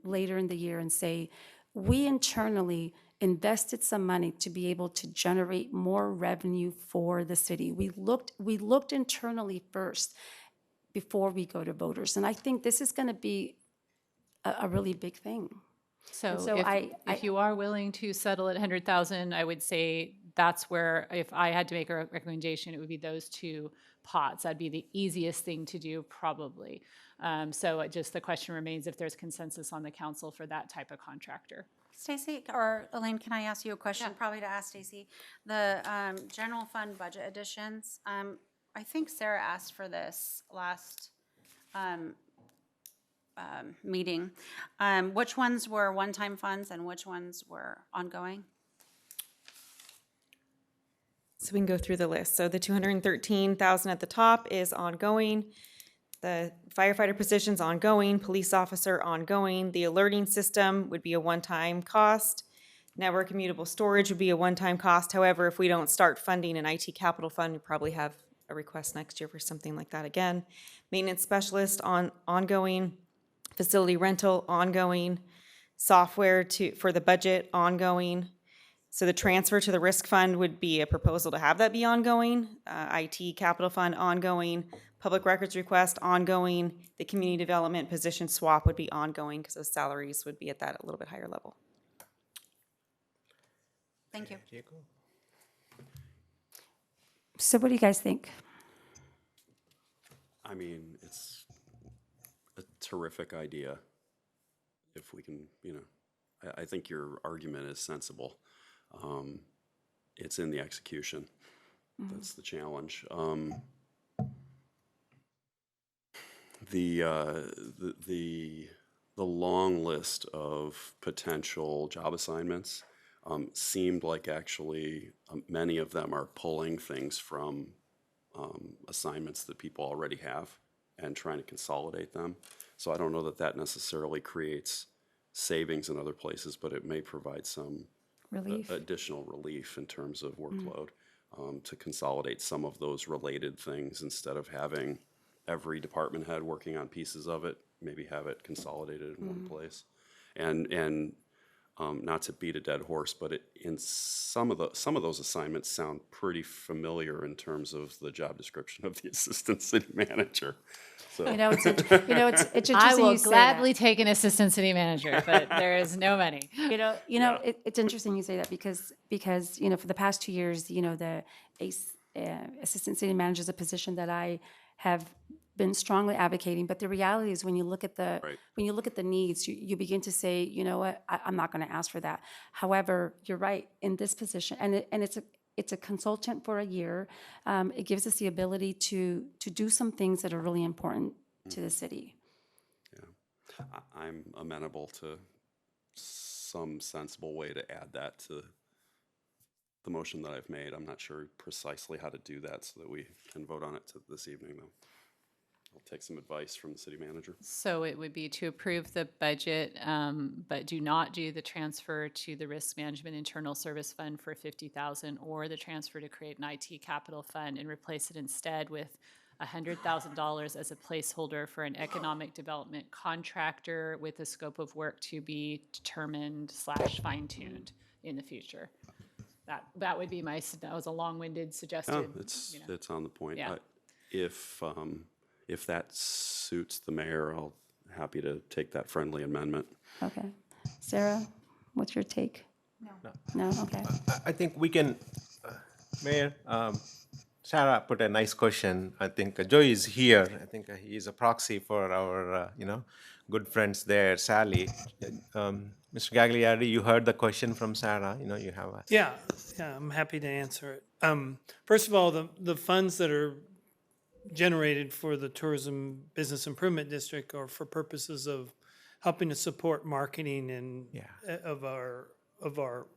later in the year and say, we internally invested some money to be able to generate more revenue for the city. We looked internally first before we go to voters. And I think this is going to be a really big thing. So, so if you are willing to settle at 100,000, I would say that's where, if I had to make a recommendation, it would be those two pots. That'd be the easiest thing to do, probably. So just the question remains if there's consensus on the council for that type of contractor. Stacy, or Elaine, can I ask you a question? Probably to ask Stacy. The general fund budget additions, I think Sarah asked for this last meeting. Which ones were one-time funds and which ones were ongoing? So we can go through the list. So the 213,000 at the top is ongoing. The firefighter position's ongoing, police officer ongoing. The alerting system would be a one-time cost. Network immutable storage would be a one-time cost. However, if we don't start funding an IT capital fund, we probably have a request next year for something like that again. Maintenance specialist ongoing. Facility rental ongoing. Software for the budget ongoing. So the transfer to the risk fund would be a proposal to have that be ongoing. IT capital fund ongoing. Public records request ongoing. The community development position swap would be ongoing because those salaries would be at that a little bit higher level. Thank you. So what do you guys think? I mean, it's a terrific idea. If we can, I think your argument is sensible. It's in the execution. That's the challenge. The long list of potential job assignments seemed like actually many of them are pulling things from assignments that people already have and trying to consolidate them. So I don't know that that necessarily creates savings in other places, but it may provide some additional relief in terms of workload to consolidate some of those related things instead of having every department head working on pieces of it, maybe have it consolidated in one place. And not to beat a dead horse, but in some of those assignments sound pretty familiar in terms of the job description of the assistant city manager. So. It's interesting. I will you say gladly that. take an assistant city manager, but there is no money. It's interesting you say that because for the past 2 years, the assistant city manager is a position that I have been strongly advocating. But the reality is, when you look at the needs, you begin to say, you know what, I'm not going to ask for that. However, you're right, in this position, and it's a consultant for a year. It gives us the ability to do some things that are really important to the city. Yeah, I'm amenable to some sensible way to add that to the motion that I've made. I'm not sure precisely how to do that so that we can vote on it this evening, though. I'll take some advice from the city manager. So it would be to approve the budget, but do not do the transfer to the Risk Management Internal Service Fund for $50,000, or the transfer to create an IT capital fund, and replace it instead with $100,000 as a placeholder for an economic development contractor with a scope of work to be determined / fine-tuned in the future. That would be that was a long-winded suggested. It's on the point. Yeah. If that suits the mayor, I'll happy to take that friendly amendment. Okay. Sarah, what's your take? No, okay. I think we can, Mayor, Sarah put a nice question. I think Joey is here. I think he is a proxy for our, good friends there, Sally. Mr. Gagliardi, you heard the question from Sarah. You have a. Yeah, I'm happy to answer it. First of all, the funds that are generated for the Tourism Business Improvement District are for purposes of helping to support marketing and of our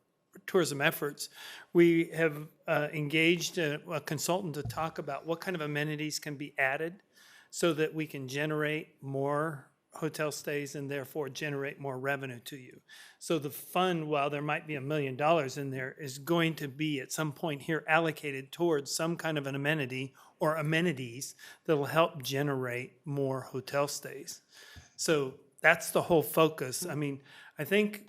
tourism efforts. We have engaged a consultant to talk about what kind of amenities can be added so that we can generate more hotel stays and therefore generate more revenue to you. So the fund, while there might be $1 million in there, is going to be at some point here allocated towards some kind of an amenity or amenities that will help generate more hotel stays. So that's the whole focus. I mean, I think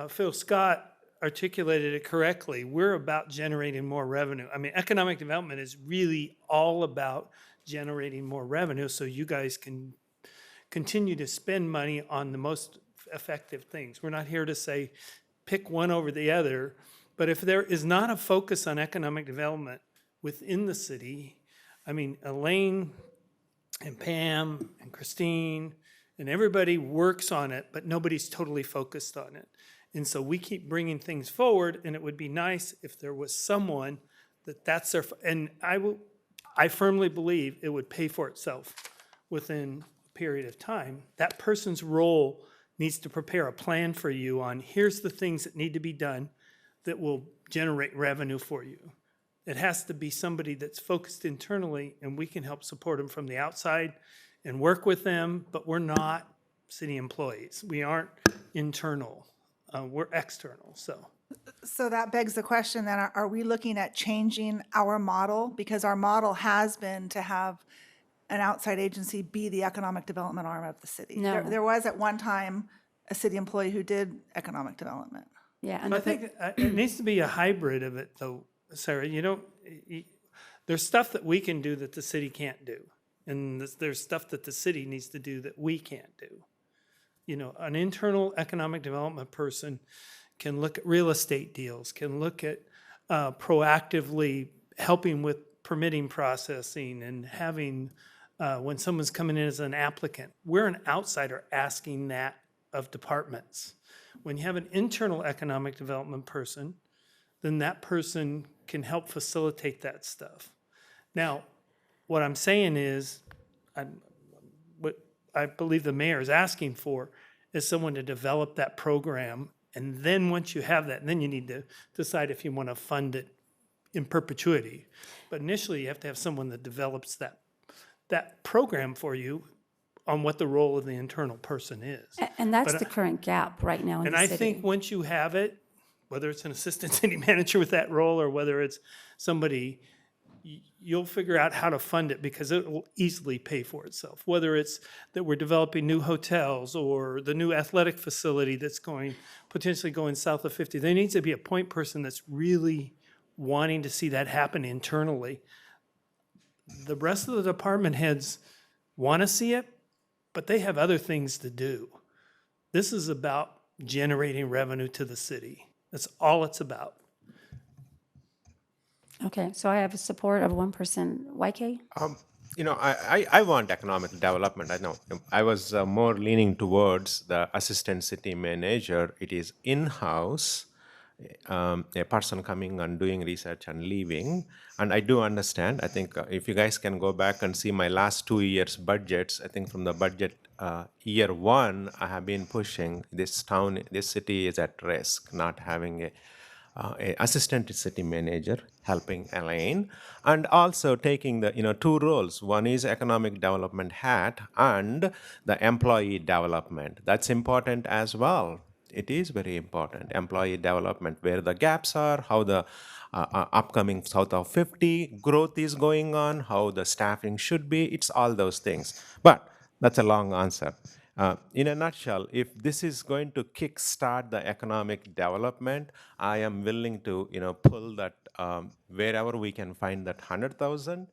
Phil Scott articulated it correctly. We're about generating more revenue. I mean, economic development is really all about generating more revenue so you guys can continue to spend money on the most effective things. We're not here to say pick one over the other, but if there is not a focus on economic development within the city, I mean, Elaine and Pam and Christine and everybody works on it, but nobody's totally focused on it. And so we keep bringing things forward, and it would be nice if there was someone that's their, and I firmly believe it would pay for itself within period of time. That person's role needs to prepare a plan for you on here's the things that need to be done that will generate revenue for you. It has to be somebody that's focused internally, and we can help support them from the outside and work with them, but we're not city employees. We aren't internal. We're external, so. So that begs the question then, are we looking at changing our model? Because our model has been to have an outside agency be the economic development arm of the city. No. There was at one time a city employee who did economic development. Yeah. And I think it needs to be a hybrid of it, though, Sarah. There's stuff that we can do that the city can't do. And there's stuff that the city needs to do that we can't do. An internal economic development person can look at real estate deals, can look at proactively helping with permitting processing and having, when someone's coming in as an applicant, we're an outsider asking that of departments. When you have an internal economic development person, then that person can help facilitate that stuff. Now, what I'm saying is, what I believe the mayor is asking for is someone to develop that program, and then once you have that, then you need to decide if you want to fund it in perpetuity. But initially, you have to have someone that develops that program for you on what the role of the internal person is. And that's But the current gap right now in And the I city. think once you have it, whether it's an assistant city manager with that role or whether it's somebody, you'll figure out how to fund it because it will easily pay for itself. Whether it's that we're developing new hotels or the new athletic facility that's potentially going south of 50, there needs to be a point person that's really wanting to see that happen internally. The rest of the department heads want to see it, but they have other things to do. This is about generating revenue to the city. That's all it's about. Okay, so I have a support of 1%. YK? I want economic development. I know. I was more leaning towards the assistant city manager. It is in-house, a person coming and doing research and leaving. And I do understand. I think if you guys can go back and see my last 2 years' budgets, I think from the budget year one, I have been pushing this city is at risk, not having a assistant city manager helping Elaine, and also taking the two roles. One is economic development hat and the employee development. That's important as well. It is very important. Employee development, where the gaps are, how the upcoming South of 50 growth is going on, how the staffing should be. It's all those things. But that's a long answer. In a nutshell, if this is going to kickstart the economic development, I am willing to pull that wherever we can find that 100,000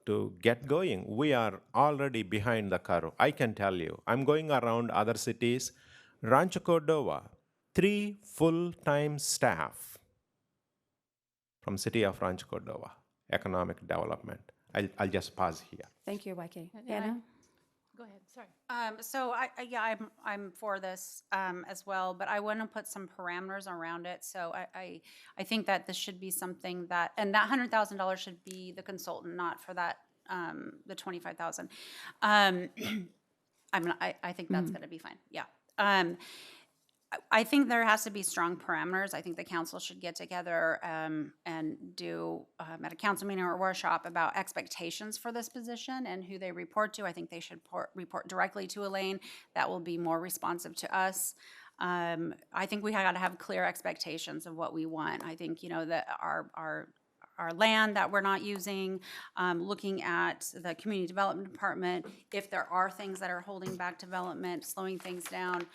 to get going. We are already behind the curve. I can tell you, I'm going around other cities. Rancho Cordova, 3 full-time staff from city of Rancho Cordova, economic development. I'll just pause here. Thank you, YK. And Anna? Go ahead, sorry. So yeah, I'm for this as well, but I want to put some parameters around it. So I think that this should be something that, and that $100,000 should be the consultant, not for that the 25,000. I mean, I think that's going to be fine. Yeah. I think there has to be strong parameters. I think the council should get together and do at a council meeting or a workshop about expectations for this position and who they report to. I think they should report directly to Elaine. That will be more responsive to us. I think we got to have clear expectations of what we want. I think, you know, that our land that we're not using, looking at the community development department, if there are things that are holding back development, slowing things down,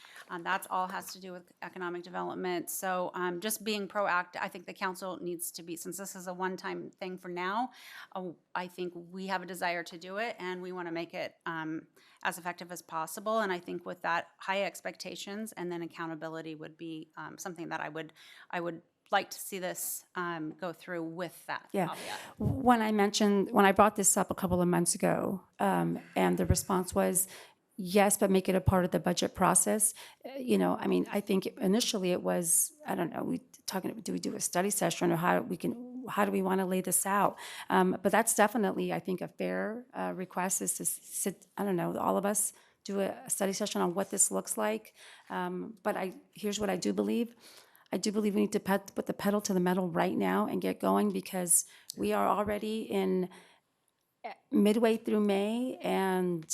that's all has to do with economic development. So just being proactive, I think the council needs to be, since this is a one-time thing for now, I think we have a desire to do it and we want to make it as effective as possible. And I think with that, high expectations and then accountability would be something that I would like to see this go through with that Yeah. caveat. When I brought this up a couple of months ago, and the response was, yes, but make it a part of the budget process. You know, I mean, I think initially it was, I don't know, do we do a study session or how do we want to lay this out? But that's definitely, I think, a fair request is to sit, I don't know, all of us do a study session on what this looks like. But here's what I do believe. I do believe we need to put the pedal to the metal right now and get going because we are already in midway through May and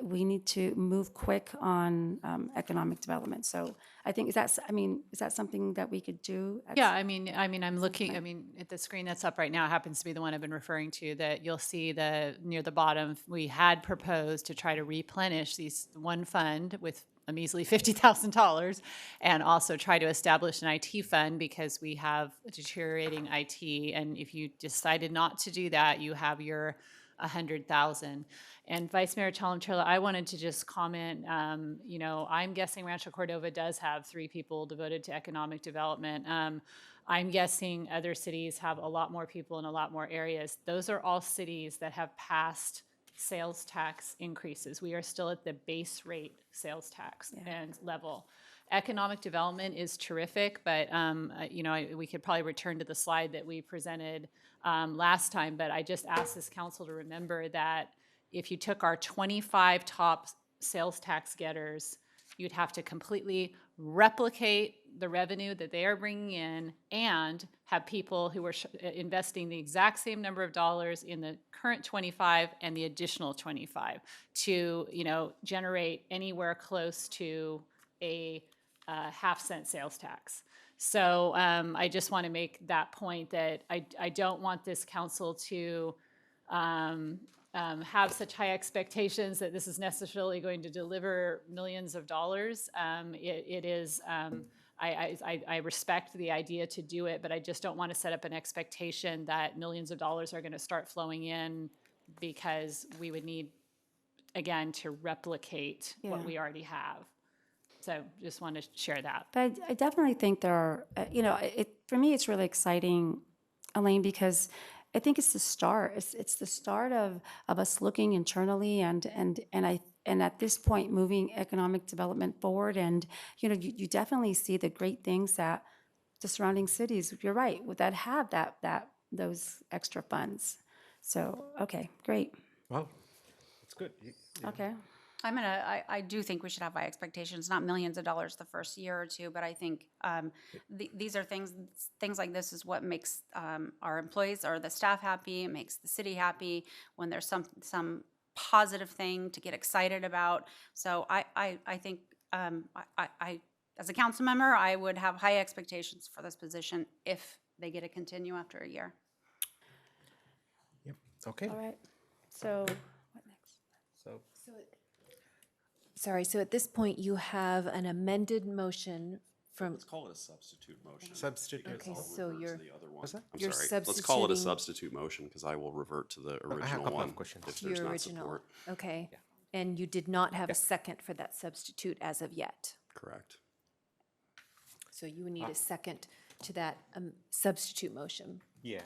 we need to move quick on economic development. So I think, is that something that we could do? Yeah, I mean, I'm looking, at the screen that's up right now happens to be the one I've been referring to, that you'll see near the bottom, we had proposed to try to replenish one fund with a measly $50,000 and also try to establish an IT fund because we have deteriorating IT. And if you decided not to do that, you have your 100,000. And Vice Mayor Chalem-Churla, I wanted to just comment, you know, I'm guessing Rancho Cordova does have 3 people devoted to economic development. I'm guessing other cities have a lot more people in a lot more areas. Those are all cities that have passed sales tax increases. We are still at the base rate sales tax and level. Economic development is terrific, but you know, we could probably return to the slide that we presented last time, but I just asked this council to remember that if you took our 25 top sales tax getters, you'd have to completely replicate the revenue that they are bringing in and have people who are investing the exact same number of dollars in the current 25 and the additional 25 to, you know, generate anywhere close to a half-cent sales tax. So I just want to make that point that I don't want this council to have such high expectations that this is necessarily going to deliver millions of dollars. It is, I respect the idea to do it, but I just don't want to set up an expectation that millions of dollars are going to start flowing in because we would need, again, to replicate what we already have. So just want to share that. But I definitely think there are, you know, for me, it's really exciting, Elaine, because I think it's the start. It's the start of us looking internally and at this point moving economic development forward. And you know, you definitely see the great things that the surrounding cities, you're right, that have those extra funds. So okay, great. Well, that's good. Okay. I do think we should have high expectations, not millions of dollars the first year or two, but I think these are things like this is what makes our employees or the staff happy. It makes the city happy when there's some positive thing to get excited about. So I think I as a council member, I would have high expectations for this position if they get to continue after a year. Yep. Okay. All right. So what next? Sorry, so at this point, you have an amended motion from, Let's call it a substitute motion. Substitute. because Okay, I'll so revert to you're- the other one. What's that? I'm you're sorry. Let's call it a substituting substitute motion because I will revert to the I have a original couple of one questions. if to there's your not original. support. Okay. And you did not have a second for that substitute as of yet. Correct. So you would need a second to that substitute motion. Yeah.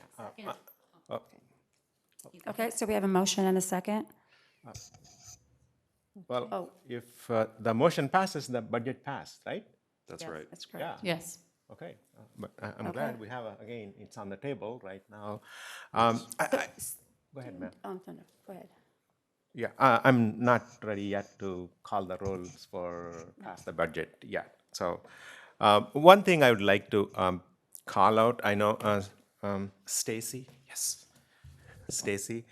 Okay, so we have a motion and a second. Well, Oh. if the motion passes, the budget passed, right? That's Yes, right. That's correct. Yes. Okay, but I'm Okay. glad we have, again, it's on the table right now. Go ahead, ma'am. No, no, go ahead. Yeah, I'm not ready yet to call the rolls for pass the budget yet. So one thing I would like to call out, I know Stacy, yes, Stacy.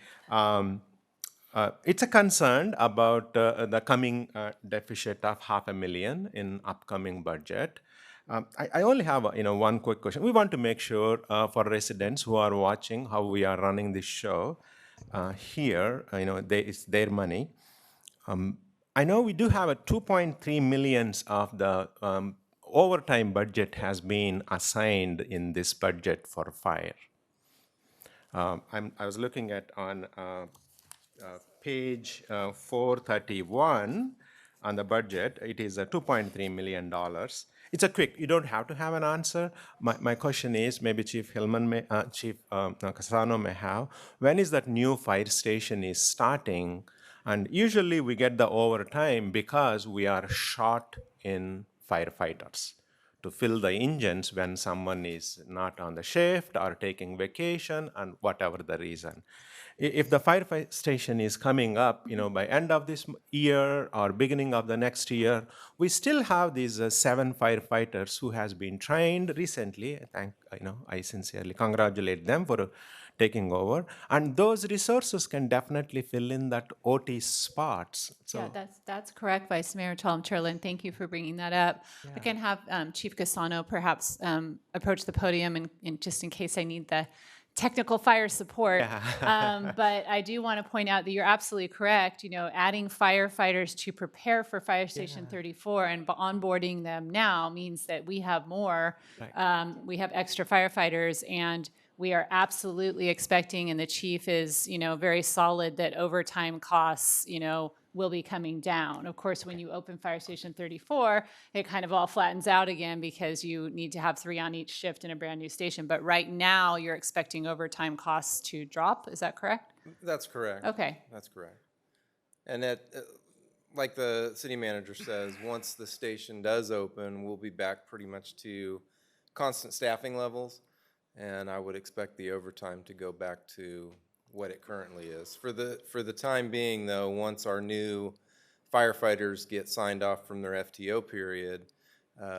It's a concern about the coming deficit of $500,000 in upcoming budget. I only have one quick question. We want to make sure for residents who are watching how we are running this show here, it's their money. I know we do have a 2.3 millions of the overtime budget has been assigned in this budget for fire. I was looking at on page 431 on the budget. It is $2.3 million. It's a quick, you don't have to have an answer. My question is, maybe Chief Hillman may, Chief Casano may have, when is that new fire station is starting? And usually we get the overtime because we are short in firefighters to fill the engines when someone is not on the shift or taking vacation and whatever the reason. If the fire station is coming up, by end of this year or beginning of the next year, we still have these 7 firefighters who has been trained recently. I sincerely congratulate them for taking over, and those resources can definitely fill in that OT spots. So Yeah, that's correct, Vice Mayor Chairlin. Thank you for bringing that up. I can have Chief Casano perhaps approach the podium and just in case I need the technical fire support. But I do want to point out that you're absolutely correct. Adding firefighters to prepare for Fire Station 34 and onboarding them now means that we have more. We have extra firefighters, and we are absolutely expecting, and the chief is, very solid that overtime costs, will be coming down. Of course, when you open Fire Station 34, it kind of all flattens out again because you need to have 3 on each shift in a brand new station. But right now, you're expecting overtime costs to drop. Is that correct? That's correct. Okay. That's correct. And like the city manager says, once the station does open, we'll be back pretty much to constant staffing levels. And I would expect the overtime to go back to what it currently is. For the time being, though, once our new firefighters get signed off from their FTO period,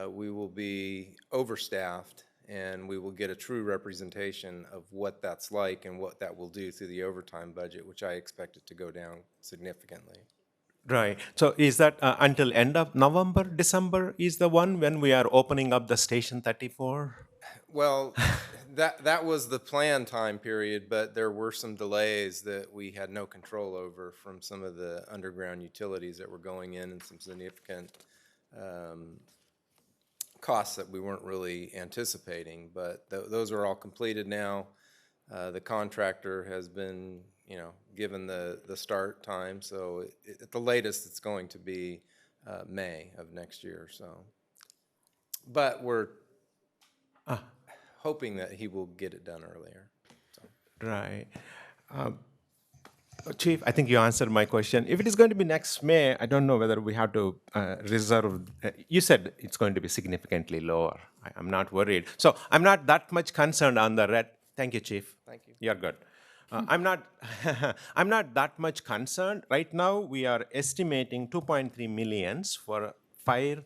we will be overstaffed, and we will get a true representation of what that's like and what that will do through the overtime budget, which I expect it to go down significantly. Right. So is that until end of November, December is the one when we are opening up the Station 34? Well, that was the planned time period, but there were some delays that we had no control over from some of the underground utilities that were going in and some significant costs that we weren't really anticipating. But those are all completed now. The contractor has been, given the start time, so at the latest it's going to be May of next year. So, but we're hoping that he will get it done earlier. So. Right. Chief, I think you answered my question. If it is going to be next May, I don't know whether we have to reserve. You said it's going to be significantly lower. I'm not worried. So I'm not that much concerned on the red. Thank you, Chief. Thank you. You're good. I'm not that much concerned. Right now, we are estimating 2.3 millions for fire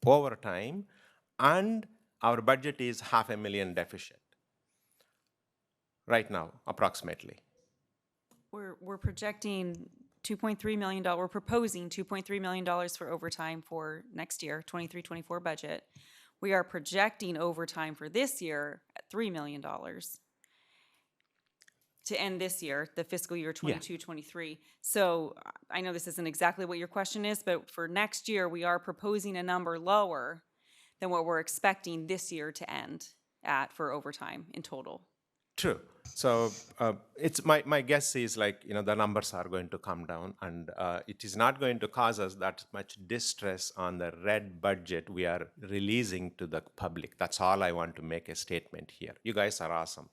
overtime, and our budget is $500,000 deficit. Right now, approximately. We're projecting $2.3 million, we're proposing $2.3 million for overtime for next year, 23-24 budget. We are projecting overtime for this year at $3 million to end this year, the fiscal year 22-23. So I know this isn't exactly what your question is, but for next year, we are proposing a number lower than what we're expecting this year to end at for overtime in total. True. So it's my guess is like, the numbers are going to come down, and it is not going to cause us that much distress on the red budget we are releasing to the public. That's all I want to make a statement here. You guys are awesome,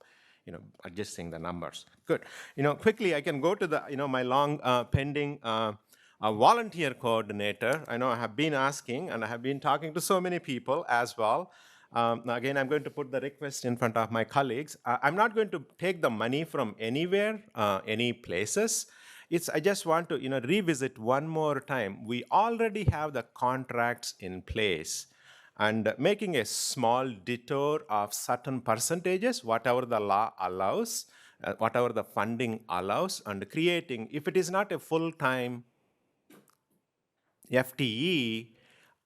adjusting the numbers. Good. Quickly I can go to the, my long pending volunteer coordinator. I know I have been asking, and I have been talking to so many people as well. Again, I'm going to put the request in front of my colleagues. I'm not going to take the money from anywhere, any places. I just want to revisit one more time. We already have the contracts in place, and making a small detour of certain percentages, whatever the law allows, whatever the funding allows, and creating, if it is not a full-time FTE,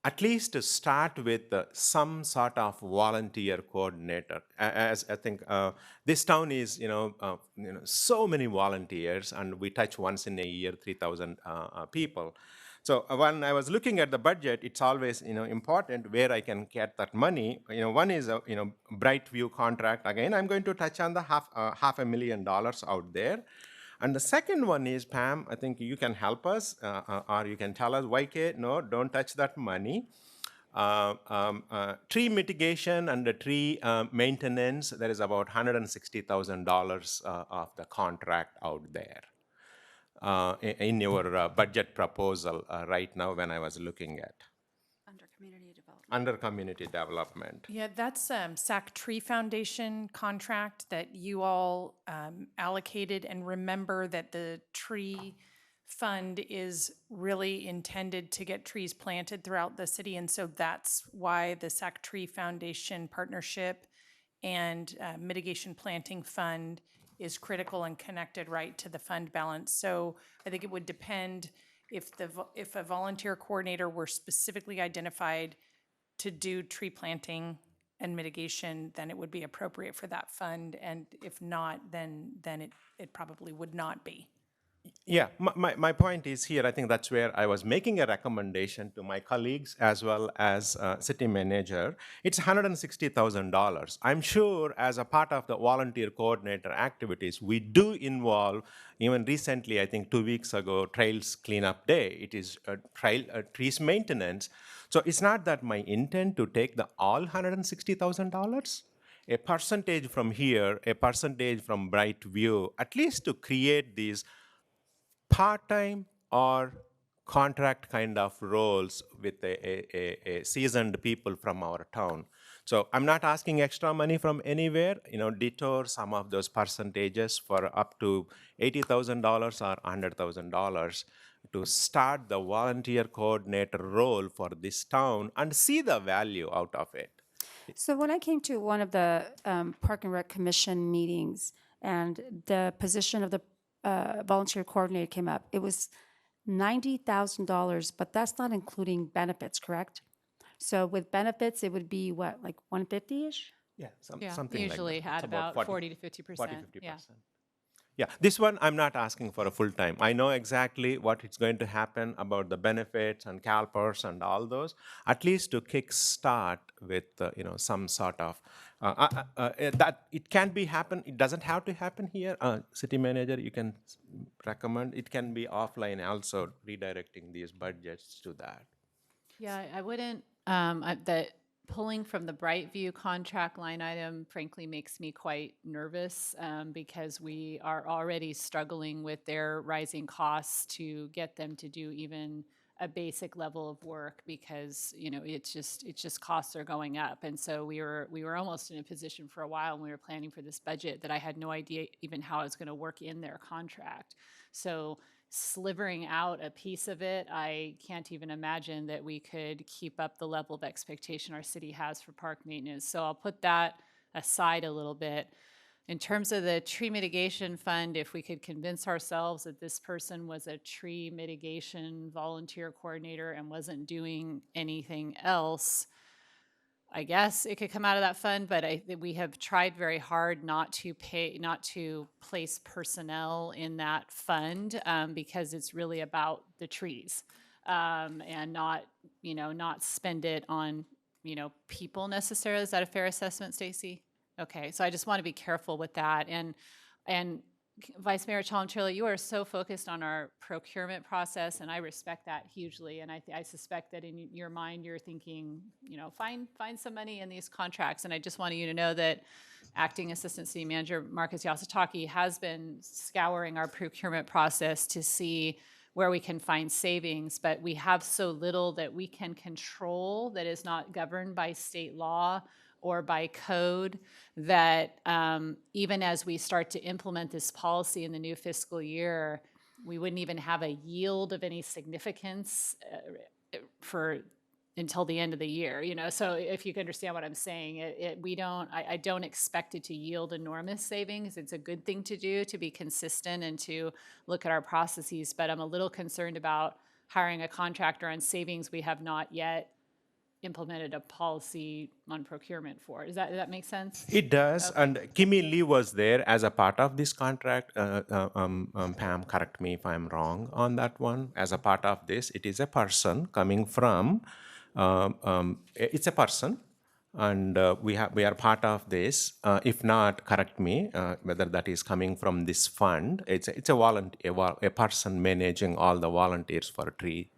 at least to start with some sort of volunteer coordinator. As I think this town is, so many volunteers, and we touch once in a year 3,000 people. So when I was looking at the budget, it's always important where I can get that money. One is a Brightview contract. Again, I'm going to touch on the $500,000 out there. And the second one is, Pam, I think you can help us, or you can tell us, YK, no, don't touch that money. Tree mitigation and the tree maintenance, there is about $160,000 of the contract out there in your budget proposal right now when I was looking at. Under community development. Under community development. Yeah, that's Sac Tree Foundation contract that you all allocated, and remember that the tree fund is really intended to get trees planted throughout the city, and so that's why the Sac Tree Foundation partnership and mitigation planting fund is critical and connected right to the fund balance. So I think it would depend if a volunteer coordinator were specifically identified to do tree planting and mitigation, then it would be appropriate for that fund, and if not, then it probably would not be. Yeah, my point is here, I think that's where I was making a recommendation to my colleagues as well as city manager. It's $160,000. I'm sure as a part of the volunteer coordinator activities, we do involve, even recently, I think 2 weeks ago, Trails Cleanup Day. It is trees maintenance. So it's not that my intent to take the all $160,000. A percentage from here, a percentage from Brightview, at least to create these part-time or contract kind of roles with a seasoned people from our town. So I'm not asking extra money from anywhere, detour some of those percentages for up to $80,000 or $100,000 to start the volunteer coordinator role for this town and see the value out of it. So when I came to one of the Park and Rec Commission meetings, and the position of the volunteer coordinator came up, it was $90,000, but that's not including benefits, correct? So with benefits, it would be what, like 150-ish? Yeah, Yeah, something usually like that. had It's about 40 to 50%. 40, 50%. Yeah. Yeah, this one I'm not asking for a full time. I know exactly what it's going to happen about the benefits and CalPERS and all those. At least to kick start with some sort of that it can be happen. It doesn't have to happen here. City manager, you can recommend it can be offline also, redirecting these budgets to that. Yeah, I wouldn't, pulling from the Brightview contract line item frankly makes me quite nervous because we are already struggling with their rising costs to get them to do even a basic level of work because it's just costs are going up. And so we were almost in a position for a while when we were planning for this budget that I had no idea even how it's going to work in their contract. So slivering out a piece of it, I can't even imagine that we could keep up the level of expectation our city has for park maintenance. So I'll put that aside a little bit. In terms of the tree mitigation fund, if we could convince ourselves that this person was a tree mitigation volunteer coordinator and wasn't doing anything else, I guess it could come out of that fund, but we have tried very hard not to place personnel in that fund because it's really about the trees and not spend it on people necessarily. Is that a fair assessment, Stacy? Okay, so I just want to be careful with that. And Vice Mayor Chalantrillo, you are so focused on our procurement process, and I respect that hugely. And I suspect that in your mind, you're thinking, find some money in these contracts. And I just wanted you to know that Acting Assistant City Manager Marcus Yasutaki has been scouring our procurement process to see where we can find savings, but we have so little that we can control that is not governed by state law or by code that even as we start to implement this policy in the new fiscal year, we wouldn't even have a yield of any significance for until the end of the year. So if you can understand what I'm saying, I don't expect it to yield enormous savings. It's a good thing to do, to be consistent and to look at our processes, but I'm a little concerned about hiring a contractor on savings we have not yet implemented a policy on procurement for. Does that make sense? It does, and Kimmy Lee was there as a part of this contract. Pam, correct me if I'm wrong on that one. As a part of this, it is a person coming from, it's a person, and we are part of this. If not, correct me whether that is coming from this fund. It's a person managing all the volunteers for tree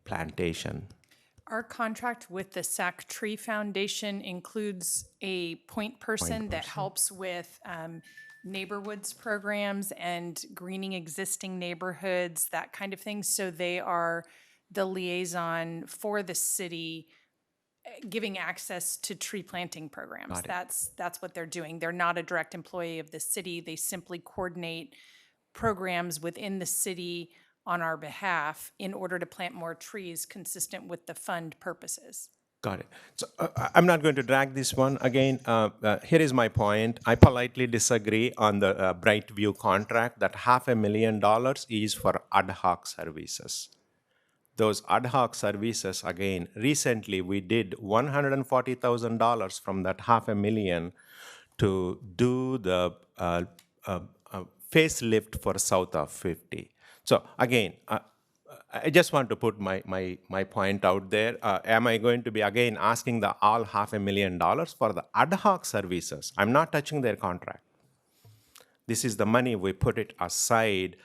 plantation. Our contract with the Sac Tree Foundation includes a point person that helps with neighborhoods programs and greening existing neighborhoods, that kind of thing. So they are the liaison for the city, giving access to tree planting programs. That's what they're doing. They're not a direct employee of the city. They simply coordinate programs within the city on our behalf in order to plant more trees consistent with the fund purposes. Got it. So I'm not going to drag this one. Again, here is my point. I politely disagree on the Brightview contract that $500,000 is for ad hoc services. Those ad hoc services, again, recently we did $140,000 from that $500,000 to do the facelift for south of 50. So again, I just want to put my point out there. Am I going to be again asking the all $500,000 for the ad hoc services? I'm not touching their contract. This is the money we put it aside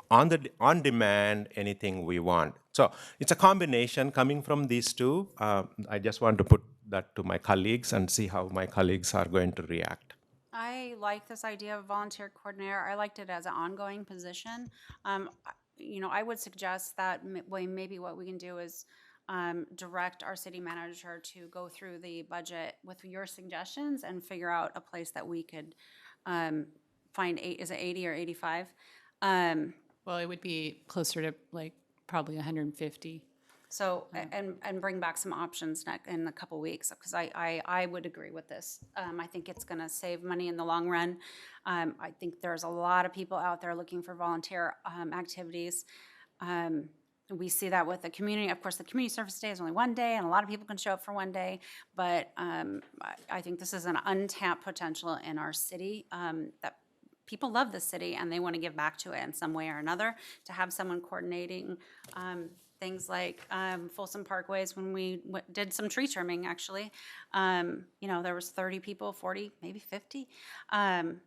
on demand, anything we want. So it's a combination coming from these two. I just want to put that to my colleagues and see how my colleagues are going to react. I like this idea of volunteer coordinator. I liked it as an ongoing position. I would suggest that maybe what we can do is direct our city manager to go through the budget with your suggestions and figure out a place that we could find is it 80 or 85? Well, it would be closer to probably 150. So, and bring back some options in a couple weeks, because I would agree with this. I think it's going to save money in the long run. I think there's a lot of people out there looking for volunteer activities. We see that with the community. Of course, the community service day is only one day, and a lot of people can show up for one day. But I think this is an untapped potential in our city that people love the city, and they want to give back to it in some way or another. To have someone coordinating things like Folsom Parkways, when we did some tree trimming, actually, there was 30 people, 40, maybe 50. And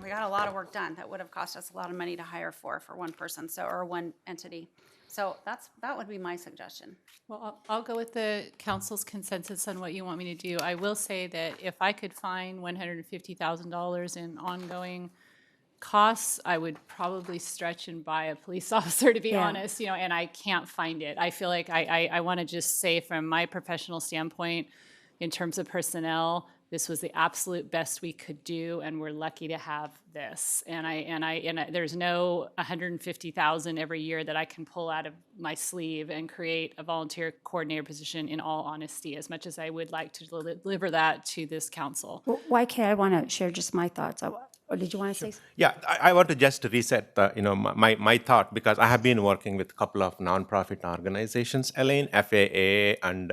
we got a lot of work done that would have cost us a lot of money to hire for one person, or one entity. So that would be my suggestion. Well, I'll go with the council's consensus on what you want me to do. I will say that if I could find $150,000 in ongoing costs, I would probably stretch and buy a police officer, to be honest, and I can't find it. I feel like I want to just say, from my professional standpoint, in terms of personnel, this was the absolute best we could do, and we're lucky to have this. And there's no $150,000 every year that I can pull out of my sleeve and create a volunteer coordinator position, in all honesty, as much as I would like to deliver that to this council. Well, YK, I want to share just my thoughts. Or did you want to say something? Yeah, I want to just reset my thought, because I have been working with a couple of nonprofit organizations, Elaine, FAA, and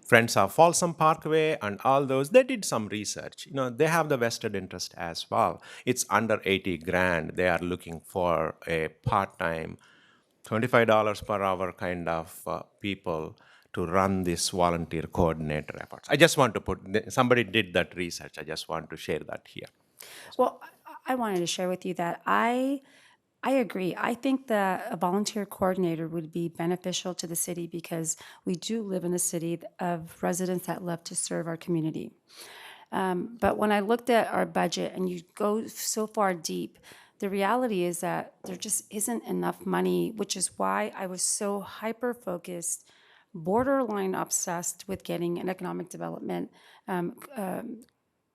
Friends of Folsom Parkway, and all those. They did some research. They have the vested interest as well. It's under 80 grand. They are looking for a part-time, $25 per hour kind of people to run this volunteer coordinator efforts. I just want to somebody did that research. I just want to share that here. Well, I wanted to share with you that I agree. I think that a volunteer coordinator would be beneficial to the city because we do live in a city of residents that love to serve our community. But when I looked at our budget and you go so far deep, the reality is that there just isn't enough money, which is why I was so hyper-focused, borderline obsessed with getting an economic development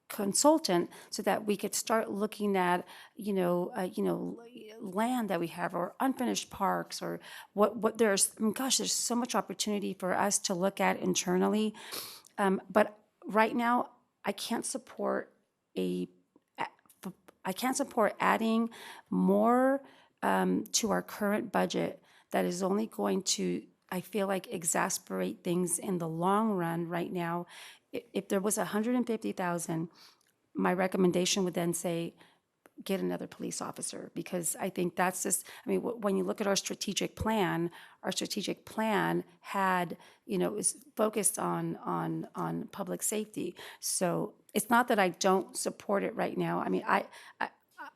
consultant so that we could start looking at, land that we have or unfinished parks or what there's, gosh, there's so much opportunity for us to look at internally. But right now, I can't support adding more to our current budget that is only going to, I feel like, exasperate things in the long run right now. If there was 150,000, my recommendation would then say, get another police officer, because I think that's just, I mean, when you look at our strategic plan had, is focused on public safety. So it's not that I don't support it right now. I mean,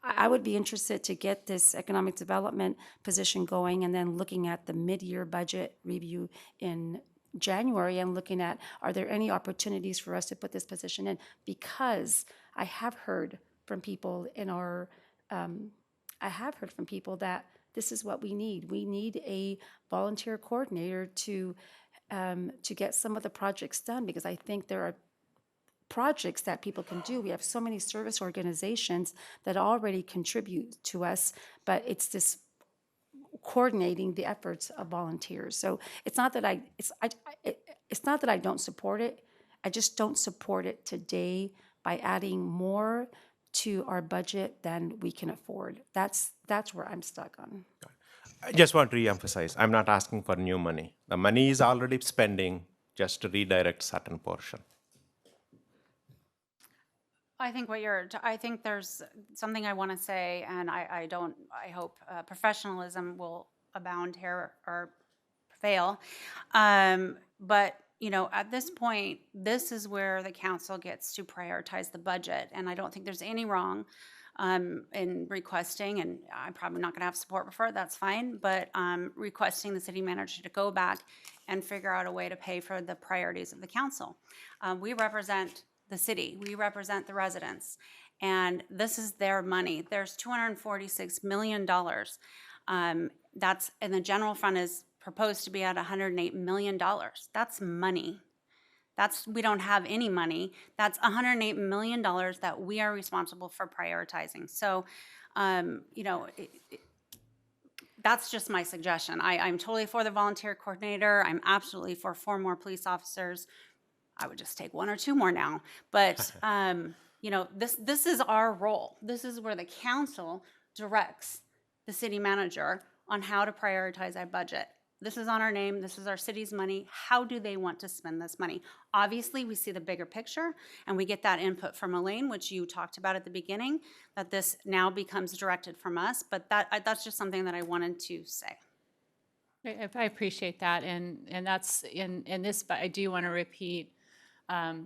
I would be interested to get this economic development position going and then looking at the mid-year budget review in January and looking at, are there any opportunities for us to put this position in? Because I have heard from people that this is what we need. We need a volunteer coordinator to get some of the projects done, because I think there are projects that people can do. We have so many service organizations that already contribute to us, but it's this coordinating the efforts of volunteers. So it's not that it's not that I don't support it. I just don't support it today by adding more to our budget than we can afford. That's where I'm stuck on. I just want to reemphasize, I'm not asking for new money. The money is already spending just to redirect certain portion. I think there's something I want to say, and I hope professionalism will abound here or prevail. But, at this point, this is where the council gets to prioritize the budget. And I don't think there's any wrong in requesting, and I'm probably not going to have support for it, that's fine, but requesting the city manager to go back and figure out a way to pay for the priorities of the council. We represent the city, we represent the residents, and this is their money. There's $246 million. That's, and the general fund is proposed to be at $108 million. That's money. We don't have any money. That's $108 million that we are responsible for prioritizing. So, that's just my suggestion. I'm totally for the volunteer coordinator. I'm absolutely for 4 more police officers. I would just take 1 or 2 more now. But, this is our role. This is where the council directs the city manager on how to prioritize our budget. This is on our name. This is our city's money. How do they want to spend this money? Obviously, we see the bigger picture, and we get that input from Elaine, which you talked about at the beginning, that this now becomes directed from us. But that's just something that I wanted to say. I appreciate that, and that's in this. But I do want to repeat.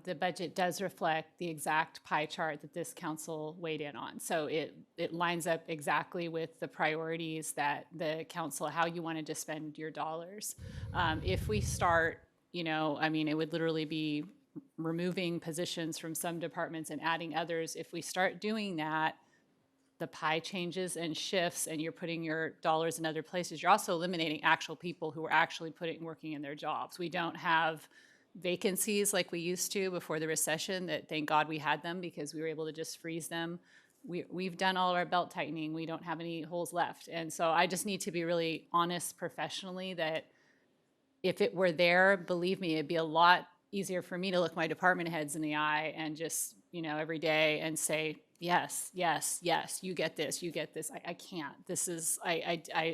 The budget does reflect the exact pie chart that this council weighed in on. So it lines up exactly with the priorities that the council, how you wanted to spend your dollars. If we start, it would literally be removing positions from some departments and adding others. If we start doing that, the pie changes and shifts and you're putting your dollars in other places. You're also eliminating actual people who are actually working in their jobs. We don't have vacancies like we used to before the recession, that thank God we had them because we were able to just freeze them. We've done all our belt tightening. We don't have any holes left. And so I just need to be really honest professionally that if it were there, believe me, it'd be a lot easier for me to look my department heads in the eye and just, every day and say, yes, yes, yes, you get this, you get this. I can't. This is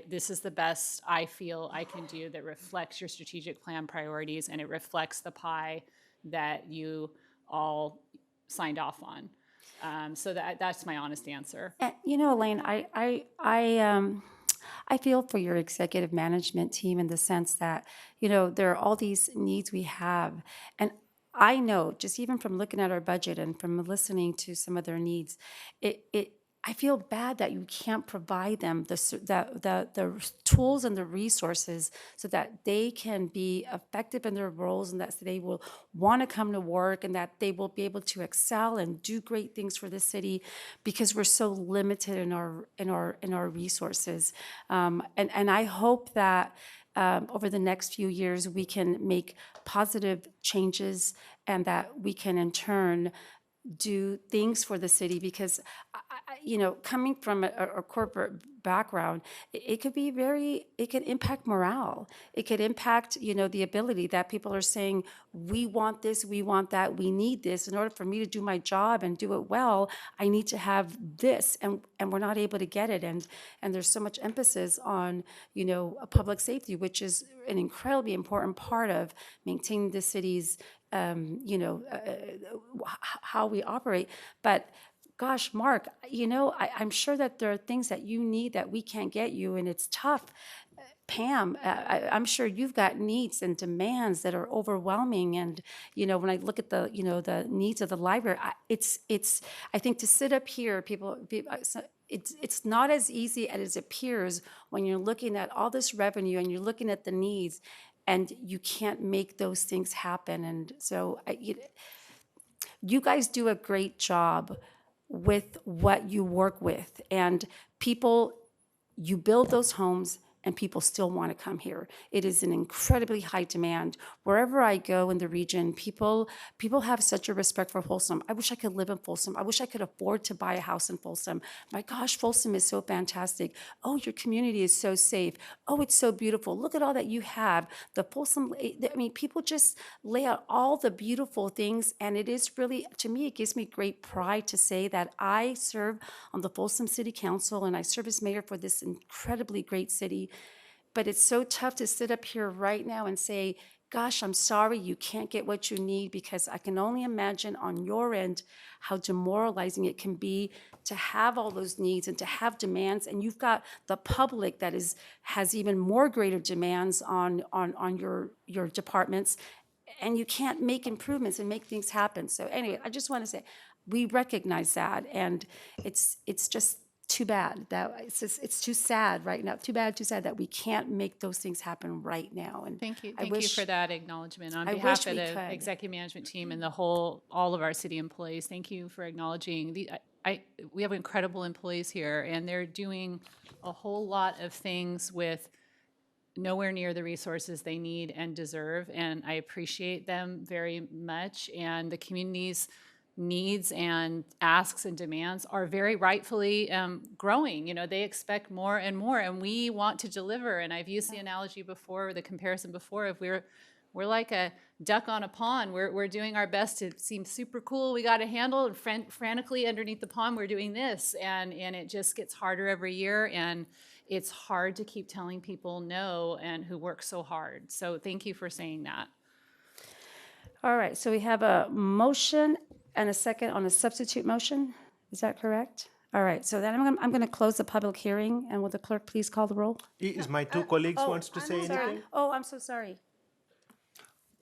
this is the best I feel I can do that reflects your strategic plan priorities, and it reflects the pie that you all signed off on. So that's my honest answer. Elaine, I feel for your executive management team in the sense that, there are all these needs we have. And I know, just even from looking at our budget and from listening to some of their needs, I feel bad that you can't provide them the tools and the resources so that they can be effective in their roles and that they will want to come to work and that they will be able to excel and do great things for the city because we're so limited in our resources. And I hope that over the next few years we can make positive changes and that we can in turn do things for the city because, coming from a corporate background, it could be it could impact morale. It could impact, the ability that people are saying, we want this, we want that, we need this. In order for me to do my job and do it well, I need to have this, and we're not able to get it. And there's so much emphasis on, public safety, which is an incredibly important part of maintaining the city's how we operate. But gosh, Mark, I'm sure that there are things that you need that we can't get you, and it's tough. Pam, I'm sure you've got needs and demands that are overwhelming. And, when I look at the needs of the library, I think to sit up here, it's not as easy as it appears when you're looking at all this revenue and you're looking at the needs and you can't make those things happen. And so you guys do a great job with what you work with. And you build those homes and people still want to come here. It is an incredibly high demand. Wherever I go in the region, people have such a respect for Folsom. I wish I could live in Folsom. I wish I could afford to buy a house in Folsom. My gosh, Folsom is so fantastic. Oh, your community is so safe. Oh, it's so beautiful. Look at all that you have. The Folsom, people just lay out all the beautiful things, and it is really, to me, it gives me great pride to say that I serve on the Folsom City Council and I serve as mayor for this incredibly great city. But it's so tough to sit up here right now and say, gosh, I'm sorry you can't get what you need, because I can only imagine on your end how demoralizing it can be to have all those needs and to have demands, and you've got the public that has even more greater demands on your departments, and you can't make improvements and make things happen. So anyway, I just want to say we recognize that, and it's just too bad that it's too sad right now. Too sad that we can't make those things happen right now. And Thank you. I Thank you wish- for that acknowledgement on I behalf wish of we the could. executive management team and all of our city employees. Thank you for acknowledging we have incredible employees here, and they're doing a whole lot of things with nowhere near the resources they need and deserve, and I appreciate them very much. And the community's needs and asks and demands are very rightfully growing. They expect more and more, and we want to deliver. And I've used the analogy before, the comparison before, of we're like a duck on a pond. We're doing our best to seem super cool. We got a handle, and frantically underneath the pond, we're doing this, and it just gets harder every year. And it's hard to keep telling people no, and who work so hard. So thank you for saying that. All right, so we have a motion and a second on a substitute motion. Is that correct? All right, so then I'm going to close the public hearing, and will the clerk please call the roll? Is my two colleagues wants to say anything? Oh, I'm so sorry.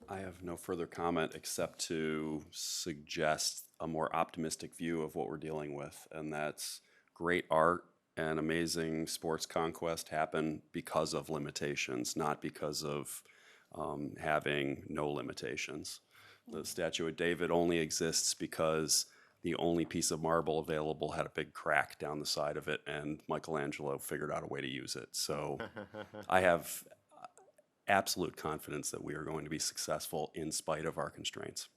I have no further comment except to suggest a more optimistic view of what we're dealing with, and that's great art and amazing sports conquest happen because of limitations, not because of having no limitations. The statue of David only exists because the only piece of marble available had a big crack down the side of it, and Michelangelo figured out a way to use it. So I have absolute confidence that we are going to be successful in spite of our constraints.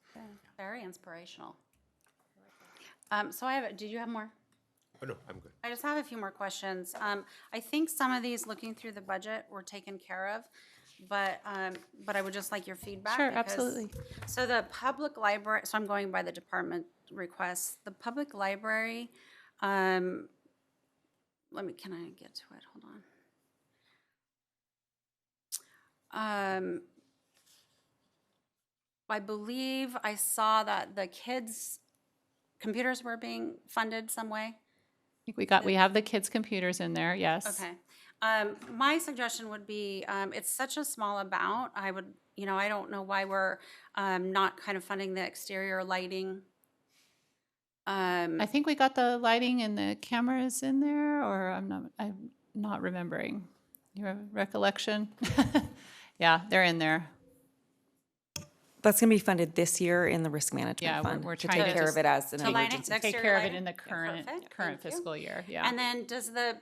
Very inspirational. So did you have more? Oh, no, I'm good. I just have a few more questions. I think some of these, looking through the budget, were taken care of, but I would just like your feedback. Sure, because- absolutely. So the public library, so I'm going by the department requests. The public library, can I get to it? Hold on. I believe I saw that the kids' computers were being funded some way. I think we have the kids' computers in there, yes. Okay. My suggestion would be, it's such a small amount, I would, I don't know why we're not kind of funding the exterior lighting. I think we got the lighting and the cameras in there, or I'm not remembering. Your recollection? Yeah, they're in there. That's going to be funded this year in the risk management Yeah, fund. we're to trying take to care of it as an To lighting, emergency. the Take exterior care of it lighting? in the Yeah, current perfect. current Thank you. fiscal year, yeah. And then does the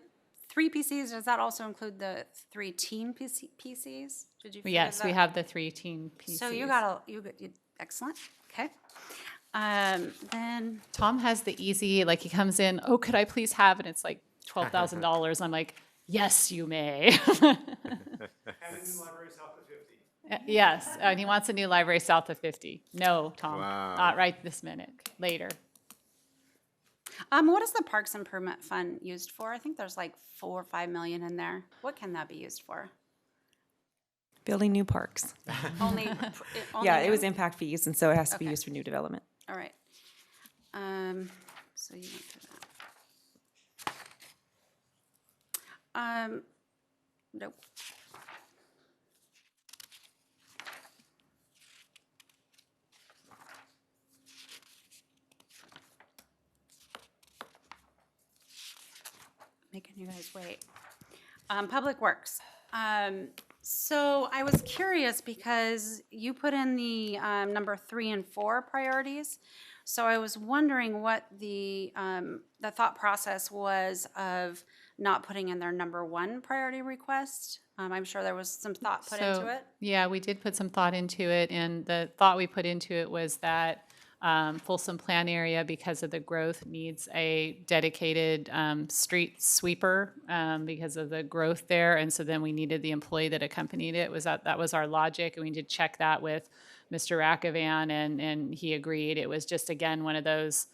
3 PCs, does that also include the 3 team PCs? Did you? Yes, figure we that- have the 3 teen PCs. So you excellent, okay. Then, Tom has the easy, like he comes in, oh, could I please have, and it's like $12,000. I'm like, yes, you may. Yes, and he wants a new library south of 50. No, Tom, Wow. not right this minute, later. what is the Parks Improvement Fund used for? I think there's like 4 or 5 million in there. What can that be used for? Building new parks. Only Yeah, it new? was impact fees, and so it has to be Okay. used for new development. All right. So you went through that. Nope. Making you guys wait. Public Works. So I was curious because you put in the number 3 and 4 priorities. So I was wondering what the thought process was of not putting in their number 1 priority request. I'm sure there was some thought put into it. Yeah, we did put some thought into it, and the thought we put into it was that Folsom Plan area, because of the growth, needs a dedicated street sweeper because of the growth there, and so then we needed the employee that accompanied it. That was our logic, and we did check that with Mr. Rakovan, and he agreed. It was just, again, one of those,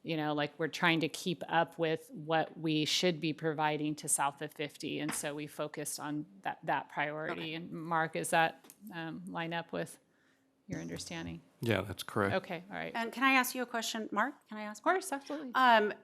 like we're trying to keep up with what we should be providing to south of 50, and so we focused on that priority. Okay. And Mark, does that line up with your understanding? Yeah, that's correct. Okay, all right. And can I ask you a question, Mark? Can I ask? Of course, absolutely.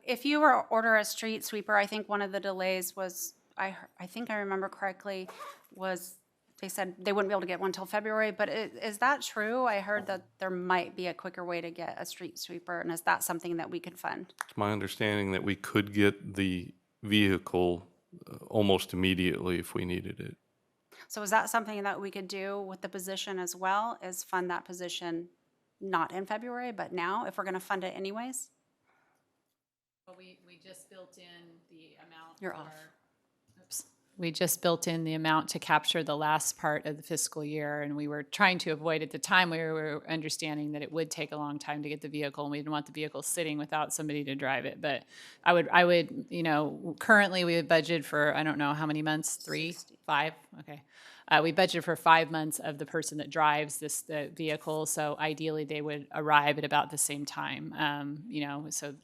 If you were to order a street sweeper, I think one of the delays was, I think I remember correctly, was they said they wouldn't be able to get one till February, but is that true? I heard that there might be a quicker way to get a street sweeper, and is that something that we could fund? It's my understanding that we could get the vehicle almost immediately if we needed it. So is that something that we could do with the position as well, is fund that position not in February, but now, if we're gonna fund it anyways? Well, we just built in the amount. You're off. Oops. We just built in the amount to capture the last part of the fiscal year, and we were trying to avoid, at the time, we were understanding that it would take a long time to get the vehicle, and we didn't want the vehicle sitting without somebody to drive it. But I would, currently we would budget for, I don't know how many months, 3, 5, okay. We budgeted for 5 months of the person that drives the vehicle, so ideally they would arrive at about the same time, so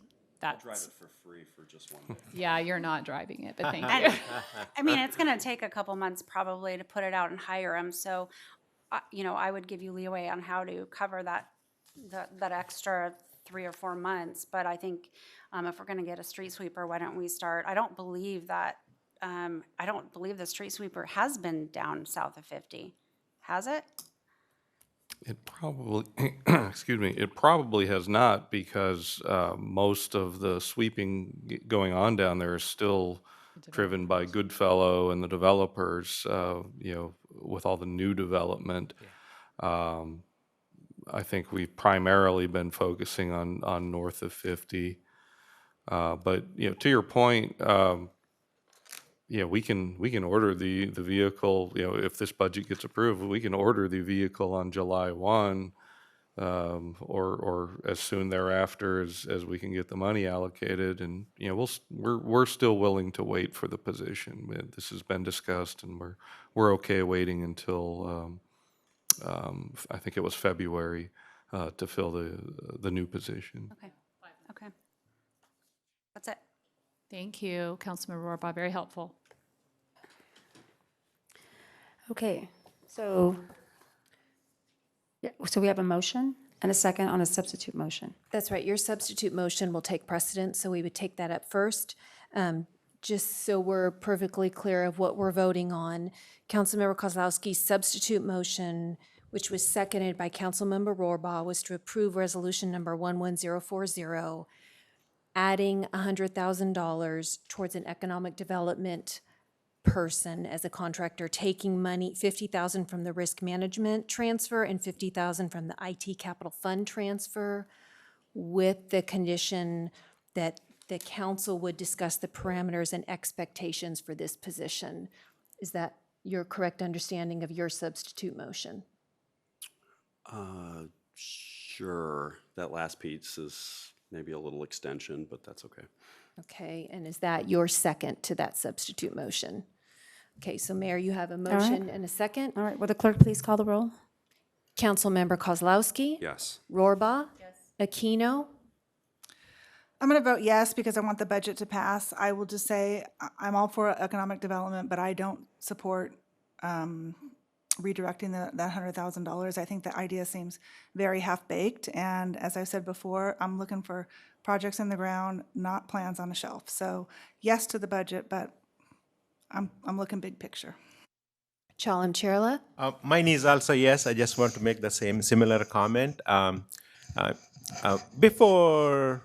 that's. Drive it for free for just 1 day. Yeah, you're not driving it, but thank you. And, I mean, it's gonna take a couple months probably to put it out and hire them, so, I would give you leeway on how to cover that extra 3 or 4 months, but I think if we're gonna get a street sweeper, why don't we start? I don't believe the street sweeper has been down south of 50, has it? It probably, excuse me, it probably has not, because most of the sweeping going on down there is still driven by Goodfellow and the developers, with all the new development. I think we've primarily been focusing on north of 50. But, to your point, we can order the vehicle, if this budget gets approved, we can order the vehicle on July 1, or as soon thereafter as we can get the money allocated. And, we're still willing to wait for the position. This has been discussed, and we're okay waiting until, I think it was February, to fill the new position. Okay. That's it. Thank you, Councilmember Rohrbaugh, very helpful. Okay, so we have a motion and a second on a substitute motion. That's right. Your substitute motion will take precedence, so we would take that up first. just so we're perfectly clear of what we're voting on, Councilmember Kozlowski's substitute motion, which was seconded by Councilmember Rohrbaugh, was to approve resolution number 11040, adding $100,000 towards an economic development person as a contractor, taking money, $50,000 from the risk management transfer and $50,000 from the IT capital fund transfer, with the condition that the council would discuss the parameters and expectations for this position. Is that your correct understanding of your substitute motion? Sure. That last piece is maybe a little extension, but that's okay. Okay, and is that your second to that substitute motion? Okay, so Mayor, you have a All right. motion and a second. All right, will the clerk please call the roll? Councilmember Kozlowski? Yes. Rohrbaugh? Yes. Aquino? I'm going to vote yes because I want the budget to pass. I will just say I'm all for economic development, but I don't support redirecting that $100,000. I think the idea seems very half-baked, and as I said before, I'm looking for projects in the ground, not plans on a shelf. So yes to the budget, but I'm looking big picture. Chalam Cherla? Mine is also yes. I just want to make the similar comment. Before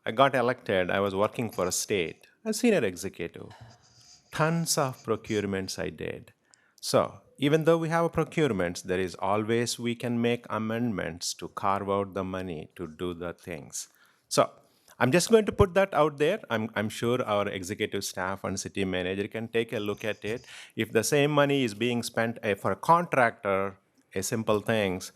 I got elected, I was working for a state, a senior executive. Tons of procurements I did. So even though we have procurements, there is always we can make amendments to carve out the money to do the things. So I'm just going to put that out there. I'm sure our executive staff and city manager can take a look at it. If the same money is being spent for a contractor, a simple things,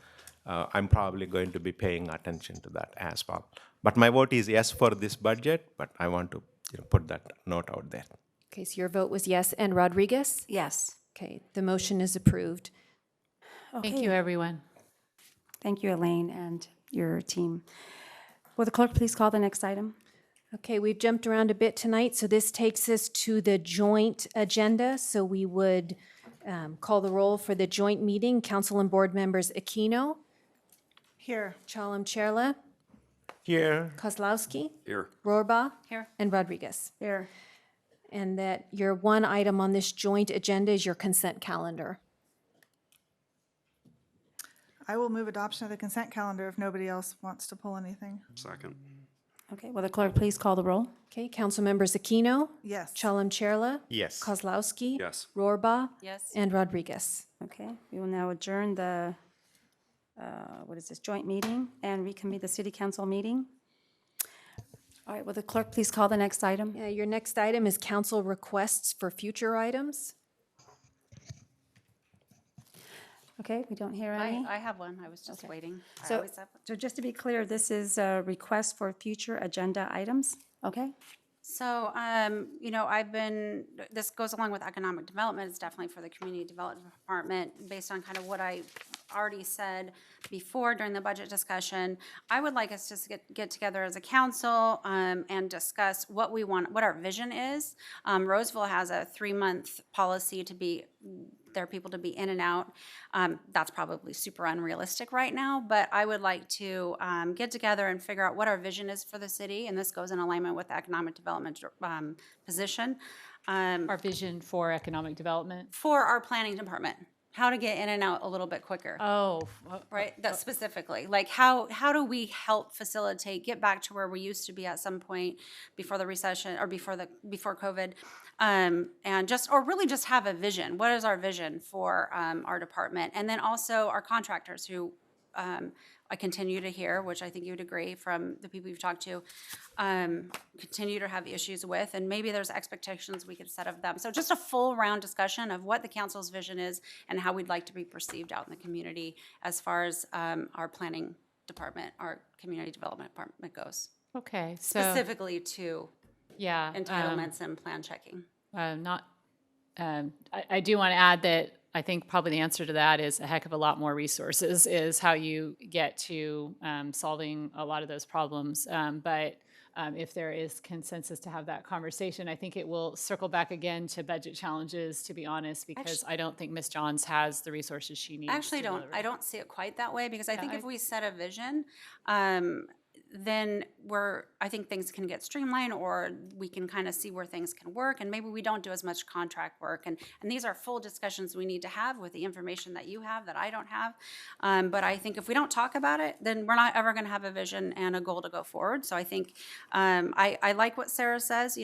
I'm probably going to be paying attention to that as well. But my vote is yes for this budget, but I want to put that note out there. Okay, so your vote was yes. And Rodriguez? Yes. Okay, the motion is approved. Thank you, everyone. Thank you, Elaine, and your team. Will the clerk please call the next item? Okay, we've jumped around a bit tonight, so this takes us to the joint agenda. So we would call the roll for the joint meeting. Council and board members Aquino? Here. Chalam Cherla? Here. Kozlowski? Here. Rohrbaugh? Here. And Rodriguez. Here. And that your one item on this joint agenda is your consent calendar. I will move adoption of the consent calendar if nobody else wants to pull anything. Second. Okay, will the clerk please call the roll? Okay, council members Aquino? Yes. Chalam Cherla? Yes. Kozlowski? Yes. Rohrbaugh? Yes. And Rodriguez. Okay, we will now adjourn the, joint meeting and reconvene the city council meeting. All right, will the clerk please call the next item? Yeah, your next item is council requests for future items. Okay, we don't hear any. I have one. I was just waiting. I So, always have one. so just to be clear, this is a request for future agenda items, okay? So, this goes along with economic development. It's definitely for the community development department, based on kind of what I already said before during the budget discussion. I would like us to get together as a council and discuss what we want, what our vision is. Roseville has a 3-month policy to be, there are people to be in and out. That's probably super unrealistic right now, but I would like to get together and figure out what our vision is for the city, and this goes in alignment with the economic development position. Our vision for economic development. For our planning department, how to get in and out a little bit quicker. Oh. Right, that specifically, like how do we help facilitate, get back to where we used to be at some point before the recession or before COVID, and really just have a vision. What is our vision for our department? And then also our contractors who I continue to hear, which I think you would agree from the people you've talked to, continue to have issues with, and maybe there's expectations we could set of them. So just a full round discussion of what the council's vision is and how we'd like to be perceived out in the community as far as our planning department, our community development department goes. Okay, so. Specifically to Yeah. entitlements and plan checking. I do want to add that I think probably the answer to that is a heck of a lot more resources is how you get to solving a lot of those problems. But if there is consensus to have that conversation, I think it will circle back again to budget challenges, to be honest, because I don't think Ms. Johns has the resources she needs. I don't see it quite that way, because I think I- if we set a vision, then I think things can get streamlined, or we can kind of see where things can work, and maybe we don't do as much contract work. And these are full discussions we need to have with the information that you have that I don't have. But I think if we don't talk about it, then we're not ever going to have a vision and a goal to go forward. So I think I like what Sarah says,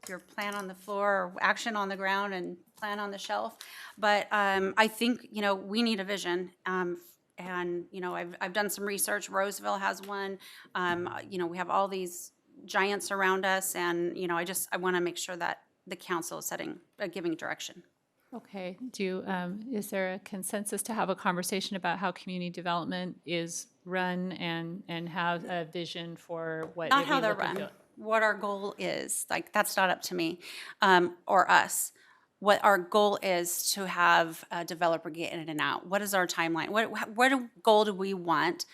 your plan on the floor, or action on the ground, and plan on the shelf. But I think, we need a vision. And, I've done some research. Roseville has one. We have all these giants around us. And, I want to make sure that the council is giving direction. Okay, is there a consensus to have a conversation about how community development is run and have a vision for what? Not how they're run, what our goal is. Like, that's not up to me or us. What our goal is to have a developer get in and out. What is our timeline? What goal do we want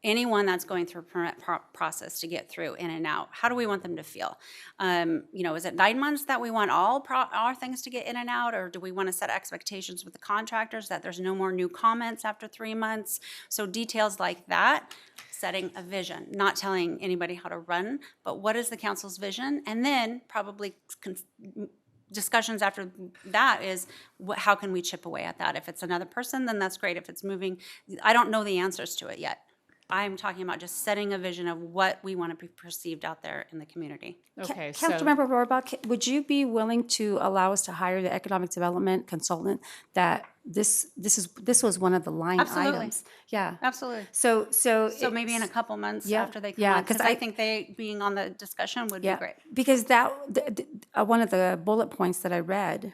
anyone that's going through a permit process to get through in and out? How do we want them to feel? Is it 9 months that we want all our things to get in and out, or do we want to set expectations with the contractors that there's no more new comments after 3 months? So details like that, setting a vision, not telling anybody how to run, but what is the council's vision? And then probably discussions after that is how can we chip away at that? If it's another person, then that's great. If it's moving, I don't know the answers to it yet. I'm talking about just setting a vision of what we want to be perceived out there in the community. Okay, Councilmember Rohrbach, would you be willing to allow us to hire the economic development consultant that this was one of the line Absolutely. items? Yeah. Absolutely. So maybe in a couple months Yeah, after they come yeah, on, because 'cause I think they being on the discussion would be great. Because one of the bullet points that I read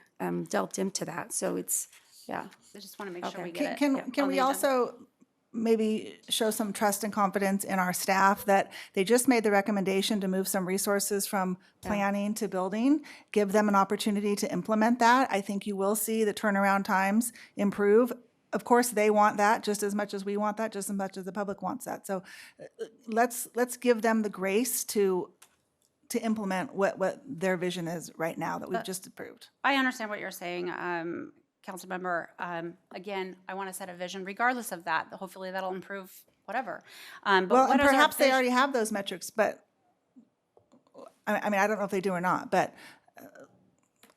delved into that. So it's, yeah. I just want to make sure Okay. we get it. Can on we the agenda. also maybe show some trust and confidence in our staff that they just made the recommendation to move some resources from planning to building, give them an opportunity to implement that. I think you will see the turnaround times improve. Of course, they want that just as much as we want that, just as much as the public wants that. So let's give them the grace to implement what their vision is right now that we've just approved. I understand what you're saying, Councilmember. Again, I want to set a vision regardless of that. Hopefully that'll improve whatever. But Well, what and is our perhaps they vision? already have those metrics, but, I mean, I don't know if they do or not, but,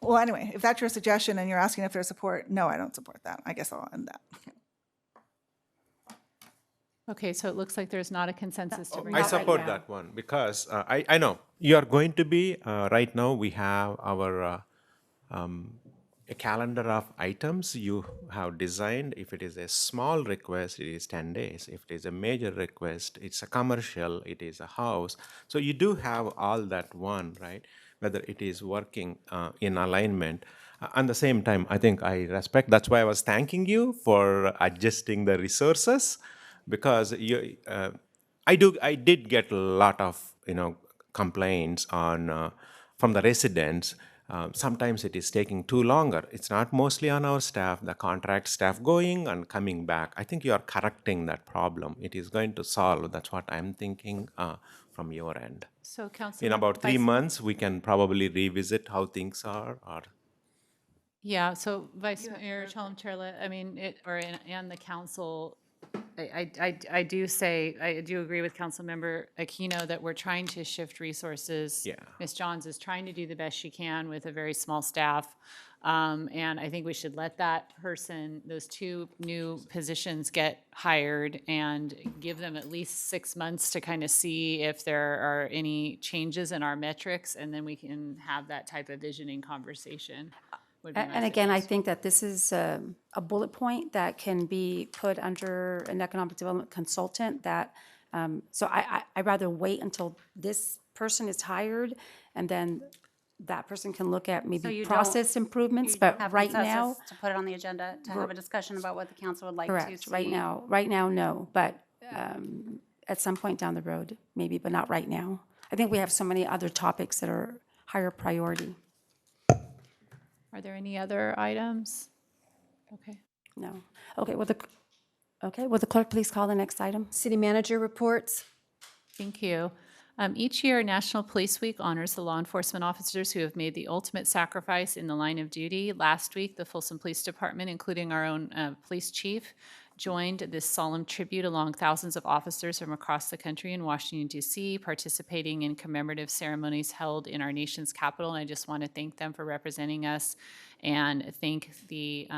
well, anyway, if that's your suggestion and you're asking if there's support, no, I don't support that. I guess I'll end that. Okay, so it looks like there's not a consensus to bring. I it back support now. that one because I know you are going to be, right now we have our a calendar of items you have designed. If it is a small request, it is 10 days. If it is a major request, it's a commercial, it is a house. So you do have all that one, right? Whether it is working in alignment. At the same time, I think I respect, that's why I was thanking you for adjusting the resources, because I did get a lot of complaints on from the residents. Sometimes it is taking too longer. It's not mostly on our staff, the contract staff going and coming back. I think you are correcting that problem. It is going to solve. That's what I'm thinking from your end. So, Councilmember, In about 3 Vice- months, we can probably revisit how things are. Or Yeah, so Vice Mayor Chalem-Chella, I mean, and the council, I do agree with Councilmember Aquino that we're trying to shift resources. Yeah. Ms. Johns is trying to do the best she can with a very small staff. And I think we should let that person, those two new positions get hired and give them at least 6 months to kind of see if there are any changes in our metrics, and then we can have that type of visioning conversation. would be my And again, I suggestion. think that this is a bullet point that can be put under an economic development consultant that, so I'd rather wait until this person is hired and then that person can look at So maybe you process don't- improvements, you but have right consensus now, to put it on the agenda, to have a discussion about what the council would like to correct, see. right now, no, but at some point down the road, maybe, but not right now. I think we have so many other topics that are higher priority. Are there any other items? Okay. No. Okay, will the clerk please call the next item? City manager reports. Thank you. Each year, National Police Week honors the law enforcement officers who have made the ultimate sacrifice in the line of duty. Last week, the Folsom Police Department, including our own police chief, joined this solemn tribute along thousands of officers from across the country in Washington, D.C., participating in commemorative ceremonies held in our nation's capital. And I just want to thank them for representing us and thank the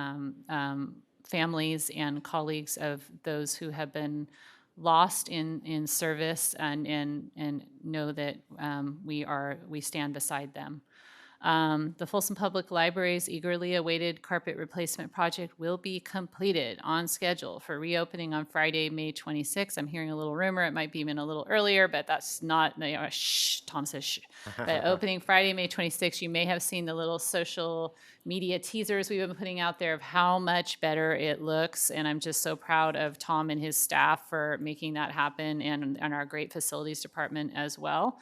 families and colleagues of those who have been lost in service, and know that we stand beside them. The Folsom Public Library's eagerly awaited carpet replacement project will be completed on schedule for reopening on Friday, May 26th. I'm hearing a little rumor it might be even a little earlier, but that's not, shh, Tom says shh. But opening Friday, May 26th, you may have seen the little social media teasers we've been putting out there of how much better it looks. And I'm just so proud of Tom and his staff for making that happen, and our great facilities department as well.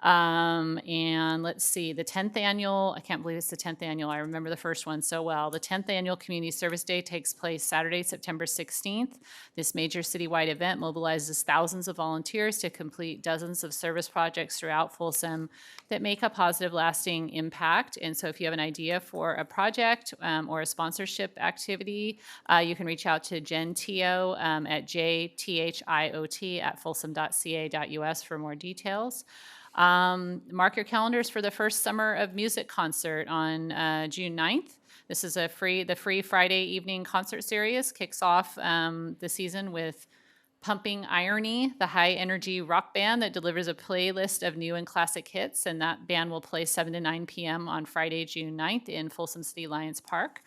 And let's see, the 10th annual, I can't believe it's the 10th annual, I remember the first one so well. The 10th annual Community Service Day takes place Saturday, September 16th. This major citywide event mobilizes thousands of volunteers to complete dozens of service projects throughout Folsom that make a positive, lasting impact. And so if you have an idea for a project or a sponsorship activity, you can reach out to Jen Tio at jthiot@folsom.ca.us for more details. Mark your calendars for the first Summer of Music concert on June 9th. This is the free Friday evening concert series. Kicks off the season with Pumping Irony, the high-energy rock band that delivers a playlist of new and classic hits, and that band will play 7 to 9 p.m. on Friday, June 9th in Folsom City Lions Park.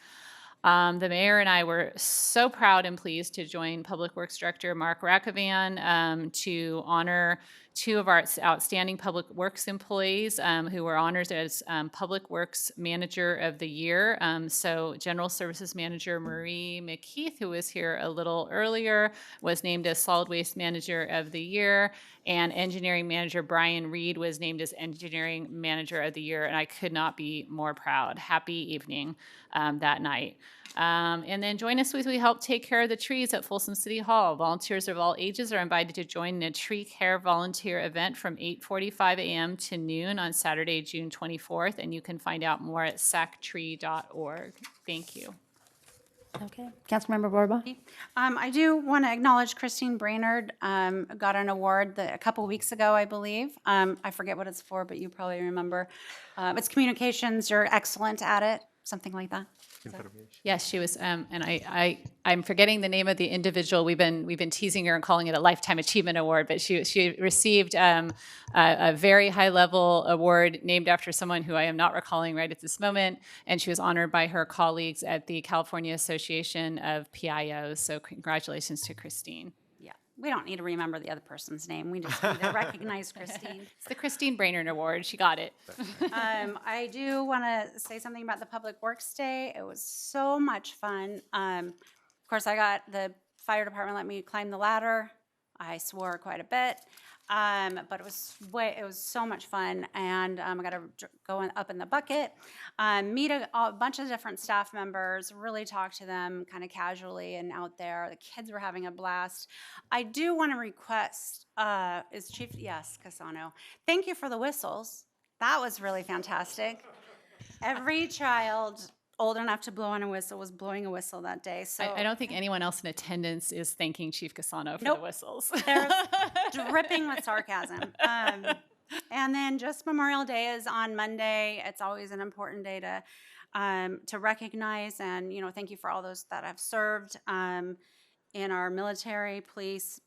The mayor and I were so proud and pleased to join Public Works Director Mark Rakovan to honor two of our outstanding Public Works employees who were honored as Public Works Manager of the Year. So General Services Manager Marie McKeith, who was here a little earlier, was named as Solid Waste Manager of the Year, and Engineering Manager Brian Reed was named as Engineering Manager of the Year, and I could not be more proud. Happy evening that night. And then join us as we help take care of the trees at Folsom City Hall. Volunteers of all ages are invited to join in a tree care volunteer event from 8:45 a.m. to noon on Saturday, June 24th, and you can find out more at sactree.org. Thank you. Okay. Councilmember Borba? I do want to acknowledge Christine Brainerd got an award a couple weeks ago, I believe. I forget what it's for, but you probably remember. It's communications. You're excellent at it, something like that. Yes, she was, and I'm forgetting the name of the individual. We've been teasing her and calling it a Lifetime Achievement Award, but she received a very high level award named after someone who I am not recalling right at this moment, and she was honored by her colleagues at the California Association of PIOs. So congratulations to Christine. Yeah, we don't need to remember the other person's name. We just need to recognize Christine. It's the Christine Brainerd Award. She got it. I do want to say something about the Public Works Day. It was so much fun. Of course, I got the fire department let me climb the ladder. I swore quite a bit, but it was so much fun, and I got to go up in the bucket, meet a bunch of different staff members, really talk to them kind of casually and out there. The kids were having a blast. I do want to request, is Chief, yes, Casano, thank you for the whistles. That was really fantastic. Every child old enough to blow on a whistle was blowing a whistle that day. So I don't think anyone else in attendance is thanking Chief Casano for Nope. the whistles. They're dripping with sarcasm. And then just Memorial Day is on Monday. It's always an important day to recognize and thank you for all those that have served in our military, police,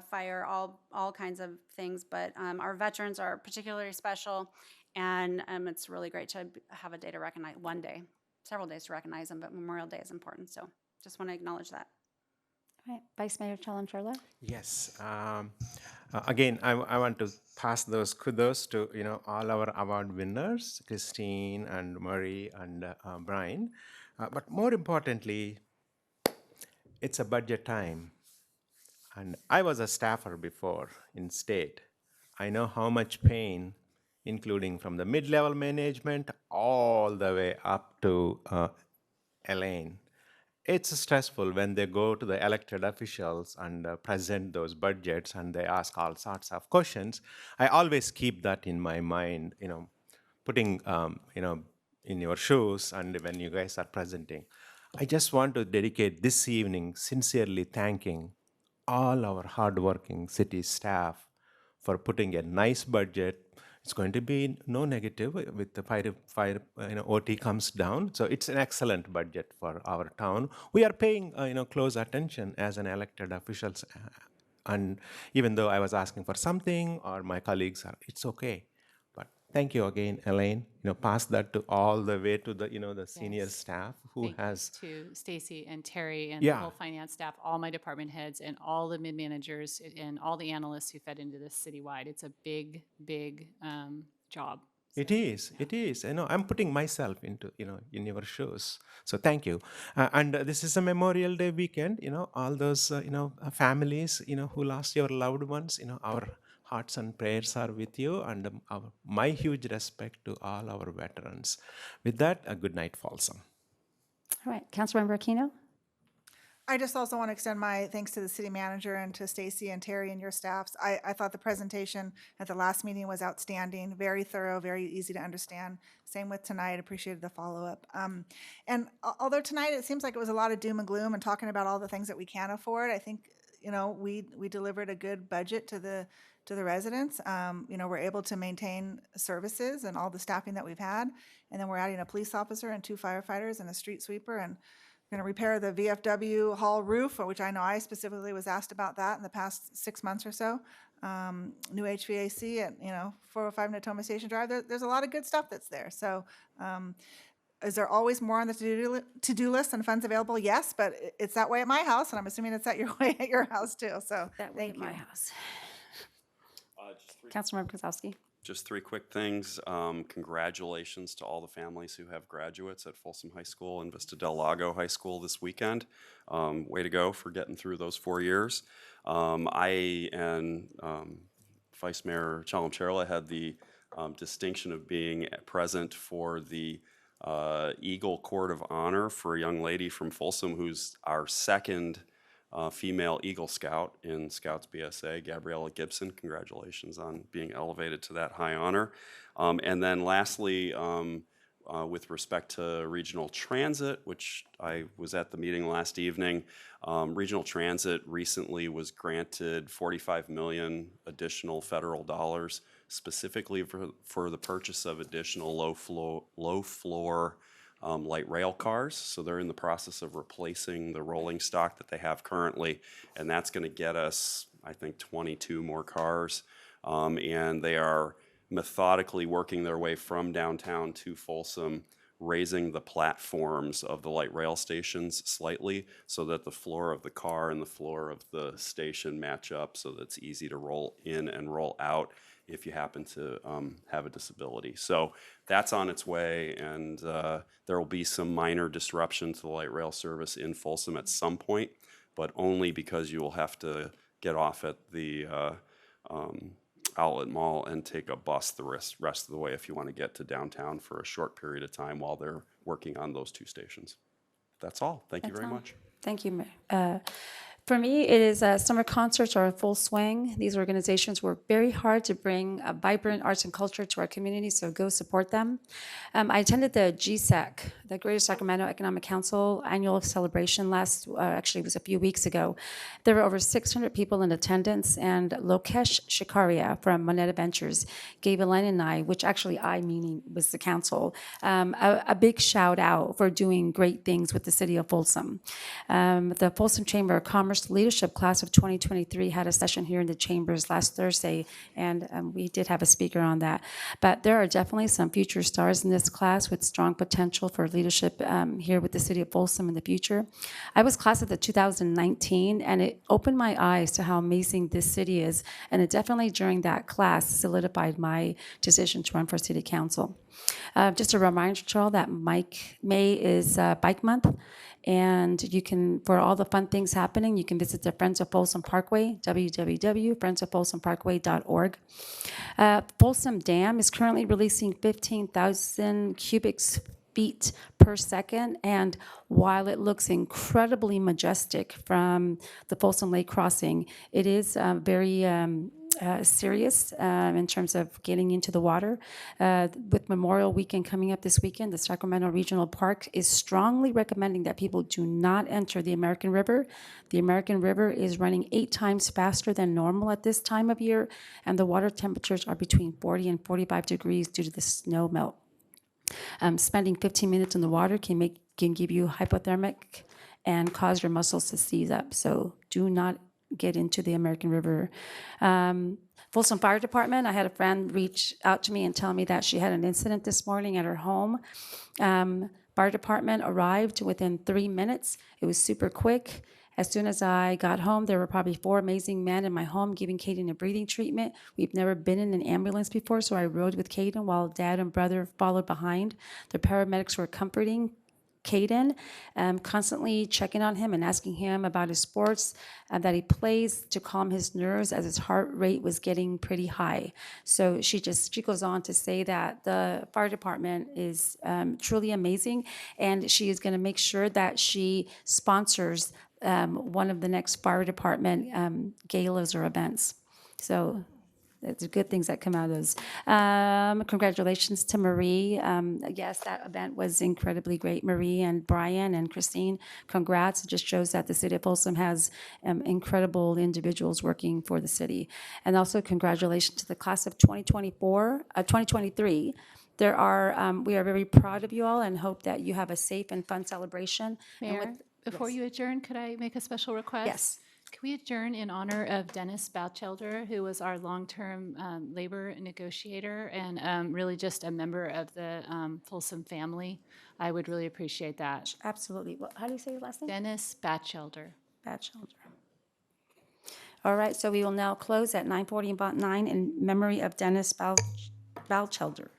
fire, all kinds of things. But our veterans are particularly special, and it's really great to have a day to recognize one day. Several days to recognize them, but Memorial Day is important. So just want to acknowledge that. All right. Vice Mayor Chalem-Sherla? Yes. Again, I want to pass those kudos to all our award winners, Christine and Murray and Brian. But more importantly, it's a budget time. And I was a staffer before in state. I know how much pain, including from the mid-level management all the way up to Elaine. It's stressful when they go to the elected officials and present those budgets and they ask all sorts of questions. I always keep that in my mind, putting, in your shoes and when you guys are presenting. I just want to dedicate this evening sincerely thanking all our hardworking city staff for putting a nice budget. It's going to be no negative with the fire OT comes down. So it's an excellent budget for our town. We are paying close attention as an elected officials. And even though I was asking for something or my colleagues are, it's okay. But thank you again, Elaine. Pass that to all the way to the the senior Yes. staff who Thank has you to Stacy and Terry and the Yeah. whole finance staff, all my department heads, and all the mid-managers and all the analysts who fed into this citywide. It's a big, big job. It is. It is. I'm putting myself into, in your shoes. So thank you. And this is a Memorial Day weekend. All those, families, who lost your loved ones. Our hearts and prayers are with you, and my huge respect to all our veterans. With that, a good night, Folsom. All right, Councilmember Aquino? I just also want to extend my thanks to the city manager and to Stacy and Terry and your staffs. I thought the presentation at the last meeting was outstanding, very thorough, very easy to understand. Same with tonight, appreciated the follow-up. And although tonight it seems like it was a lot of doom and gloom and talking about all the things that we can't afford, I think, we delivered a good budget to the residents. We're able to maintain services and all the staffing that we've had. And then we're adding a police officer and 2 firefighters and a street sweeper, and going to repair the VFW hall roof, which I know I specifically was asked about that in the past 6 months or so. New HVAC at 405 Natoma Station Drive. There's a lot of good stuff that's there. So is there always more on the to-do list and funds available? Yes, but it's that way at my house, and I'm assuming it's that your way at your house too. So That way thank at you. my house. Councilmember Kozlowski? Just 3 quick things. Congratulations to all the families who have graduates at Folsom High School and Vista Del Lago High School this weekend. Way to go for getting through those 4 years. I and Vice Mayor Chalam-Cherla had the distinction of being present for the Eagle Court of Honor for a young lady from Folsom who's our second female Eagle Scout in Scouts BSA, Gabriella Gibson. Congratulations on being elevated to that high honor. And then lastly, with respect to regional transit, which I was at the meeting last evening, regional transit recently was granted $45 million additional federal dollars specifically for the purchase of additional low floor light rail cars. So they're in the process of replacing the rolling stock that they have currently, and that's going to get us, I think, 22 more cars. And they are methodically working their way from downtown to Folsom, raising the platforms of the light rail stations slightly so that the floor of the car and the floor of the station match up so that it's easy to roll in and roll out if you happen to have a disability. So that's on its way, and there will be some minor disruption to the light rail service in Folsom at some point, but only because you will have to get off at the Outlet Mall and take a bus the rest of the way if you want to get to downtown for a short period of time while they're working on those 2 stations. That's all. Thank you very much. Thank you, Mayor. For me, it is summer concerts are in full swing. These organizations work very hard to bring vibrant arts and culture to our community, so go support them. I attended the GSEC, the Greater Sacramento Economic Council annual celebration actually it was a few weeks ago. There were over 600 people in attendance, and Lokesh Shikaria from Moneta Ventures gave Elaine and I, which actually I meaning was the council, a big shout out for doing great things with the city of Folsom. The Folsom Chamber of Commerce Leadership Class of 2023 had a session here in the chambers last Thursday, and we did have a speaker on that. But there are definitely some future stars in this class with strong potential for leadership here with the city of Folsom in the future. I was class of the 2019, and it opened my eyes to how amazing this city is, and it definitely during that class solidified my decision to run for city council. Just a reminder to all that May is Bike Month, and you can, for all the fun things happening, you can visit the Friends of Folsom Parkway, www.friendsoffolsomparkway.org. Folsom Dam is currently releasing 15,000 cubic feet per second, and while it looks incredibly majestic from the Folsom Lake Crossing, it is very serious in terms of getting into the water. With Memorial Weekend coming up this weekend, the Sacramento Regional Park is strongly recommending that people do not enter the American River. The American River is running 8 times faster than normal at this time of year, and the water temperatures are between 40 and 45 degrees due to the snow melt. Spending 15 minutes in the water can give you hypothermic and cause your muscles to seize up. So do not get into the American River. Folsom Fire Department, I had a friend reach out to me and tell me that she had an incident this morning at her home. Fire department arrived within 3 minutes. It was super quick. As soon as I got home, there were probably 4 amazing men in my home giving Caden a breathing treatment. We've never been in an ambulance before, so I rode with Caden while dad and brother followed behind. The paramedics were comforting Caden, constantly checking on him and asking him about his sports that he plays to calm his nerves as his heart rate was getting pretty high. So she goes on to say that the fire department is truly amazing, and she is going to make sure that she sponsors one of the next fire department galas or events. So it's good things that come out of those. Congratulations to Marie. Yes, that event was incredibly great. Marie and Brian and Christine, congrats. It just shows that the city of Folsom has incredible individuals working for the city. And also congratulations to the class of 2023. We are very proud of you all and hope that you have a safe and fun celebration. And Mayor, before you adjourn, could I make a special request? Yes. Can we adjourn in honor of Dennis Bouchelder, who was our long-term labor negotiator and really just a member of the Folsom family? I would really appreciate that. Absolutely. How do you say your last name? Dennis Bouchelder. Bachelor. All right, so we will now close at 9:49 in memory of Dennis Bouchelder.